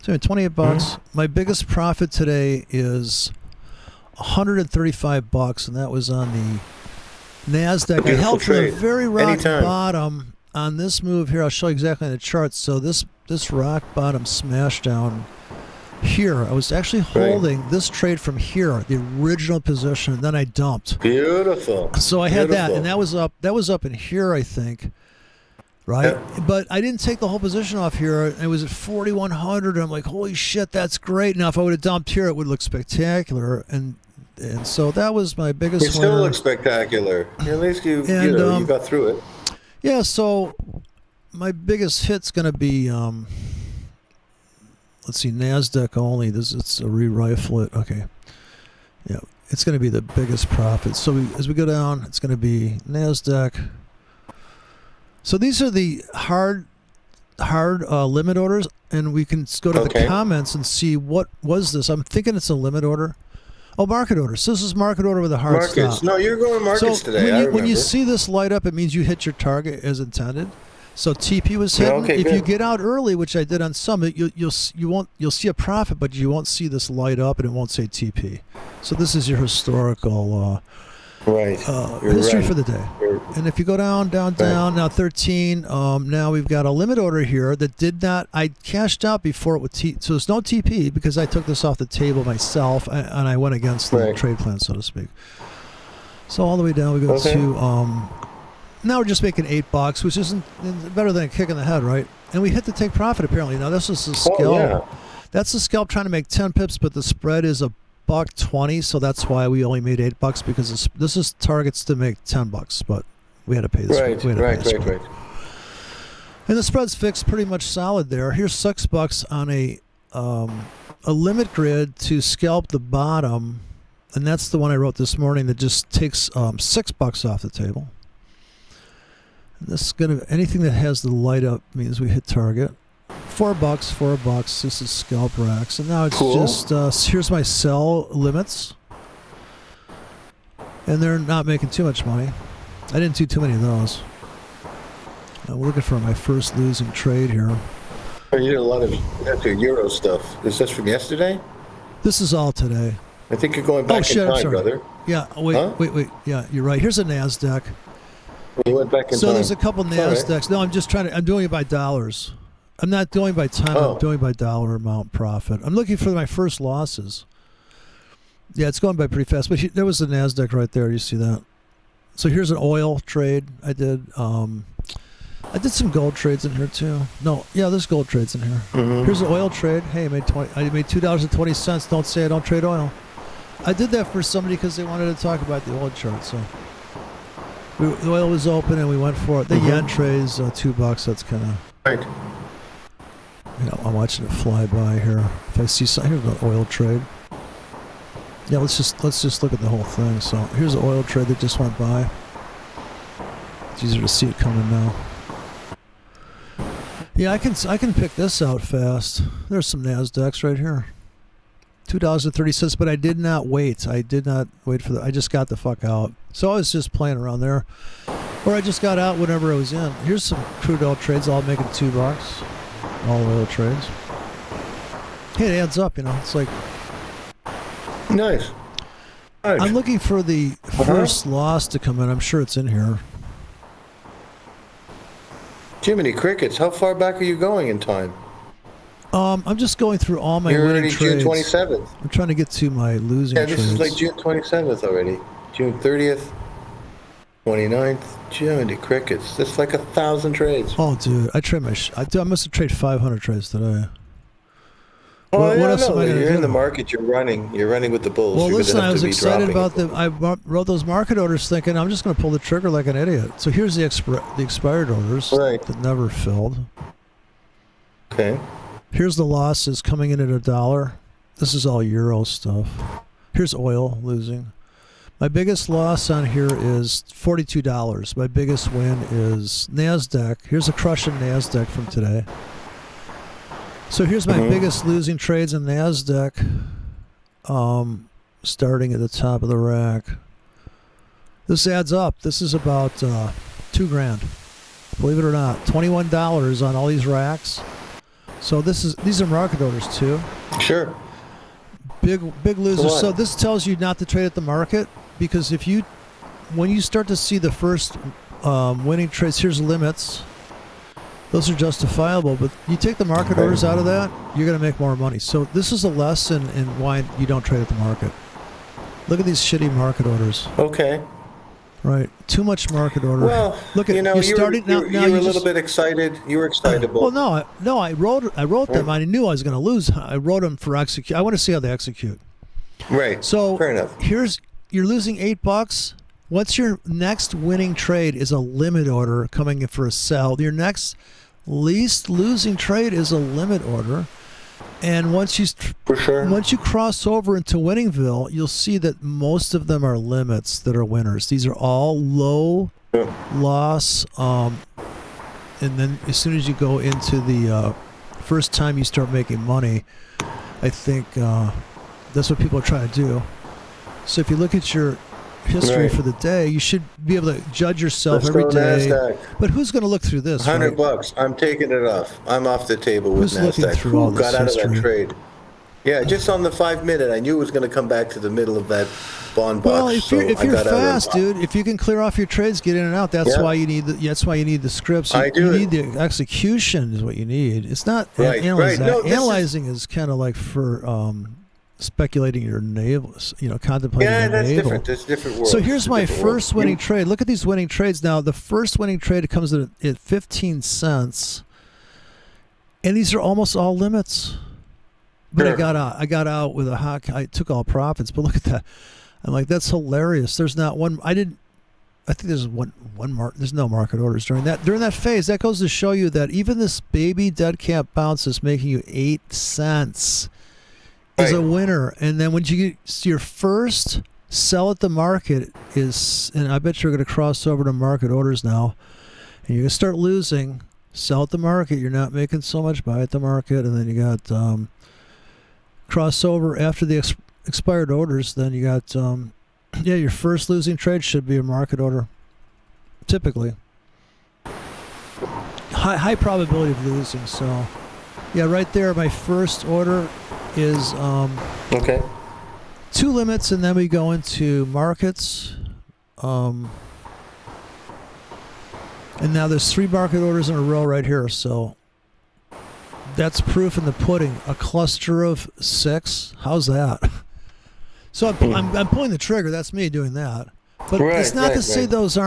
Speaker 1: So $28. Mm-hmm. My biggest profit today is $135, and that was on the NASDAQ. I held for the very rock bottom on this move here. I'll show you exactly on the chart. So this rock bottom smash down here. I was actually holding this trade from here, the original position, and then I dumped.
Speaker 2: Beautiful.
Speaker 1: So I had that, and that was up in here, I think. Right? Yeah. But I didn't take the whole position off here. It was at 4,100, and I'm like, holy shit, that's great. Now, if I would have dumped here, it would look spectacular. And so that was my biggest
Speaker 2: It still looks spectacular. At least you got through it.
Speaker 1: Yeah, so my biggest hit's going to be, let's see, NASDAQ only. It's a re-rifle it. Okay. Yeah, it's going to be the biggest profit. So as we go down, it's going to be NASDAQ. So these are the hard limit orders, and we can go to the comments and see what was this. I'm thinking it's a limit order. Oh, market orders. So this is market order with a hard stop.
Speaker 2: No, you're going markets today.
Speaker 1: When you see this light up, it means you hit your target as intended. So TP was hidden. If you get out early, which I did on some, you'll see a profit, but you won't see this light up, and it won't say TP. So this is your historical
Speaker 2: Right. You're
Speaker 1: history
Speaker 2: right.
Speaker 1: for the day. And if you go down, now 13, now we've got a limit order here that did not, I cashed out before it would, so there's no TP because I took this off the table myself and I went against the trade plan, so to speak. So all the way down we go to, now we're just making $8, which isn't better than a kick in the head, right? And we hit the take profit apparently. Now this is a scalp.
Speaker 2: Oh, yeah.
Speaker 1: That's the scalp trying to make 10 pips, but the spread is $1.20, so that's why we only made $8 because this is targets to make $10, but we had to pay this.
Speaker 2: Right.
Speaker 1: And the spread's fixed, pretty much solid there. Here's $6 on a limit grid to scalp the bottom, and that's the one I wrote this morning that just takes $6 off the table. And this is gonna, anything that has the light up means we hit target. $4. This is scalp racks, and now it's just here's my sell limits, and they're not making too much money. I didn't do too many of those. I'm looking for my first losing trade here.
Speaker 2: Oh, you did a lot of Euro stuff. Is this from yesterday?
Speaker 1: This is all today.
Speaker 2: I think you're going back in time, brother.
Speaker 1: Yeah. Wait. Yeah, you're right. Here's a Nasdaq.
Speaker 2: You went back in time.
Speaker 1: So there's a couple Nasdaqs. No, I'm just trying to. I'm doing it by dollars. I'm not doing by time. I'm doing by dollar amount profit. I'm looking for my first losses. Yeah, it's going by pretty fast. But there was the Nasdaq right there. You see that? So here's an oil trade I did. I did some gold trades in here too. No, yeah, there's gold trades in here. Here's an oil trade. Hey, I made $2.20. Don't say I don't trade oil. I did that for somebody because they wanted to talk about the oil chart. So the oil was open and we went for it. The yen trades $2. That's kind of.
Speaker 2: Right.
Speaker 1: You know, I'm watching it fly by here. If I see something, here's the oil trade. Yeah, let's just look at the whole thing. So here's the oil trade that just went by. It's easier to see it coming now. Yeah, I can pick this out fast. There's some Nasdaqs right here. $2.30, but I did not wait. I did not wait for I just got the fuck out. So I was just playing around there. Or I just got out whenever I was in. Here's some crude oil trades, all making $2. All oil trades. Hey, it adds up, you know. It's like
Speaker 2: nice.
Speaker 1: I'm looking for the first loss to come in. I'm sure it's in here.
Speaker 2: Jiminy Crickets, how far back are you going in time?
Speaker 1: I'm just going through all my
Speaker 2: You're
Speaker 1: winning
Speaker 2: already
Speaker 1: trades.
Speaker 2: June 27th.
Speaker 1: I'm trying to get to my losing trades.
Speaker 2: Yeah, this is like June 27th already. June 30th, 29th. Jiminy Crickets. That's like 1,000 trades.
Speaker 1: Oh, dude, I trade I must have traded 500 trades today.
Speaker 2: Oh,
Speaker 1: what else am I
Speaker 2: you're
Speaker 1: gonna
Speaker 2: in
Speaker 1: do?
Speaker 2: the market. You're running with the bulls.
Speaker 1: Well,
Speaker 2: you're
Speaker 1: listen, I was excited about
Speaker 2: them.
Speaker 1: I wrote those market orders thinking I'm just going to pull the trigger like an idiot. So here's the expired orders that never filled.
Speaker 2: Okay.
Speaker 1: Here's the losses coming in at $1. This is all Euro stuff. Here's oil losing. My biggest loss on here is $42. My biggest win is Nasdaq. Here's a crush in Nasdaq from today. So here's my biggest losing trades in Nasdaq. Starting at the top of the rack. This adds up. This is about $2,000. Believe it or not, $21 on all these racks. So these are market orders too.
Speaker 2: Sure.
Speaker 1: Big losers. So this tells you not to trade at the market because when you start to see the first winning trades, here's limits. Those are justifiable, but you take the market orders out of that, you're going to make more money. So this is a lesson in why you don't trade at the market. Look at these shitty market orders.
Speaker 2: Okay.
Speaker 1: Right. Too much market order.
Speaker 2: Well,
Speaker 1: look at
Speaker 2: you were a little bit excited. You were excitable.
Speaker 1: Well, no. I wrote them. I knew I was going to lose. I wrote them for execute. I want to see how they execute.
Speaker 2: Right.
Speaker 1: So
Speaker 2: fair enough.
Speaker 1: You're losing $8. What's your next winning trade is a limit order coming in for a sell. Your next least losing trade is a limit order. And once you cross over into Winningville, you'll see that most of them are limits that are winners. These are all low loss. And then as soon as you go into the first time you start making money, I think that's what people are trying to do. So if you look at your history for the day, you should be able to judge yourself every day.
Speaker 2: NASDAQ.
Speaker 1: But who's going to look through this?
Speaker 2: $100. I'm taking it off. I'm off the table with
Speaker 1: Who's looking
Speaker 2: NASDAQ.
Speaker 1: through all
Speaker 2: Who
Speaker 1: this
Speaker 2: got out of
Speaker 1: history?
Speaker 2: that trade? Yeah, just on the 5 minute, I knew it was going to come back to the middle of that bond box.
Speaker 1: Well, if you're
Speaker 2: I got out
Speaker 1: fast,
Speaker 2: of,
Speaker 1: dude, if you can clear off your trades, get in and out. That's
Speaker 2: Yeah.
Speaker 1: why you need the scripts.
Speaker 2: I do
Speaker 1: You
Speaker 2: it.
Speaker 1: need the execution is what you need. It's not
Speaker 2: Right,
Speaker 1: analyzing.
Speaker 2: right. No, this is-
Speaker 1: Analyzing is kind of like for speculating your navel, contemplating
Speaker 2: yeah,
Speaker 1: your
Speaker 2: that's
Speaker 1: navel.
Speaker 2: different. There's different worlds.
Speaker 1: So here's
Speaker 2: It's a
Speaker 1: my
Speaker 2: different
Speaker 1: first
Speaker 2: world.
Speaker 1: winning trade. Look at these winning trades now. The first winning trade comes at 15 cents, and these are almost all limits. But
Speaker 2: Sure.
Speaker 1: I got out with a hot. I took all profits. But look at that. I'm like, that's hilarious. There's not one. I think there's one mark. There's no market orders during that phase. That goes to show you that even this baby dead cat bounce is making you 8 cents is a
Speaker 2: Right.
Speaker 1: winner. And then when you get your first sell at the market is, and I bet you're going to cross over to market orders now, and you're going to start losing. Sell at the market. You're not making so much. Buy at the market, and then you got crossover after the expired orders. Then you got your first losing trade should be a market order, typically. High probability of losing. So yeah, right there, my first order is
Speaker 2: Okay.
Speaker 1: 2 limits, and then we go into markets. And now there's 3 market orders in a row right here. So that's proof in the pudding. A cluster of 6. How's that? So I'm pulling the trigger. That's me doing that. But it's not to say those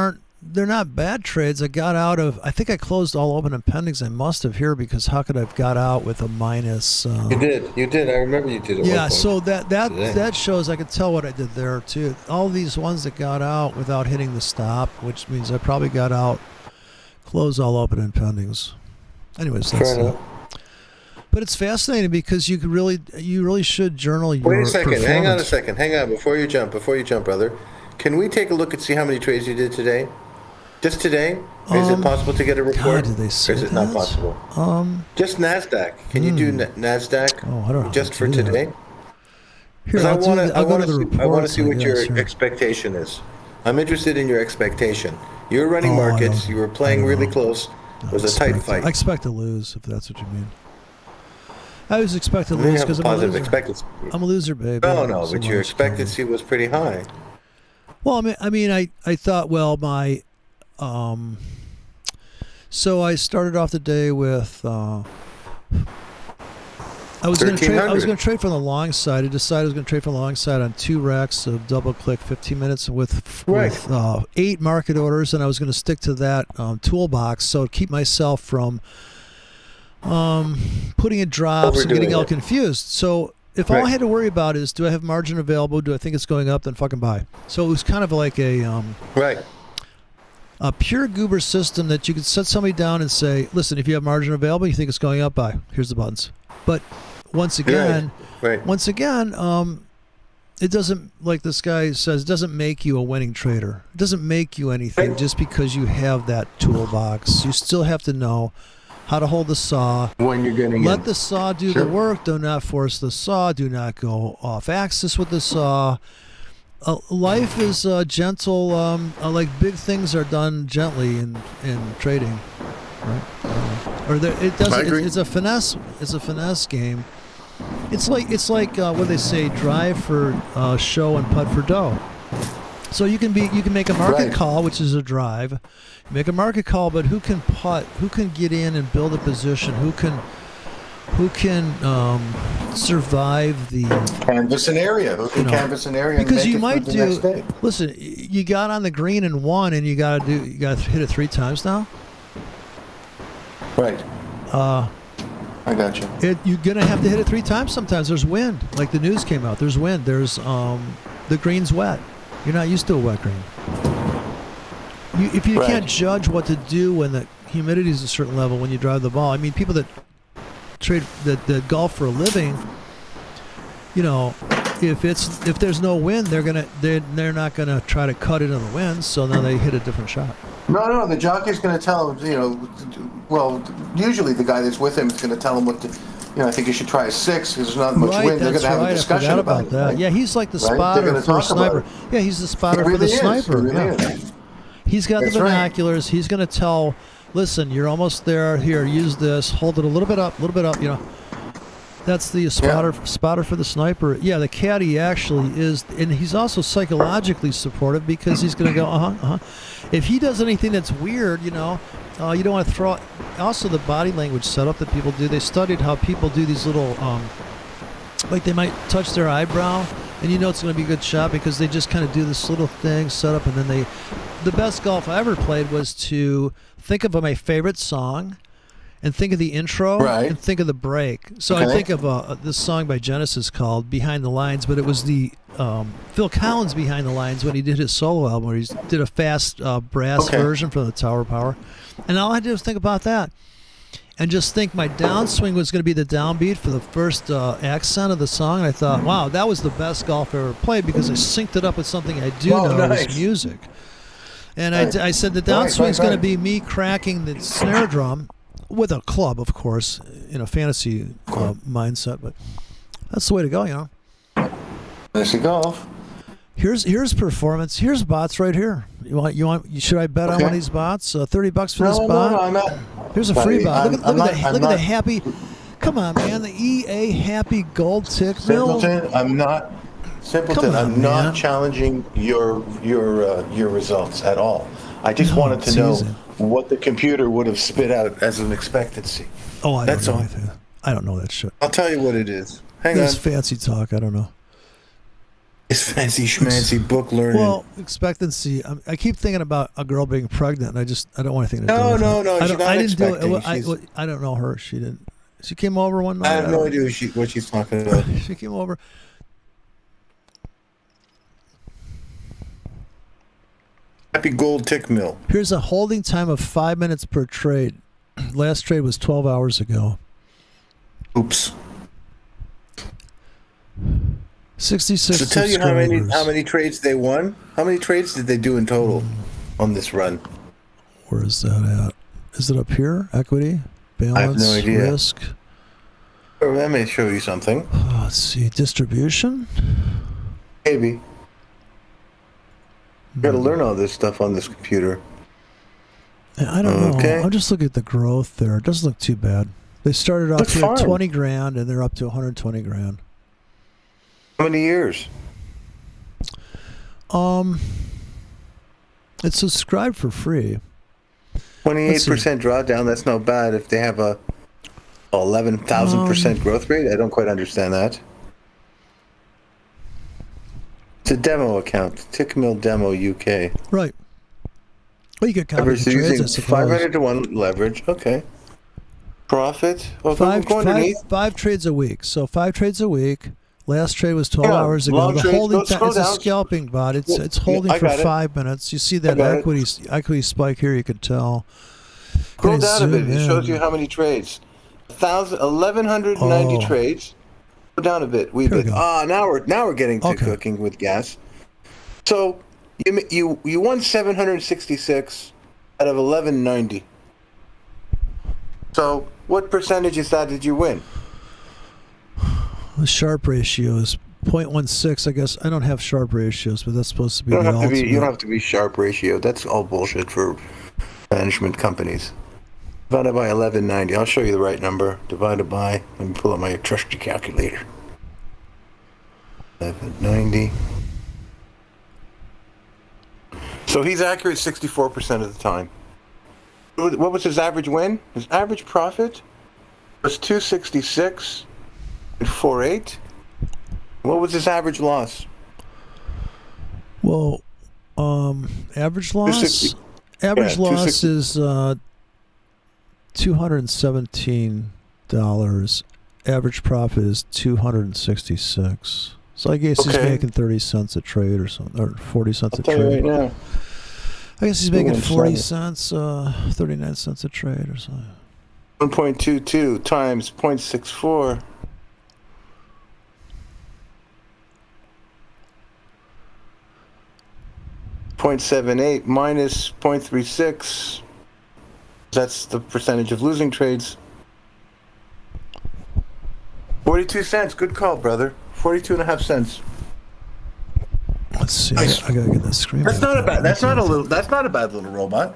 Speaker 1: they're not bad trades. I got out of, I think I closed all open and pendings. I must have here, because how could I have got out with a minus?
Speaker 2: You did. I remember you did it.
Speaker 1: Yeah, so that shows I could tell what I did there too. All these ones that got out without hitting the stop, which means I probably got out, close all open and pendings. Anyways, that's
Speaker 2: Fair enough.
Speaker 1: But it's fascinating because you really should journal your
Speaker 2: Wait a second. Hang on a
Speaker 1: performance.
Speaker 2: second. Hang on before you jump, brother. Can we take a look and see how many trades you did today? Just today? Is it possible to get a report?
Speaker 1: God, did they say
Speaker 2: or is it not
Speaker 1: that?
Speaker 2: possible? Just NASDAQ. Can you do NASDAQ
Speaker 1: Oh, I don't know how
Speaker 2: just
Speaker 1: to
Speaker 2: for
Speaker 1: do that.
Speaker 2: today?
Speaker 1: Here,
Speaker 2: Because
Speaker 1: I'll go to the reports.
Speaker 2: I want to see what your
Speaker 1: here.
Speaker 2: expectation is. I'm interested in your expectation. You were running
Speaker 1: Oh, I
Speaker 2: markets.
Speaker 1: don't-
Speaker 2: You were playing
Speaker 1: I don't
Speaker 2: really
Speaker 1: know.
Speaker 2: close. It was a tight fight.
Speaker 1: I expect to lose, if that's what you mean. I always expect to
Speaker 2: You
Speaker 1: lose
Speaker 2: have
Speaker 1: because
Speaker 2: a
Speaker 1: I'm a
Speaker 2: positive
Speaker 1: loser.
Speaker 2: expectancy.
Speaker 1: I'm a loser, baby.
Speaker 2: No,
Speaker 1: So
Speaker 2: but your
Speaker 1: much.
Speaker 2: expectancy was pretty high.
Speaker 1: Well, I thought, well, my, so I started off the day with, I was going to trade. I was
Speaker 2: 1300.
Speaker 1: going to trade from the long side. I decided I was going to trade from the long side on 2 racks of double click 15 minutes with 8 market orders, and I was going to stick to that toolbox. So to keep myself from putting in drops and getting
Speaker 2: Overdoing
Speaker 1: all
Speaker 2: it.
Speaker 1: confused. So if all I
Speaker 2: Right.
Speaker 1: had to worry about is, do I have margin available? Do I think it's going up? Then fucking buy. So it was kind of like a
Speaker 2: Right.
Speaker 1: pure goober system that you could set somebody down and say, listen, if you have margin available, you think it's going up, buy. Here's the buttons. But once again,
Speaker 2: Right.
Speaker 1: it doesn't, like this guy says, it doesn't make you a winning trader. It doesn't make you anything just because you have that toolbox. You still have to know how to hold the saw.
Speaker 2: When you're getting
Speaker 1: Let
Speaker 2: in.
Speaker 1: the saw do
Speaker 2: Sure.
Speaker 1: the work. Do not force the saw. Do not go off axis with the saw. Life is gentle. Like big things are done gently in trading, right? It doesn't.
Speaker 2: I agree.
Speaker 1: It's a finesse. It's a finesse game. It's like what they say: drive for show and putt for dough. So you can make a market
Speaker 2: Right.
Speaker 1: call, which is a drive. You make a market call, but who can putt? Who can get in and build a position? Who can survive the
Speaker 2: Canvas an area. Who can canvas an area
Speaker 1: because
Speaker 2: and
Speaker 1: you
Speaker 2: make it
Speaker 1: might
Speaker 2: through the next
Speaker 1: do.
Speaker 2: day?
Speaker 1: Listen, you got on the green and won, and you got to hit it 3 times now.
Speaker 2: Right. I got you.
Speaker 1: You're gonna have to hit it 3 times. Sometimes there's wind, like the news came out. There's wind. There's the green's wet. You're not used to a wet green. If you
Speaker 2: Right.
Speaker 1: can't judge what to do when the humidity is a certain level when you drive the ball. I mean, people that trade that golf for a living, if there's no wind, they're not gonna try to cut into the wind. So then they hit a different shot.
Speaker 2: No, the jockey's going to tell him, well, usually the guy that's with him is going to tell him what to, I think you should try a 6 because there's not much
Speaker 1: Right,
Speaker 2: wind. They're going
Speaker 1: that's
Speaker 2: to have
Speaker 1: right.
Speaker 2: a discussion
Speaker 1: I forgot about
Speaker 2: it,
Speaker 1: that.
Speaker 2: right?
Speaker 1: Yeah, he's like the
Speaker 2: Right? They're
Speaker 1: spotter
Speaker 2: gonna
Speaker 1: for a
Speaker 2: talk about
Speaker 1: sniper.
Speaker 2: it.
Speaker 1: Yeah, he's the spotter
Speaker 2: It really
Speaker 1: for the
Speaker 2: is.
Speaker 1: sniper.
Speaker 2: It really
Speaker 1: yeah.
Speaker 2: is.
Speaker 1: He's got
Speaker 2: That's
Speaker 1: the
Speaker 2: right.
Speaker 1: binoculars. He's going to tell, listen, you're almost there. Here, use this. Hold it a little bit up, That's the spotter for the sniper. Yeah, the caddy actually is, and he's also psychologically supportive because he's going to go, If he does anything that's weird, you don't want to throw. Also, the body language setup that people do. They studied how people do these little, like they might touch their eyebrow, and it's going to be a good shot because they just kind of do this little thing, set up, and then the best golf I ever played was to think of my favorite song and think of the intro and think of the break. So I think of this song by Genesis called Behind the Lines, but it was the Phil Collins Behind the Lines when he did his solo album where he did a fast brass version from the Tower of Power. And all I did was think about that and just think my downswing was going to be the downbeat for the first accent of the song. And I thought, wow, that was the best golf I ever played because I synced it up with something I do know is music. And I said the downswing's going to be me cracking the snare drum with a club, of course, in a fantasy mindset, but that's the way to go,
Speaker 2: That's the golf.
Speaker 1: Here's performance. Here's bots right here. You want? Should I bet on one of these bots? $30 for this bot.
Speaker 2: No, I'm not.
Speaker 1: Here's a free bot. Look at the happy. Come on, man. The EA Happy Gold Tick Mill.
Speaker 2: Simpleton, I'm not. Simpleton, I'm not challenging your results at all. I just wanted to know what the computer would have spit out as an expectancy.
Speaker 1: Oh, I don't know anything. I don't know that shit.
Speaker 2: I'll tell you what it is. Hang on.
Speaker 1: It's fancy talk. I don't know.
Speaker 2: It's fancy schmancy book learning.
Speaker 1: Well, expectancy. I keep thinking about a girl being pregnant, and I don't want anything to do with
Speaker 2: No.
Speaker 1: I didn't do it. I don't know her. She didn't. She came over one night.
Speaker 2: I have no idea what she's talking about.
Speaker 1: She came over.
Speaker 2: Happy Gold Tick Mill.
Speaker 1: Here's a holding time of 5 minutes per trade. Last trade was 12 hours ago.
Speaker 2: Oops.
Speaker 1: 66.
Speaker 2: So tell you how many trades they won. How many trades did they do in total on this run?
Speaker 1: Where is that at? Is it up here? Equity, balance,
Speaker 2: I have no idea.
Speaker 1: Risk.
Speaker 2: Let me show you something.
Speaker 1: Let's see. Distribution.
Speaker 2: Maybe. You got to learn all this stuff on this computer.
Speaker 1: I don't know. I'm just looking at the growth there. It doesn't look too bad. They started off here at 20 grand, and they're up to 120 grand.
Speaker 2: How many years?
Speaker 1: It's subscribed for free.
Speaker 2: 28% drawdown. That's not bad if they have a 11,000% growth rate. I don't quite understand that. It's a demo account. Tickmill Demo UK.
Speaker 1: Right. Well, you get copies of trades, I suppose.
Speaker 2: 500 to 1 leverage. Okay. Profit. Well,
Speaker 1: five trades a week. So 5 trades a week. Last trade was 12 hours ago. The holding time is a scalping bot. It's holding for 5 minutes. You see that equity spike here. You could tell.
Speaker 2: Scroll down a bit. It shows you how many trades. 1,190 trades. Go down a bit. Now we're getting to cooking with gas. So you won 766 out of 1190. So what percentage is that did you win?
Speaker 1: The Sharp ratio is 0.16. I guess I don't have Sharp ratios, but that's supposed to be the ultimate.
Speaker 2: You don't have to be Sharp ratio. That's all bullshit for management companies. Divided by 1190. I'll show you the right number. Divided by. Let me pull up my trusty calculator. 1190. So he's accurate 64% of the time. What was his average win? His average profit was 266. 4.8. What was his average loss?
Speaker 1: Well, average loss. Average loss is $217. Average profit is $266. So I guess he's making 30 cents a trade or something, or 40 cents a trade. Right now. I guess he's making 40 cents, 39 cents a trade or something.
Speaker 2: 1.22 times 0.64. 0.78 minus 0.36. That's the percentage of losing trades. 42 cents. Good call, brother. 42.5 cents.
Speaker 1: Let's see. Nice. I gotta get that screen.
Speaker 2: That's not a bad. That's not a bad little robot.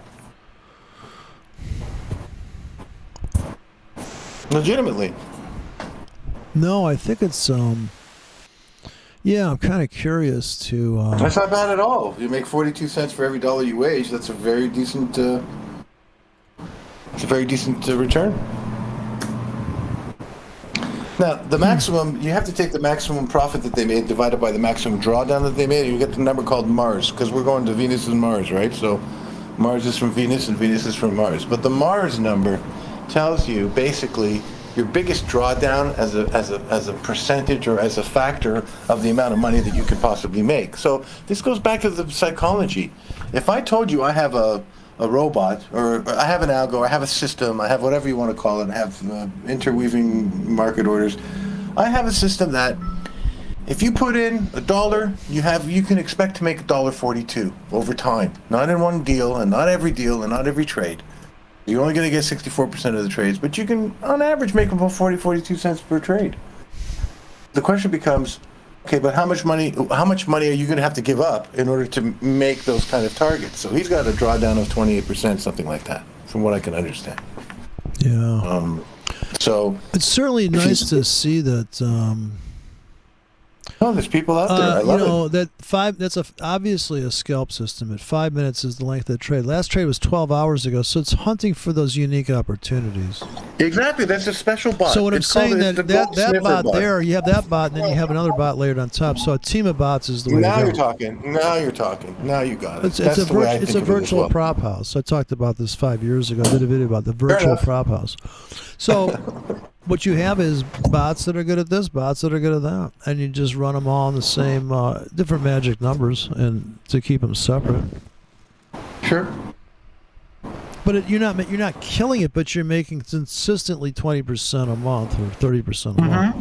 Speaker 2: Legitimately.
Speaker 1: No, I think it's yeah, I'm kind of curious to.
Speaker 2: That's not bad at all. You make 42 cents for every dollar you wage. That's a very decent. It's a very decent return. Now, the maximum, you have to take the maximum profit that they made divided by the maximum drawdown that they made, and you get the number called Mars, because we're going to Venus and Mars, right? So Mars is from Venus and Venus is from Mars. But the Mars number tells you basically your biggest drawdown as a percentage or as a factor of the amount of money that you could possibly make. So this goes back to the psychology. If I told you I have a robot, or I have an algo, or I have a system, I have whatever you want to call it, I have interweaving market orders. I have a system that if you put in $1, you can expect to make $1.42 over time. Not in one deal, and not every deal, and not every trade. You're only going to get 64% of the trades, but you can, on average, make about 42 cents per trade. The question becomes, okay, but how much money are you going to have to give up in order to make those kind of targets? So he's got a drawdown of 28%, something like that, from what I can understand.
Speaker 1: Yeah.
Speaker 2: So
Speaker 1: it's certainly nice to see that.
Speaker 2: Oh, there's people out there. I love it.
Speaker 1: That's obviously a scalp system. At 5 minutes is the length of the trade. Last trade was 12 hours ago, so it's hunting for those unique opportunities.
Speaker 2: Exactly, that's a special bot.
Speaker 1: So what
Speaker 2: It's
Speaker 1: I'm saying
Speaker 2: called-
Speaker 1: that
Speaker 2: it's the
Speaker 1: that
Speaker 2: gold
Speaker 1: bot
Speaker 2: sniffer
Speaker 1: there, you have that bot, and then you have another bot layered on top. So a team of bots is the way
Speaker 2: Now
Speaker 1: to go.
Speaker 2: you're talking. Now you're talking. Now you got it.
Speaker 1: It's
Speaker 2: That's
Speaker 1: a
Speaker 2: the way I
Speaker 1: it's
Speaker 2: think
Speaker 1: a
Speaker 2: of it as
Speaker 1: virtual
Speaker 2: well.
Speaker 1: prop house. I talked about this 5 years ago. I did a video about the virtual
Speaker 2: enough.
Speaker 1: prop house. So what you have is bots that are good at this, bots that are good at that, and you just run them all in the same different magic numbers, and to keep them separate.
Speaker 2: Sure.
Speaker 1: But you're not killing it, but you're making consistently 20% a month or 30% a month.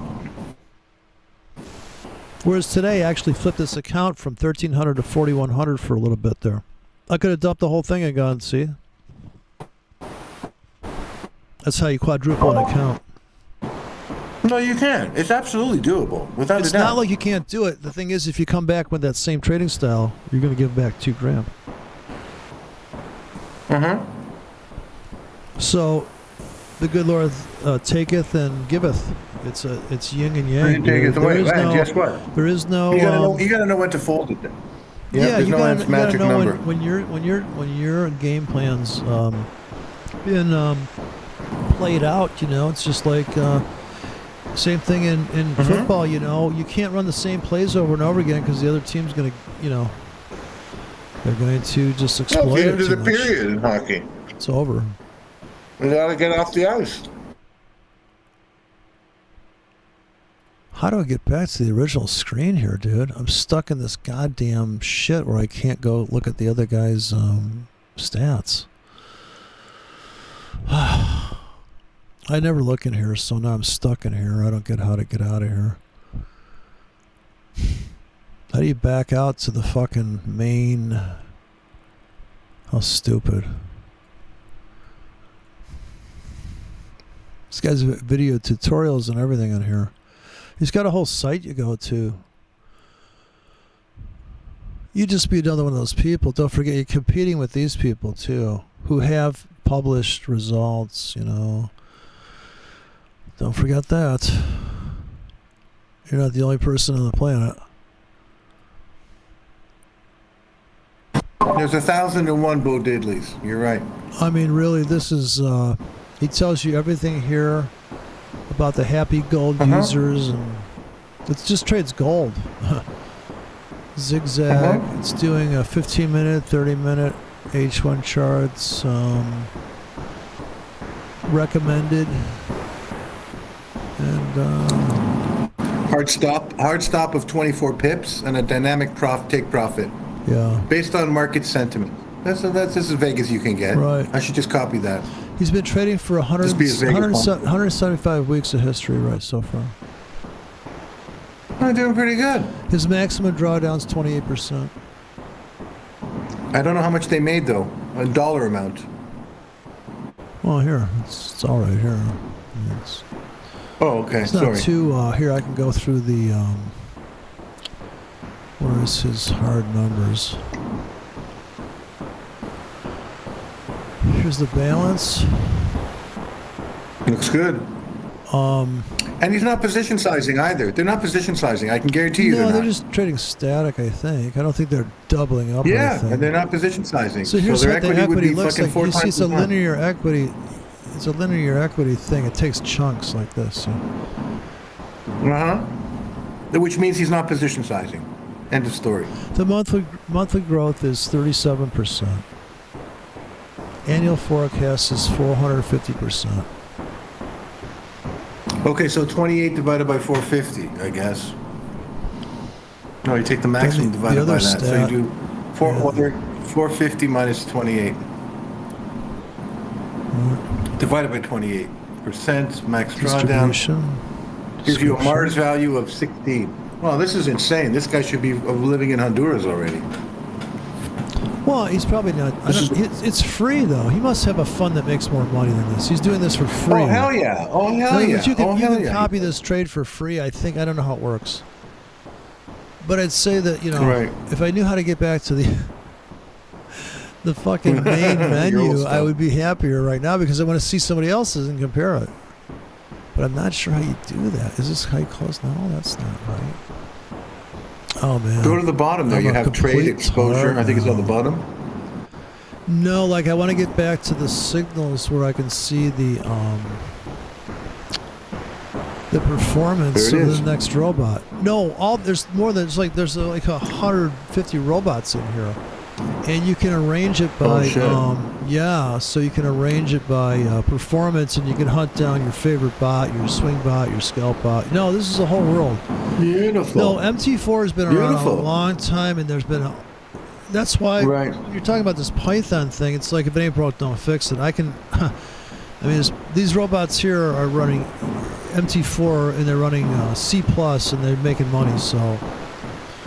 Speaker 1: Whereas today, I actually flipped this account from 1,300 to 4,100 for a little bit there. I could have dumped the whole thing and gone, see? That's how you quadruple an account.
Speaker 2: No, you can. It's absolutely doable, without
Speaker 1: It's
Speaker 2: a doubt.
Speaker 1: not like you can't do it. The thing is, if you come back with that same trading style, you're going to give back $2,000. So, the good Lord taketh and giveth. It's yin and yang.
Speaker 2: Take it away. Man, guess what?
Speaker 1: There is no.
Speaker 2: You gotta know when to fold it. Then.
Speaker 1: Yeah,
Speaker 2: there's
Speaker 1: you
Speaker 2: no
Speaker 1: gotta
Speaker 2: magic
Speaker 1: know
Speaker 2: number.
Speaker 1: when your game plans been played out. It's just like same thing in football. You can't run the same plays over and over again because the other team's gonna they're going to just exploit
Speaker 2: Get
Speaker 1: it
Speaker 2: into
Speaker 1: too
Speaker 2: the
Speaker 1: much.
Speaker 2: period in hockey.
Speaker 1: It's over.
Speaker 2: You gotta get off the ice.
Speaker 1: How do I get back to the original screen here, dude? I'm stuck in this goddamn shit where I can't go look at the other guy's stats. I never look in here, so now I'm stuck in here. I don't get how to get out of here. How do you back out to the fucking main? How stupid. This guy's video tutorials and everything on here. He's got a whole site you go to. You just be another one of those people. Don't forget, you're competing with these people too, who have published results, Don't forget that. You're not the only person on the planet.
Speaker 2: There's 1,001 Bo Diddleys. You're right.
Speaker 1: I mean, really, this is, he tells you everything here about the happy gold users, and it just trades gold. Zigzag. It's doing a 15-minute, 30-minute H1 charts. Recommended. And
Speaker 2: Hard stop of 24 pips and a dynamic take profit
Speaker 1: yeah,
Speaker 2: based on market sentiment. That's as vague as you can get.
Speaker 1: Right.
Speaker 2: I should just copy that.
Speaker 1: he's been trading for
Speaker 2: Just be as vague as possible.
Speaker 1: 175 weeks of history right so far.
Speaker 2: I'm doing pretty good.
Speaker 1: His maximum drawdown's 28%.
Speaker 2: I don't know how much they made though. A dollar amount.
Speaker 1: Well, here it's all right here. It's
Speaker 2: Okay.
Speaker 1: not
Speaker 2: Sorry.
Speaker 1: too. Here I can go through the. Where is his hard numbers? Here's the balance.
Speaker 2: Looks good. And he's not position sizing either. They're not position sizing. I can guarantee you
Speaker 1: No,
Speaker 2: they're
Speaker 1: they're
Speaker 2: not.
Speaker 1: just trading static, I think. I don't think they're doubling up or
Speaker 2: Yeah,
Speaker 1: anything.
Speaker 2: and they're not position sizing.
Speaker 1: So here's
Speaker 2: their
Speaker 1: what the
Speaker 2: equity would
Speaker 1: equity
Speaker 2: be
Speaker 1: looks
Speaker 2: fucking
Speaker 1: like.
Speaker 2: 4
Speaker 1: You see,
Speaker 2: times
Speaker 1: it's a
Speaker 2: as much.
Speaker 1: linear equity. It's a linear equity thing. It takes chunks like this.
Speaker 2: Uh-huh. Which means he's not position sizing. End of story.
Speaker 1: The monthly growth is 37%. Annual forecast is 450%.
Speaker 2: Okay, so 28 divided by 450, I guess. No, you take the maximum
Speaker 1: the
Speaker 2: divided
Speaker 1: other
Speaker 2: by that. So
Speaker 1: stat-
Speaker 2: you do 450 minus 28. Divided by 28%, max drawdown.
Speaker 1: Distribution.
Speaker 2: Gives you a
Speaker 1: description.
Speaker 2: Mars value of 16. Well, this is insane. This guy should be living in Honduras already.
Speaker 1: Well, he's probably not. It's free though. He must have a fund that makes more money than this. He's doing this for free.
Speaker 2: Oh, hell yeah. Oh,
Speaker 1: In
Speaker 2: hell
Speaker 1: other
Speaker 2: yeah.
Speaker 1: words, you can,
Speaker 2: Oh,
Speaker 1: you
Speaker 2: hell
Speaker 1: can
Speaker 2: yeah.
Speaker 1: copy this trade for free. I don't know how it works. But I'd say that,
Speaker 2: Right.
Speaker 1: if I knew how to get back to the fucking main menu,
Speaker 2: old
Speaker 1: I
Speaker 2: stuff.
Speaker 1: would be happier right now because I want to see somebody else's and compare it. But I'm not sure how you do that. Is this how you close? No, that's not right. Oh man.
Speaker 2: Go to the bottom there.
Speaker 1: I'm
Speaker 2: You
Speaker 1: a
Speaker 2: have trade
Speaker 1: complete
Speaker 2: exposure.
Speaker 1: tart
Speaker 2: I think it's on the
Speaker 1: now.
Speaker 2: bottom.
Speaker 1: No, like I want to get back to the signals where I can see the performance
Speaker 2: There it
Speaker 1: of
Speaker 2: is.
Speaker 1: the next robot. No, there's more than there's like 150 robots in here, and you can arrange it by
Speaker 2: shit.
Speaker 1: so you can arrange it by performance, and you can hunt down your favorite bot, your swing bot, your scalp bot. No, this is a whole world.
Speaker 2: Beautiful.
Speaker 1: No, MT4 has been around
Speaker 2: Beautiful.
Speaker 1: a long time, and there's been that's why
Speaker 2: Right.
Speaker 1: when you're talking about this Python thing, it's like if it ain't broke, don't fix it. I mean, these robots here are running MT4 and they're running C+, and they're making money. So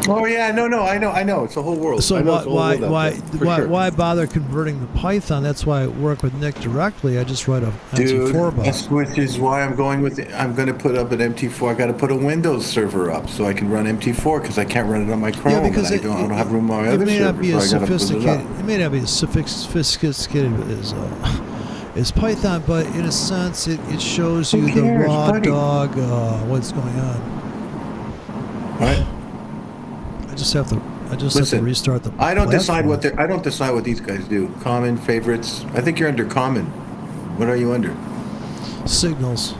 Speaker 2: Oh yeah, no, I know. It's a whole world.
Speaker 1: So
Speaker 2: I know it's a whole world out there, for sure.
Speaker 1: why bother converting the Python? That's why I work with Nick directly. I just write a
Speaker 2: Dude,
Speaker 1: MT4 bot.
Speaker 2: which is why I'm going with it. I'm going to put up an MT4. I got to put a Windows server up so I can run MT4 because I can't run it on my Chrome.
Speaker 1: Yeah, because
Speaker 2: and I don't have room on my
Speaker 1: it
Speaker 2: other
Speaker 1: may not
Speaker 2: server,
Speaker 1: be
Speaker 2: so
Speaker 1: as
Speaker 2: I gotta put it
Speaker 1: sophisticated.
Speaker 2: up.
Speaker 1: It may not be as sophisticated as Python, but in a sense, it shows you
Speaker 2: Who
Speaker 1: the
Speaker 2: cares,
Speaker 1: raw
Speaker 2: buddy?
Speaker 1: dog what's going on.
Speaker 2: Right?
Speaker 1: I just have to
Speaker 2: Listen,
Speaker 1: restart the.
Speaker 2: I don't decide
Speaker 1: platform.
Speaker 2: I don't decide what these guys do. Common favorites. I think you're under common. What are you under?
Speaker 1: Signals.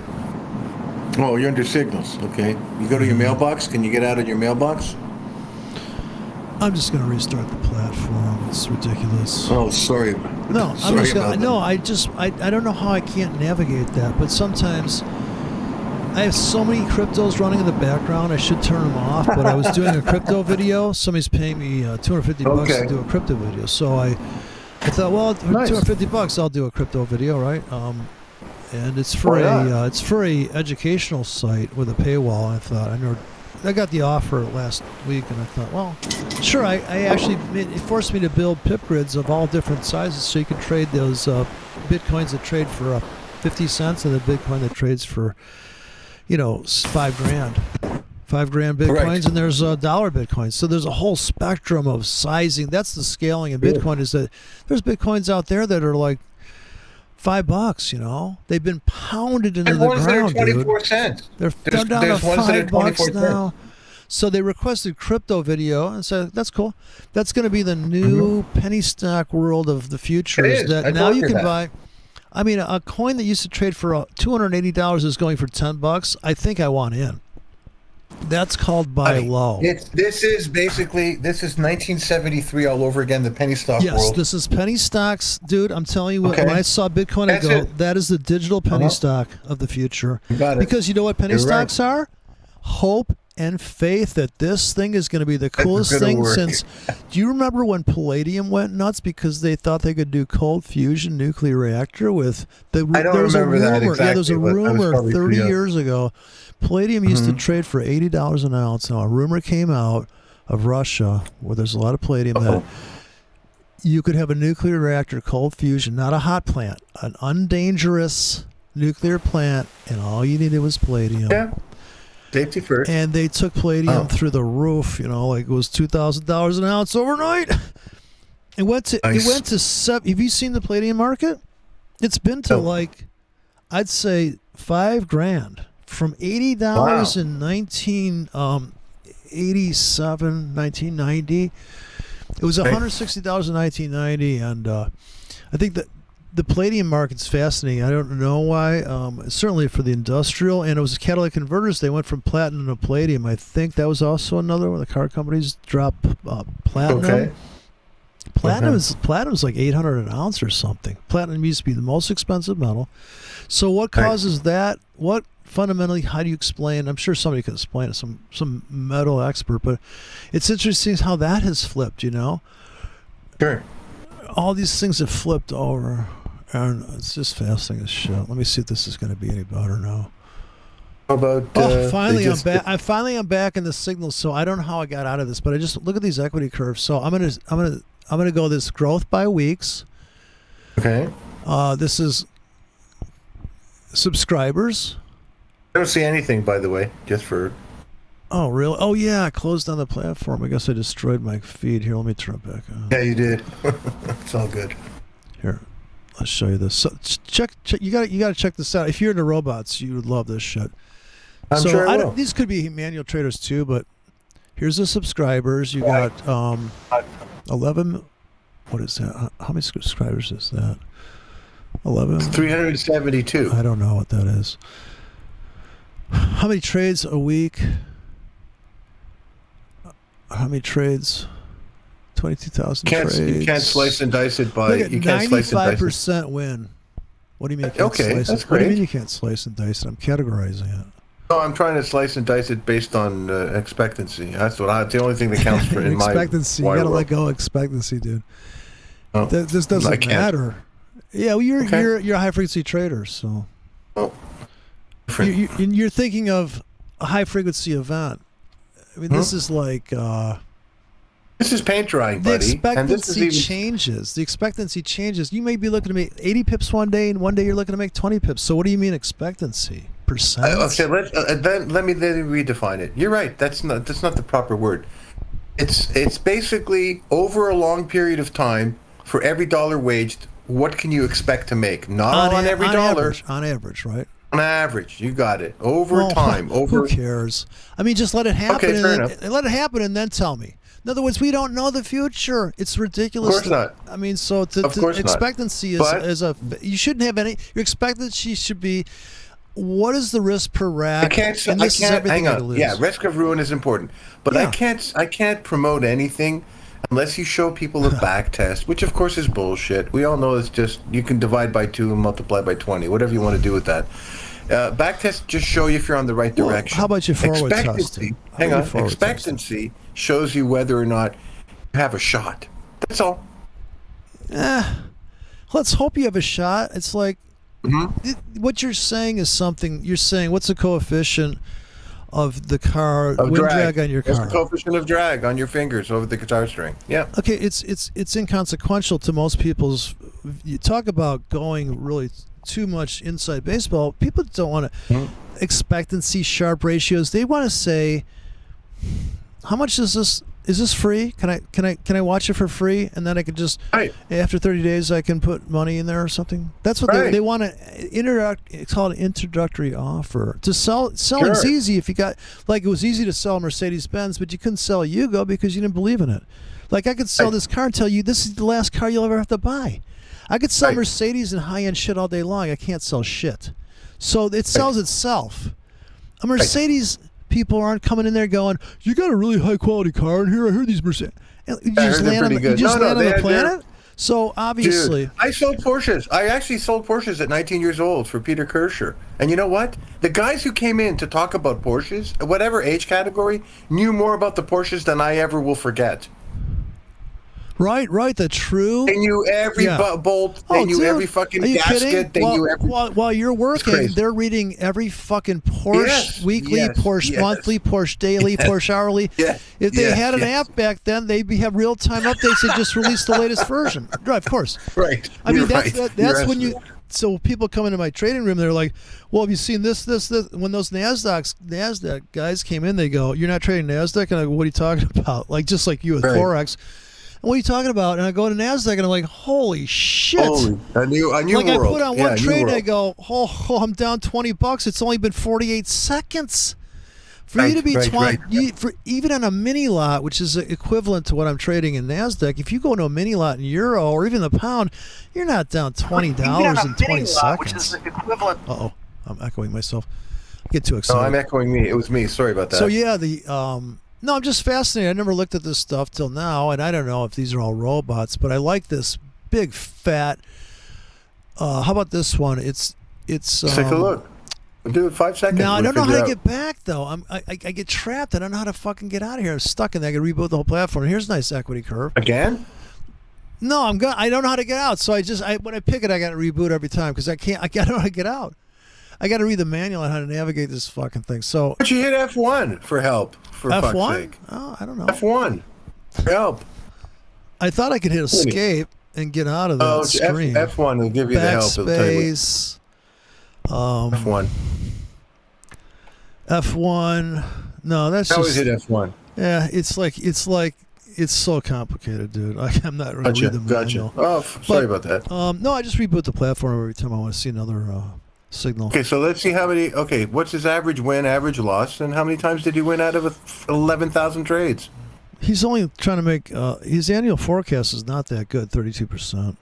Speaker 2: Oh, you're under signals. Okay. You go to your mailbox. Can you get out of your mailbox?
Speaker 1: I'm just going to restart the platform. It's ridiculous.
Speaker 2: Oh, sorry.
Speaker 1: No, I'm
Speaker 2: Sorry
Speaker 1: just gonna,
Speaker 2: about
Speaker 1: no.
Speaker 2: that.
Speaker 1: I don't know how I can't navigate that, but sometimes I have so many cryptos running in the background. I should turn them off, but I was doing a crypto video. Somebody's paying me $250 bucks
Speaker 2: Okay.
Speaker 1: to do a crypto video, so I thought, well, for
Speaker 2: Nice.
Speaker 1: $250 I'll do a crypto video, right? And it's for
Speaker 2: Why not?
Speaker 1: it's for a educational site with a paywall. And I thought I got the offer last week, and I thought, well, sure. I actually it forced me to build pip grids of all different sizes, so you can trade those bitcoins that trade for 50 cents and the Bitcoin that trades for $5,000. $5,000 bitcoins,
Speaker 2: Right.
Speaker 1: and there's dollar bitcoins. So there's a whole spectrum of sizing. That's the scaling in Bitcoin. Is that there's bitcoins out there that are like $5. They've been pounded into
Speaker 2: There's
Speaker 1: the
Speaker 2: ones that are
Speaker 1: ground, dude.
Speaker 2: 24 cents.
Speaker 1: They're
Speaker 2: There's
Speaker 1: down to
Speaker 2: ones that are
Speaker 1: $5
Speaker 2: 24
Speaker 1: now.
Speaker 2: cents.
Speaker 1: So they requested crypto video and said, that's cool. That's going to be the new penny stock world of the future.
Speaker 2: Mm-hmm. It is.
Speaker 1: That
Speaker 2: I
Speaker 1: now
Speaker 2: told
Speaker 1: you
Speaker 2: you
Speaker 1: can
Speaker 2: that.
Speaker 1: buy. I mean, a coin that used to trade for $280 is going for $10. I think I want in. That's called buy low.
Speaker 2: This is 1973 all over again. The penny stock
Speaker 1: Yes,
Speaker 2: world.
Speaker 1: this is penny stocks, dude. I'm telling you,
Speaker 2: Okay.
Speaker 1: when I saw Bitcoin,
Speaker 2: That's
Speaker 1: I go,
Speaker 2: it.
Speaker 1: that is the digital penny
Speaker 2: Uh-huh.
Speaker 1: stock of the future.
Speaker 2: You got it.
Speaker 1: Because you know what penny
Speaker 2: You're right.
Speaker 1: stocks are? Hope and faith that this thing is going to be the coolest
Speaker 2: good
Speaker 1: thing
Speaker 2: word.
Speaker 1: since. Do you remember when Palladium went nuts because they thought they could do cold fusion nuclear reactor with the?
Speaker 2: I don't
Speaker 1: there was
Speaker 2: remember
Speaker 1: a
Speaker 2: that
Speaker 1: rumor. Yeah, there was a
Speaker 2: exactly, but I was
Speaker 1: rumor
Speaker 2: probably
Speaker 1: 30
Speaker 2: too young.
Speaker 1: years ago. Palladium used to trade for $80 an ounce. Now a rumor came out of Russia where there's a lot of palladium that you could have a nuclear reactor, cold fusion, not a hot plant, an undangerous nuclear plant, and all you needed was palladium.
Speaker 2: Yeah. Safety first.
Speaker 1: And they took palladium through the roof, like it was $2,000 an ounce overnight. It went to seven. Have you seen the palladium market? It's been to
Speaker 2: No.
Speaker 1: I'd say $5,000 from $80 in 1987, 1990. It was $160 in 1990, and I think that the palladium market's fascinating. I don't know why. Certainly for the industrial, and it was catalytic converters. They went from platinum to palladium. I think that was also another one. The car companies dropped platinum.
Speaker 2: Okay.
Speaker 1: Platinum's like $800 an ounce or something. Platinum used to be the most expensive metal. So what causes that? What fundamentally? How do you explain? I'm sure somebody could explain it. Some metal expert, but it's interesting how that has flipped. You know.
Speaker 2: Sure.
Speaker 1: All these things have flipped over. And it's just fascinating as shit. Let me see if this is going to be any better now.
Speaker 2: How about?
Speaker 1: Finally I'm back. I'm back in the signal. So I don't know how I got out of this, but I just look at these equity curves. So I'm gonna go this growth by weeks.
Speaker 2: Okay.
Speaker 1: This is subscribers.
Speaker 2: I don't see anything, by the way. Just for.
Speaker 1: Oh really? Oh yeah, I closed down the platform. I guess I destroyed my feed. Here, let me turn it back on.
Speaker 2: Yeah, you did. It's all good.
Speaker 1: Here. Let's show you this. So check. You got to check this out. If you're into robots, you would love this shit.
Speaker 2: I'm sure I will.
Speaker 1: These could be manual traders too, but here's the subscribers. You got 11. What is that? How many subscribers is that? 11.
Speaker 2: 372.
Speaker 1: I don't know what that is. How many trades a week? How many trades? 22,000 trades.
Speaker 2: You can't slice and dice it by.
Speaker 1: Look at
Speaker 2: You can't slice and dice it.
Speaker 1: 95% win. What do you mean? You can't
Speaker 2: Okay,
Speaker 1: slice
Speaker 2: that's
Speaker 1: it? What do you
Speaker 2: great.
Speaker 1: mean you can't slice and dice it? I'm categorizing it.
Speaker 2: No, I'm trying to slice and dice it based on expectancy. That's the only thing that counts for in my
Speaker 1: expectancy. You gotta let go of expectancy, dude.
Speaker 2: Oh,
Speaker 1: This doesn't matter. Yeah, well, you're a high frequency trader, so
Speaker 2: Oh,
Speaker 1: you're thinking of a high frequency event. I mean, this is like
Speaker 2: this is paint drying,
Speaker 1: the
Speaker 2: buddy.
Speaker 1: expectancy changes. The expectancy changes. You may be looking to make 80 pips one day, and one day you're looking to make 20 pips. So what do you mean expectancy? Percent?
Speaker 2: Okay, let me redefine it. You're right. That's not the proper word. It's basically over a long period of time for every dollar waged. What can you expect to make? Not on every dollar.
Speaker 1: On average, right?
Speaker 2: On average, you got it. Over time.
Speaker 1: Who cares? I mean, just let it happen.
Speaker 2: Okay, fair enough.
Speaker 1: Let it happen, and then tell me. In other words, we don't know the future. It's ridiculous.
Speaker 2: Of course not.
Speaker 1: I mean, so expectancy is a. You shouldn't have any. Your expectancy should be. What is the risk per rack?
Speaker 2: Hang on. Yeah, risk of ruin is important, but I can't promote anything unless you show people a back test, which of course is bullshit. We all know it's just you can divide by 2 and multiply by 20, whatever you want to do with that. Back tests just show you if you're on the right direction.
Speaker 1: How about your forward test?
Speaker 2: Hang on. Expectancy shows you whether or not you have a shot. That's all.
Speaker 1: Let's hope you have a shot. It's like what you're saying is something. You're saying what's the coefficient of the car wind drag on your car?
Speaker 2: It's the coefficient of drag on your fingers over the guitar string. Yeah.
Speaker 1: Okay, it's inconsequential to most people's. You talk about going really too much inside baseball. People don't want to expectancy sharp ratios. They want to say, how much is this? Is this free? Can I watch it for free? And then I could just after 30 days I can put money in there or something. That's what they want to interact. It's called an introductory offer. To selling's easy if you got it was easy to sell Mercedes Benz, but you couldn't sell a Yugo because you didn't believe in it. Like I could sell this car and tell you this is the last car you'll ever have to buy. I could sell Mercedes and high-end shit all day long. I can't sell shit. So it sells itself. A Mercedes, people aren't coming in there going, you got a really high-quality car in here. I heard these Mercedes. You just land on the planet? So obviously.
Speaker 2: Dude, I sold Porsches. I actually sold Porsches at 19 years old for Peter Kirscher. And you know what? The guys who came in to talk about Porsches, whatever age category, knew more about the Porsches than I ever will forget.
Speaker 1: Right. The true.
Speaker 2: They knew every bolt. They knew every fucking gasket. They knew every.
Speaker 1: While you're working, they're reading every fucking Porsche weekly, Porsche monthly, Porsche daily, Porsche hourly. If they had an app back then, they'd have real-time updates. They just released the latest version. Right, of course.
Speaker 2: Right.
Speaker 1: I mean, that's when you. So people come into my trading room, they're like, well, have you seen this? When those NASDAQ guys came in, they go, you're not trading NASDAQ? And I go, what are you talking about? Like, just like you with forex. what are you talking about? And I go to NASDAQ and I'm like, holy shit.
Speaker 2: Holy, a new
Speaker 1: like
Speaker 2: world.
Speaker 1: I put on one
Speaker 2: new
Speaker 1: trade and I
Speaker 2: world.
Speaker 1: go, oh, I'm down $20. It's only been 48 seconds. For you
Speaker 2: Right,
Speaker 1: to be
Speaker 2: right.
Speaker 1: for even on a mini lot, which is equivalent to what I'm trading in NASDAQ, if you go into a mini lot in euro or even the pound, you're not down $20 in 20 seconds.
Speaker 2: Which is equivalent.
Speaker 1: Uh-oh, I'm echoing myself. I get too
Speaker 2: No,
Speaker 1: excited.
Speaker 2: I'm echoing me. It was me. Sorry about that.
Speaker 1: So yeah, no, I'm just fascinated. I never looked at this stuff till now, and I don't know if these are all robots, but I like this big fat. How about this one? It's.
Speaker 2: Let's take a look. We'll do it 5 seconds.
Speaker 1: Now I
Speaker 2: We'll
Speaker 1: don't know how
Speaker 2: figure
Speaker 1: to
Speaker 2: out.
Speaker 1: get back though. I get trapped. I don't know how to fucking get out of here. I'm stuck in there. I got to reboot the whole platform. Here's a nice equity curve.
Speaker 2: Again?
Speaker 1: No, I don't know how to get out. So when I pick it, I got to reboot every time because I don't know how to get out. I got to read the manual on how to navigate this fucking thing. So.
Speaker 2: But you hit F1 for help. For fuck's
Speaker 1: F1?
Speaker 2: sake.
Speaker 1: Oh, I don't know.
Speaker 2: F1 for help.
Speaker 1: I thought I could hit escape and get out of that
Speaker 2: Oh,
Speaker 1: screen.
Speaker 2: F1 will give you the help. It'll tell you what-
Speaker 1: Backspace.
Speaker 2: F1.
Speaker 1: F1. No, that's
Speaker 2: I always
Speaker 1: just.
Speaker 2: hit F1.
Speaker 1: Yeah, it's so complicated, dude. I'm not really
Speaker 2: Gotcha.
Speaker 1: reading the
Speaker 2: Gotcha.
Speaker 1: manual.
Speaker 2: Oh, sorry about that.
Speaker 1: No, I just reboot the platform every time I want to see another signal.
Speaker 2: Okay, so let's see how many. Okay, what's his average win, average loss, and how many times did he win out of 11,000 trades?
Speaker 1: He's only trying to make his annual forecast is not that good, 32%.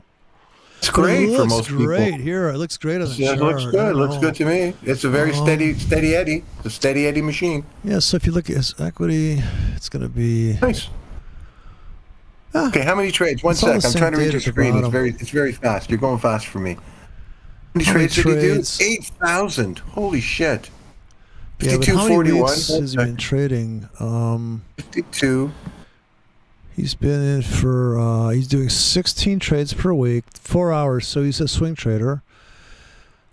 Speaker 2: It's great
Speaker 1: it
Speaker 2: for
Speaker 1: looks
Speaker 2: most
Speaker 1: great
Speaker 2: people.
Speaker 1: here. It looks great on the
Speaker 2: Yeah, it
Speaker 1: chart.
Speaker 2: looks
Speaker 1: I
Speaker 2: good.
Speaker 1: don't
Speaker 2: Looks
Speaker 1: know.
Speaker 2: good to me. It's a very steady Eddie. It's a steady Eddie machine.
Speaker 1: Yeah, so if you look at his equity, it's going to be.
Speaker 2: Nice. Okay, how many trades? One
Speaker 1: It's all the
Speaker 2: sec. I'm
Speaker 1: same
Speaker 2: trying to read
Speaker 1: data
Speaker 2: your
Speaker 1: at the
Speaker 2: screen.
Speaker 1: bottom.
Speaker 2: It's very fast. You're going fast for me. How many
Speaker 1: How many
Speaker 2: trades did he do?
Speaker 1: trades?
Speaker 2: 8,000. Holy shit.
Speaker 1: Yeah, but how many
Speaker 2: 52.41.
Speaker 1: weeks has he been trading?
Speaker 2: 52.
Speaker 1: He's been in for, he's doing 16 trades per week, 4 hours, so he's a swing trader.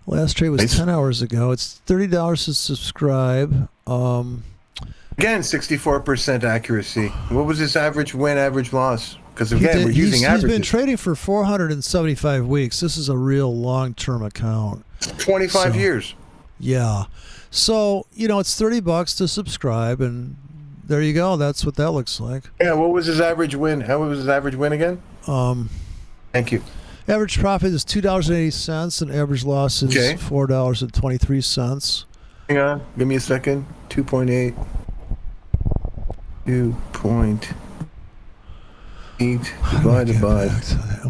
Speaker 1: Last trade was
Speaker 2: Nice.
Speaker 1: 10 hours ago. It's $30 to subscribe.
Speaker 2: Again, 64% accuracy. What was his average win, average loss? Because again, we're using
Speaker 1: he's
Speaker 2: averages.
Speaker 1: been trading for 475 weeks. This is a real long-term account.
Speaker 2: 25
Speaker 1: So-
Speaker 2: years.
Speaker 1: Yeah. So, it's $30 to subscribe, and there you go. That's what that looks like.
Speaker 2: Yeah, what was his average win? How was his average win again?
Speaker 1: Um,
Speaker 2: Thank you.
Speaker 1: Average profit is $2.80, and average loss is
Speaker 2: Okay.
Speaker 1: $4.23.
Speaker 2: Hang on. Give me a second. 2.8. 2.8 divided by.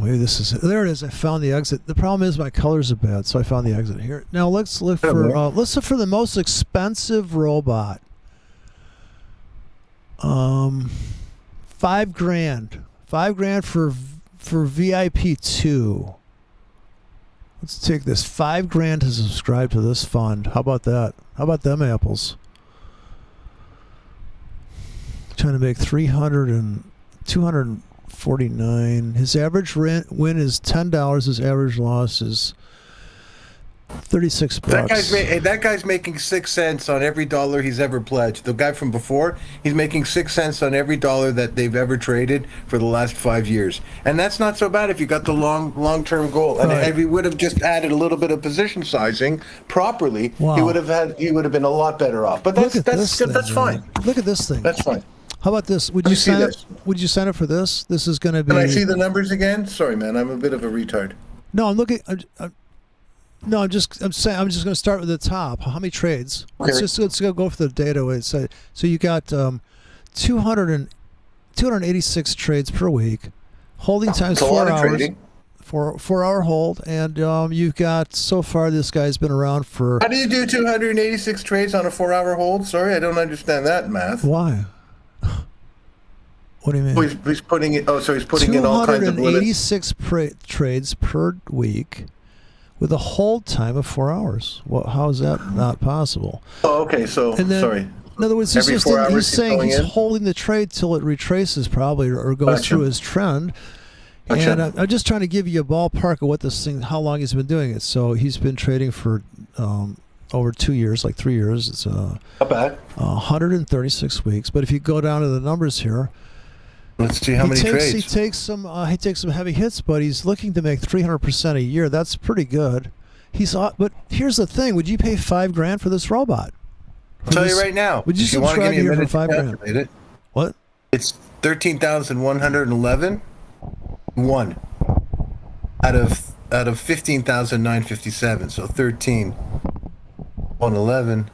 Speaker 1: Maybe this is it. There it is. I found the exit. The problem is my colors are bad, so I found the exit here. Now let's look for the most expensive robot. $5,000. $5,000 for VIP 2. Let's take this $5,000 to subscribe to this fund. How about that? How about them apples? Trying to make 249. His average win is $10. His average loss is $36.
Speaker 2: That guy's making 6 cents on every dollar he's ever pledged. The guy from before, he's making 6 cents on every dollar that they've ever traded for the last 5 years, and that's not so bad if you got the long-term goal. And
Speaker 1: Right.
Speaker 2: if he would have just added a little bit of position sizing properly,
Speaker 1: Wow.
Speaker 2: he would have been a lot better off. But that's
Speaker 1: Look at this
Speaker 2: that's
Speaker 1: thing,
Speaker 2: fine.
Speaker 1: man. Look at this thing.
Speaker 2: That's fine.
Speaker 1: How about this? Would
Speaker 2: Let
Speaker 1: you
Speaker 2: me see
Speaker 1: sign up?
Speaker 2: this.
Speaker 1: Would you sign up for this? This is going to be.
Speaker 2: Can I see the numbers again? Sorry, man, I'm a bit of a retard.
Speaker 1: No, I'm looking. I'm just going to start with the top. How many trades?
Speaker 2: Okay.
Speaker 1: Let's go for the data. So you got 286 trades per week, holding times
Speaker 2: It's a
Speaker 1: 4
Speaker 2: lot of
Speaker 1: hours.
Speaker 2: trading.
Speaker 1: 4 hour hold, and you've got so far. This guy's been around for.
Speaker 2: How do you do 286 trades on a 4-hour hold? Sorry, I don't understand that math.
Speaker 1: Why? What do you mean?
Speaker 2: Oh, he's putting it. Oh, so he's putting in all kinds of limits.
Speaker 1: 286 trades per week, with a hold time of 4 hours. Well, how is that not possible?
Speaker 2: Oh, okay. So
Speaker 1: And then,
Speaker 2: sorry.
Speaker 1: in other words,
Speaker 2: Every 4 hours
Speaker 1: he's
Speaker 2: he's
Speaker 1: saying
Speaker 2: going
Speaker 1: he's
Speaker 2: in?
Speaker 1: holding the trade till it retraces, probably, or goes
Speaker 2: Gotcha.
Speaker 1: through his trend.
Speaker 2: Gotcha.
Speaker 1: And I'm just trying to give you a ballpark of what this thing, how long he's been doing it. So he's been trading for over 2 years, like 3 years. It's
Speaker 2: Not bad.
Speaker 1: 136 weeks. But if you go down to the numbers here,
Speaker 2: Let's see how many
Speaker 1: he
Speaker 2: trades.
Speaker 1: takes some heavy hits, but he's looking to make 300% a year. That's pretty good. But here's the thing: would you pay $5,000 for this robot?
Speaker 2: I'll tell you right now.
Speaker 1: Would you
Speaker 2: if you want to
Speaker 1: subscribe
Speaker 2: give me a
Speaker 1: here
Speaker 2: minute
Speaker 1: for
Speaker 2: to
Speaker 1: $5,000?
Speaker 2: calculate it,
Speaker 1: What?
Speaker 2: it's 13,111 1 out of 15,957. So 13 on 11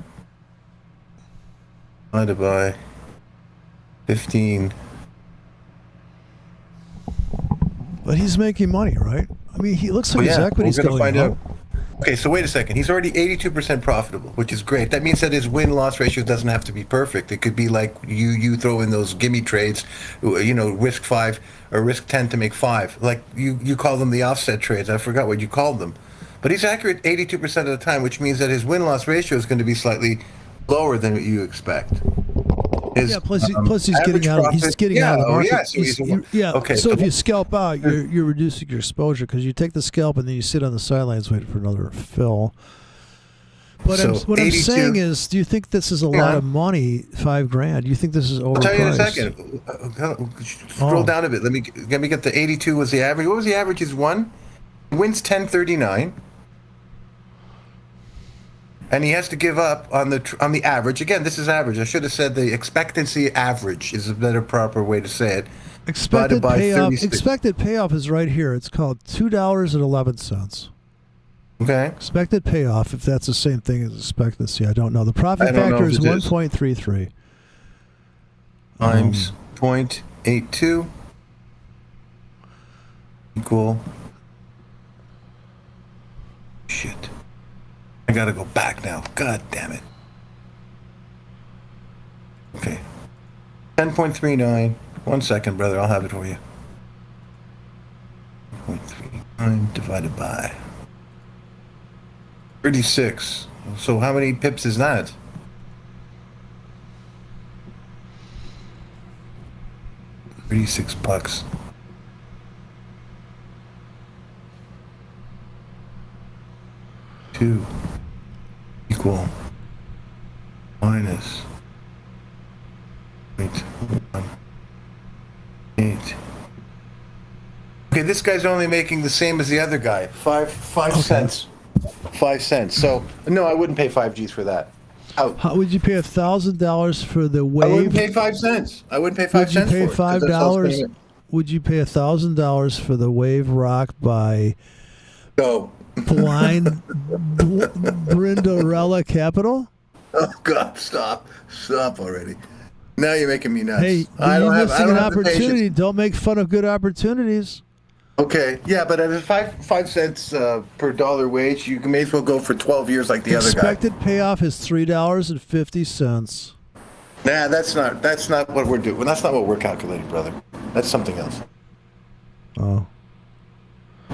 Speaker 2: divided by 15.
Speaker 1: But he's making money, right? I mean, he looks like his equity's going
Speaker 2: find
Speaker 1: up.
Speaker 2: out. Okay, so wait a second. He's already 82% profitable, which is great. That means that his win-loss ratio doesn't have to be perfect. It could be like you throw in those gimme trades, risk 5 or risk 10 to make 5. Like you call them the offset trades. I forgot what you called them. But he's accurate 82% of the time, which means that his win-loss ratio is going to be slightly lower than what you expect.
Speaker 1: Plus he's getting out. He's getting out of the market.
Speaker 2: Okay.
Speaker 1: So if you scalp out, you're reducing your exposure because you take the scalp and then you sit on the sidelines waiting for another fill. But what I'm saying is, do you think this is a lot of money? $5,000. Do you think this is overpriced?
Speaker 2: I'll tell you in a second. Scroll down a bit. Let me get the 82 was the average. What was the average? Is 1? He wins 1039. And he has to give up on the average. Again, this is average. I should have said the expectancy average is a better proper way to say it.
Speaker 1: Expected payoff is right here. It's called $2.11.
Speaker 2: Okay.
Speaker 1: Expected payoff, if that's the same thing as expectancy, I don't know. The profit factor is 1.33
Speaker 2: times 0.82 equal. Shit. I gotta go back now. God damn it. Okay. 10.39. 1 second, brother. I'll have it for you. 0.39 divided by 36. So how many pips is that? $36. Two equal minus 0.18. Okay, this guy's only making the same as the other guy. Five cents. 5 cents. So no, I wouldn't pay 5 Gs for that.
Speaker 1: How would you pay $1,000 for the wave?
Speaker 2: I wouldn't pay 5 cents. I wouldn't pay 5 cents.
Speaker 1: Would you pay $5? Would you pay $1,000 for the wave rock by blind Brindarella Capital?
Speaker 2: Oh God! Stop already. Now you're making me nuts.
Speaker 1: Hey, you're missing an opportunity. Don't make fun of good opportunities.
Speaker 2: Okay, yeah, but at 5 cents per dollar wage, you may as well go for 12 years like the other guy.
Speaker 1: Expected payoff is $3.50.
Speaker 2: Nah, that's not what we're doing. That's not what we're calculating, brother. That's something else.
Speaker 1: Oh.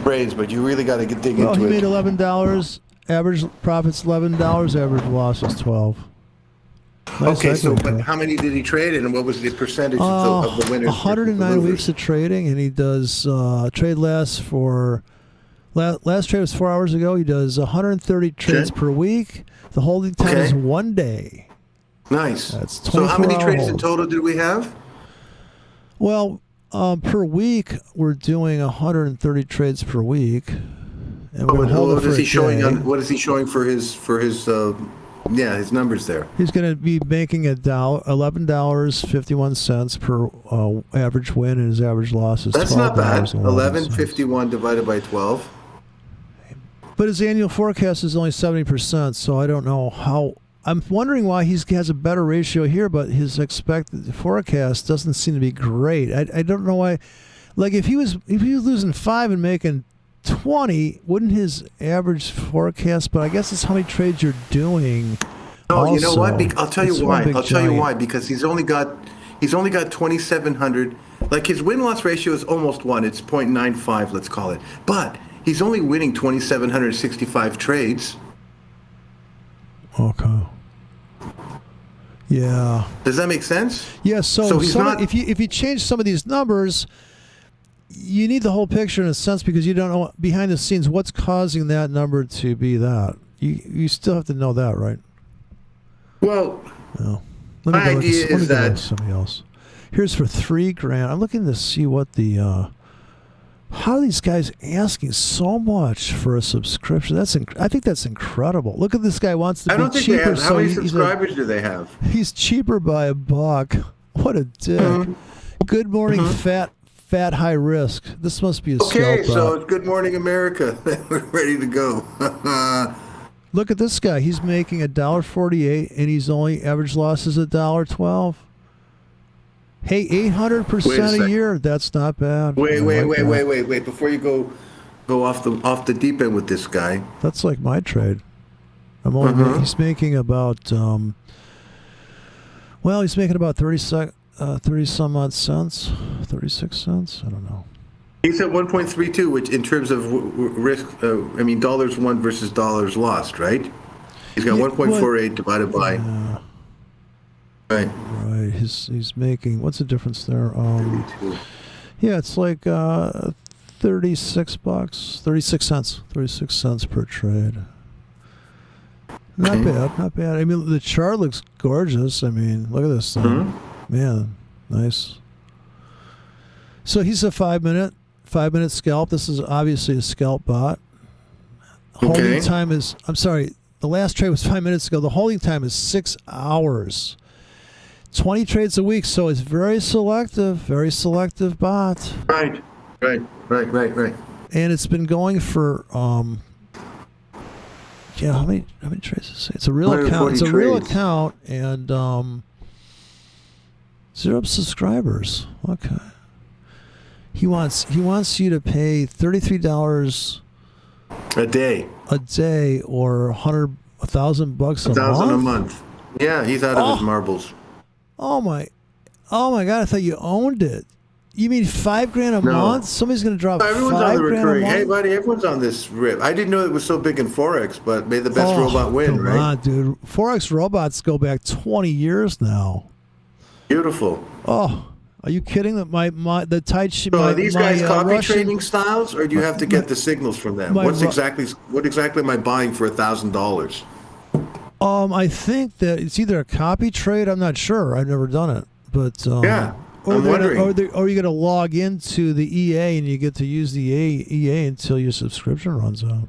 Speaker 2: Brains, but you really got to dig into it.
Speaker 1: He made $11. Average profit's $11. Average loss is $12. Nice.
Speaker 2: Okay, so but how many did he trade in, and what was the percentage of the winners?
Speaker 1: 109 weeks of trading, and he does trade last trade was 4 hours ago. He does 130 trades per week. The holding time is 1 day.
Speaker 2: Nice.
Speaker 1: That's 24
Speaker 2: so how many trades
Speaker 1: hours.
Speaker 2: in total did we have?
Speaker 1: Well, per week we're doing 130 trades per week. And
Speaker 2: what is he showing for his his numbers there?
Speaker 1: He's going to be making $11.51 per average win, and his average loss is $12.
Speaker 2: That's not bad. 11.51 divided by 12.
Speaker 1: But his annual forecast is only 70%, so I don't know how. I'm wondering why he has a better ratio here, but his expected forecast doesn't seem to be great. I don't know why. Like if he was losing 5 and making 20, wouldn't his average forecast? But I guess it's how many trades you're doing.
Speaker 2: Oh, you know what? I'll tell you why. Because he's only got 2,700. Like his win-loss ratio is almost 1. It's 0.95, let's call it. But he's only winning 2,765 trades.
Speaker 1: Okay. Yeah.
Speaker 2: Does that make sense?
Speaker 1: Yeah. So if you change some of these numbers, you need the whole picture in a sense, because you don't know behind the scenes what's causing that number to be that. You still have to know that, right?
Speaker 2: Well,
Speaker 1: my idea is that somebody else. Here's for $3,000. I'm looking to see what the how are these guys asking so much for a subscription? I think that's incredible. Look at this guy wants to be cheaper.
Speaker 2: I don't think they have. How many subscribers do they have?
Speaker 1: He's cheaper by $1. What a dick. Good morning, fat fat high risk. This must be a
Speaker 2: Okay,
Speaker 1: scalp.
Speaker 2: so it's Good Morning America. We're ready to go.
Speaker 1: Look at this guy. He's making $1.48, and he's only average loss is $1.12. Hey, 800% a year. That's not bad.
Speaker 2: Wait. Before you go off the deep end with this guy.
Speaker 1: That's like my trade. I'm only he's making about he's making about 30 some odd cents, 36 cents. I don't know.
Speaker 2: He's at 1.32, which in terms of risk, dollars won versus dollars lost, right? He's got 1.48 divided by. Right.
Speaker 1: Right. He's making, what's the difference there?
Speaker 2: 32.
Speaker 1: Yeah, it's like $36, 36 cents, 36 cents per trade. Not bad. I mean, the chart looks gorgeous. I mean, look at this thing. Man, nice. So he's a 5 minute scalp. This is obviously a scalp bot. Holding time is, the last trade was 5 minutes ago. The holding time is 6 hours. 20 trades a week, so it's very selective bot.
Speaker 2: Right.
Speaker 1: And it's been going for how many trades is it? It's a real account. It's a real account, and 0 subscribers. Okay. He wants you to pay $33
Speaker 2: a day
Speaker 1: or $1,000
Speaker 2: a month. Yeah, he's out of his marbles.
Speaker 1: Oh my God! I thought you owned it. You mean $5,000 a month? Somebody's going to drop
Speaker 2: everyone's on the
Speaker 1: $5,000
Speaker 2: recurring.
Speaker 1: a month?
Speaker 2: Hey, buddy, everyone's on this rip. I didn't know it was so big in forex, but may the best robot win, right?
Speaker 1: Come on, dude. Forex robots go back 20 years now.
Speaker 2: Beautiful.
Speaker 1: Oh, are you kidding? That the tight sheet.
Speaker 2: So are these guys copy
Speaker 1: Russian,
Speaker 2: trading styles, or do you have to get the signals from them? What exactly am I buying for $1,000?
Speaker 1: I think that it's either a copy trade. I'm not sure. I've never done it, but
Speaker 2: yeah. I'm wondering.
Speaker 1: Or you're going to log into the EA and you get to use the EA until your subscription runs out.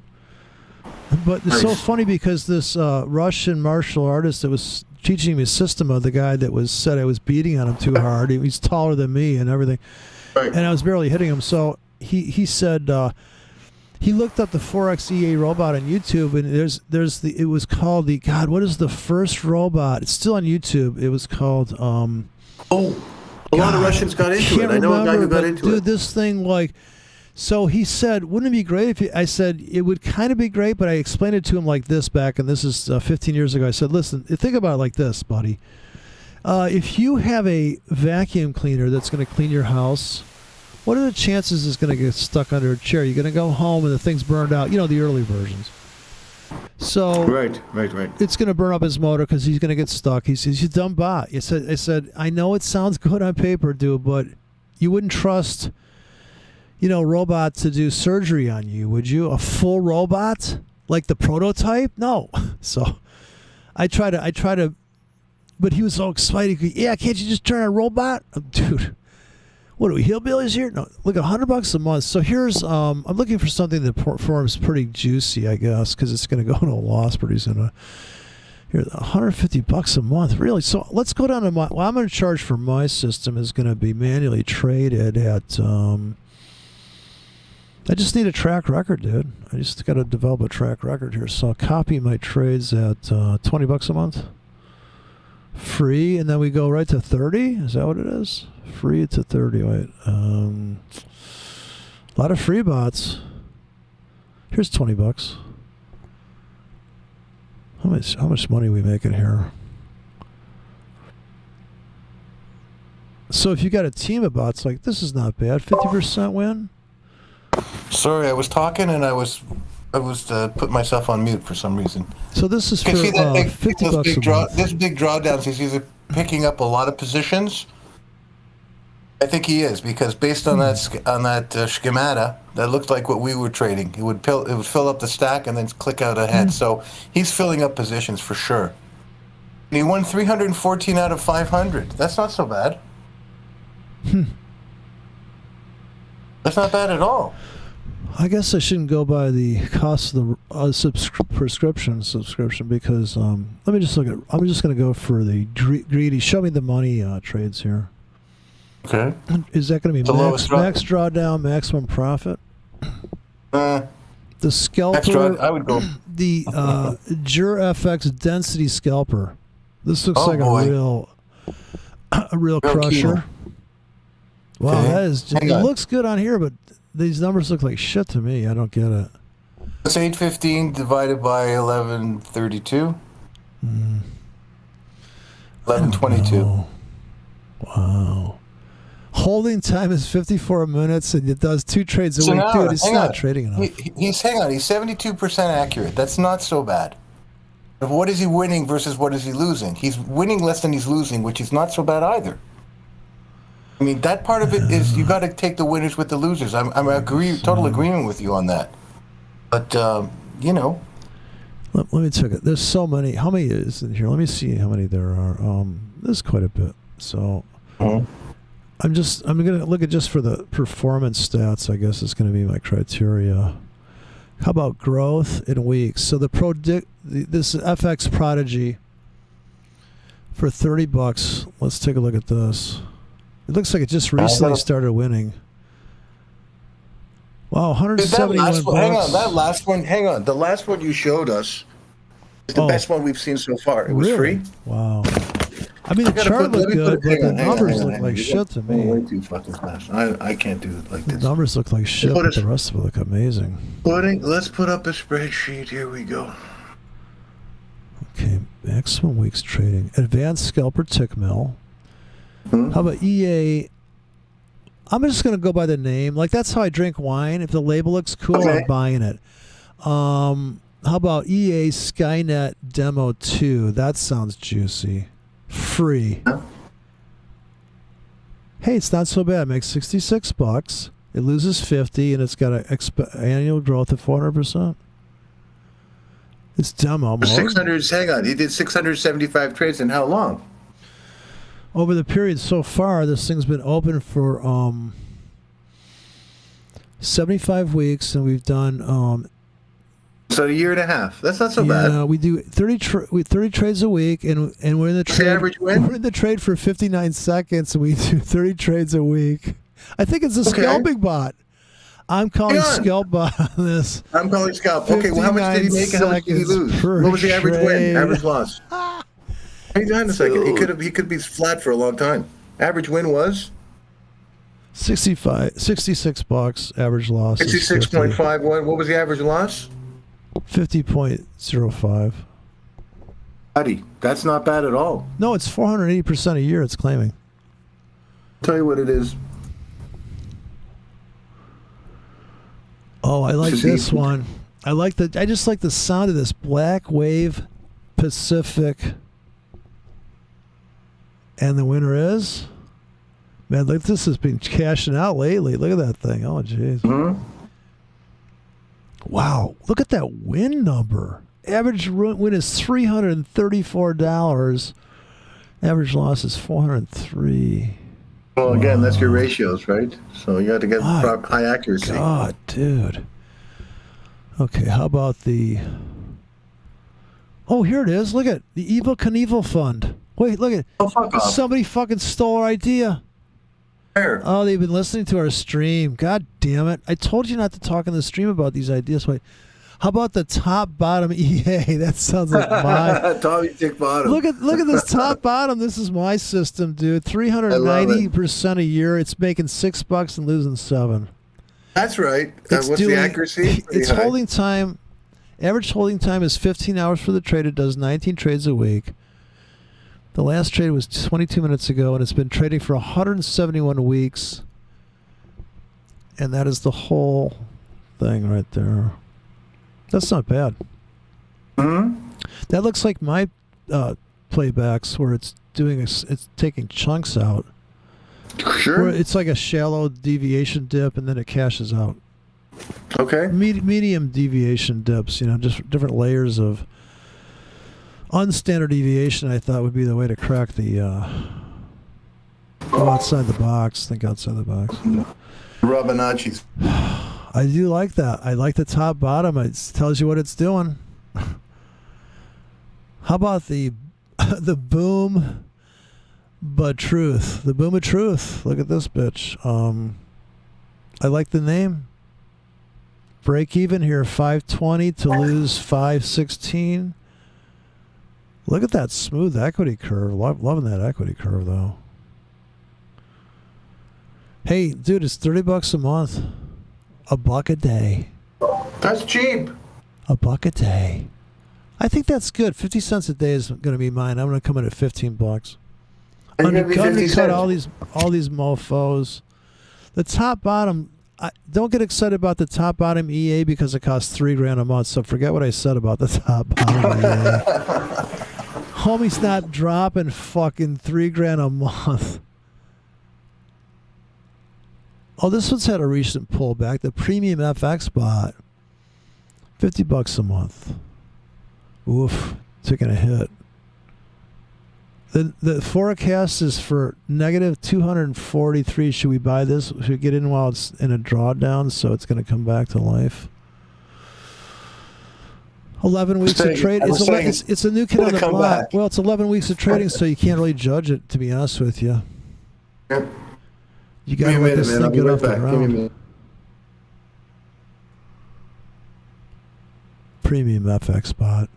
Speaker 1: But it's so funny because this Russian martial artist that was teaching me Systema, the guy that said I was beating on him too hard. He's taller than me and everything, and I was barely hitting him. So he said he looked up the forex EA robot on YouTube, and it was called what is the first robot? It's still on YouTube. It was called
Speaker 2: a lot of Russians got into it. I know a guy who got into it.
Speaker 1: Dude, this thing so he said, wouldn't it be great if I said, it would kind of be great, but I explained it to him like this back, and this is 15 years ago. I said, listen, think about it like this, buddy. If you have a vacuum cleaner that's going to clean your house, what are the chances it's going to get stuck under a chair? You're going to go home and the thing's burned out. You know, the early versions. So
Speaker 2: right.
Speaker 1: It's going to burn up his motor because he's going to get stuck. He says, "You dumb bot." I said, I know it sounds good on paper, dude, but you wouldn't trust, robot to do surgery on you, would you? A full robot like the prototype? No. So I try to, but he was so excited. Yeah, can't you just turn on a robot, dude? What are we, hillbillies here? No, look, $100 a month. So here's, I'm looking for something that performs pretty juicy, I guess, because it's going to go into a loss pretty soon. Here, $150 a month, really. So let's go down to I'm going to charge for my system is going to be manually traded at. I just need a track record, dude. I just got to develop a track record here. So I'll copy my trades at $20 a month. Free, and then we go right to 30. Is that what it is? Free to 30. Wait, a lot of free bots. Here's $20. How much money are we making here? So if you got a team of bots, like this is not bad. 50% win.
Speaker 2: Sorry, I was talking and I was putting myself on mute for some reason.
Speaker 1: So this is for
Speaker 2: $50 a month. This big drawdowns, he's either picking up a lot of positions. I think he is, because based on that schemata, that looked like what we were trading. It would fill up the stack and then click out ahead. So he's filling up positions for sure. And he won 314 out of 500. That's not so bad. That's not bad at all.
Speaker 1: I guess I shouldn't go by the cost of the subscription because let me just look at. I'm just going to go for the greedy. Show me the money trades here.
Speaker 2: Okay.
Speaker 1: Is that going to be
Speaker 2: The lowest
Speaker 1: max drawdown, maximum profit? The scalper,
Speaker 2: Next draw, I would go.
Speaker 1: the JurFX density scalper. This looks
Speaker 2: Oh,
Speaker 1: like
Speaker 2: boy.
Speaker 1: a real crusher.
Speaker 2: keen.
Speaker 1: Wow,
Speaker 2: Okay.
Speaker 1: that is. It
Speaker 2: Hang on.
Speaker 1: looks good on here, but these numbers look like shit to me. I don't get it.
Speaker 2: It's 815 divided by 1132. 1122.
Speaker 1: Oh, wow. Holding time is 54 minutes, and it does 2 trades a
Speaker 2: So
Speaker 1: week.
Speaker 2: now,
Speaker 1: Dude, it's
Speaker 2: hang
Speaker 1: not
Speaker 2: on.
Speaker 1: trading enough.
Speaker 2: He's 72% accurate. That's not so bad. But what is he winning versus what is he losing? He's winning less than he's losing, which is not so bad either. I mean, that part of it is you got to take the winners with the losers. I'm total agreement with you on that. But you know,
Speaker 1: Let me check it. There's so many. How many is in here? Let me see how many there are. There's quite a bit. So I'm gonna look at just for the performance stats. I guess is going to be my criteria. How about growth in weeks? So this FX Prodigy for $30. Let's take a look at this. It looks like it just recently started winning. Wow, 171 bucks.
Speaker 2: Hang on, that last one. Hang on, the last one you showed us is the best one we've seen so far. It was
Speaker 1: Really?
Speaker 2: free.
Speaker 1: Wow. I mean, the chart looked good, but the numbers look like shit to
Speaker 2: Way
Speaker 1: me.
Speaker 2: too fucking fast. I can't do it like
Speaker 1: The
Speaker 2: this.
Speaker 1: numbers look like shit, but the rest of it look amazing.
Speaker 2: Let's put up a spreadsheet. Here we go.
Speaker 1: Okay, maximum weeks trading. Advanced scalper tick mill. How about EA? I'm just going to go by the name. Like, that's how I drink wine. If the label looks cool,
Speaker 2: Okay.
Speaker 1: I'm buying it. How about EA Skynet Demo 2? That sounds juicy. Free. Hey, it's not so bad. It makes 66 bucks. It loses 50, and it's got an annual growth of 400%. It's demo mode.
Speaker 2: 600. Hang on, he did 675 trades in how long?
Speaker 1: Over the period so far, this thing's been open for 75 weeks, and we've done
Speaker 2: So a year and a half. That's not so bad.
Speaker 1: we do 30 trades a week, and we're in the
Speaker 2: What's the
Speaker 1: trade.
Speaker 2: average win?
Speaker 1: We're in the trade for 59 seconds, and we do 30 trades a week. I think it's a
Speaker 2: Okay.
Speaker 1: scalping bot. I'm calling
Speaker 2: Hang on.
Speaker 1: scalp bot on this.
Speaker 2: I'm calling scalp. Okay, well, how much did he make and how much did he
Speaker 1: 59
Speaker 2: lose?
Speaker 1: per
Speaker 2: What was the average
Speaker 1: trade.
Speaker 2: win? Average loss? Hang on a second. He could be flat for a long time. Average win was
Speaker 1: 66 bucks. Average loss is
Speaker 2: 66.51. What was the average loss?
Speaker 1: 50.05.
Speaker 2: Buddy, that's not bad at all.
Speaker 1: No, it's 480% a year. It's claiming.
Speaker 2: I'll tell you what it is.
Speaker 1: Oh, I like
Speaker 2: This is
Speaker 1: this
Speaker 2: easy.
Speaker 1: one. I just like the sound of this Black Wave Pacific. And the winner is, man, look, this has been cashing out lately. Look at that thing. Oh, jeez.
Speaker 2: Mm-hmm.
Speaker 1: Wow, look at that win number. Average win is $334. Average loss is 403.
Speaker 2: Well, again, that's your ratios, right? So you got to get
Speaker 1: My
Speaker 2: high accuracy.
Speaker 1: God, dude. Okay, how about the... Oh, here it is. Look at the Evil Knievel Fund. Wait, look at
Speaker 2: Oh, fuck off.
Speaker 1: somebody fucking stole our idea.
Speaker 2: Where?
Speaker 1: Oh, they've been listening to our stream. God damn it. I told you not to talk in the stream about these ideas. Wait, how about the top bottom EA? That sounds like my...
Speaker 2: Tommy Tick Bottom.
Speaker 1: Look at this top bottom. This is my system, dude. 390% a year. It's making $6 and losing 7.
Speaker 2: That's right.
Speaker 1: It's
Speaker 2: What's
Speaker 1: doing-
Speaker 2: the accuracy? Pretty
Speaker 1: Its
Speaker 2: high.
Speaker 1: holding time, average holding time is 15 hours for the trade. It does 19 trades a week. The last trade was 22 minutes ago, and it's been trading for 171 weeks. And that is the whole thing right there. That's not bad.
Speaker 2: Hmm?
Speaker 1: That looks like my playbacks where it's taking chunks out.
Speaker 2: Sure.
Speaker 1: Where it's like a shallow deviation dip, and then it cashes out.
Speaker 2: Okay.
Speaker 1: Medium deviation dips, just different layers of unstandard deviation. I thought would be the way to crack the go outside the box. Think outside the box.
Speaker 2: Robinacci's.
Speaker 1: I do like that. I like the top bottom. It tells you what it's doing. How about the boom But truth, the boom of truth. Look at this bitch. I like the name. Break even here, 520 to lose 516. Look at that smooth equity curve. Loving that equity curve though. Hey, dude, it's $30 a month. $1 a day.
Speaker 2: That's cheap.
Speaker 1: $1 a day. I think that's good. 50 cents a day is going to be mine. I'm going to come in at $15. Undercut all these mofos. The top bottom. Don't get excited about the top bottom EA because it costs $3,000 a month. So forget what I said about the top bottom EA. Homie's not dropping fucking $3,000 a month. Oh, this one's had a recent pullback. The premium FX bot, $50 a month. Oof, taking a hit. The forecast is for negative 243. Should we buy this? Should we get in while it's in a drawdown so it's going to come back to life? 11 weeks of trade. It's a new kid on the block. Well, it's 11 weeks of trading, so you can't really judge it, to be honest with you.
Speaker 2: Yep.
Speaker 1: You got to let this thing get off the ground. Premium FX bot.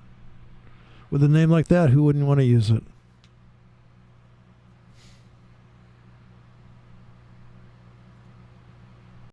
Speaker 1: With a name like that, who wouldn't want to use it?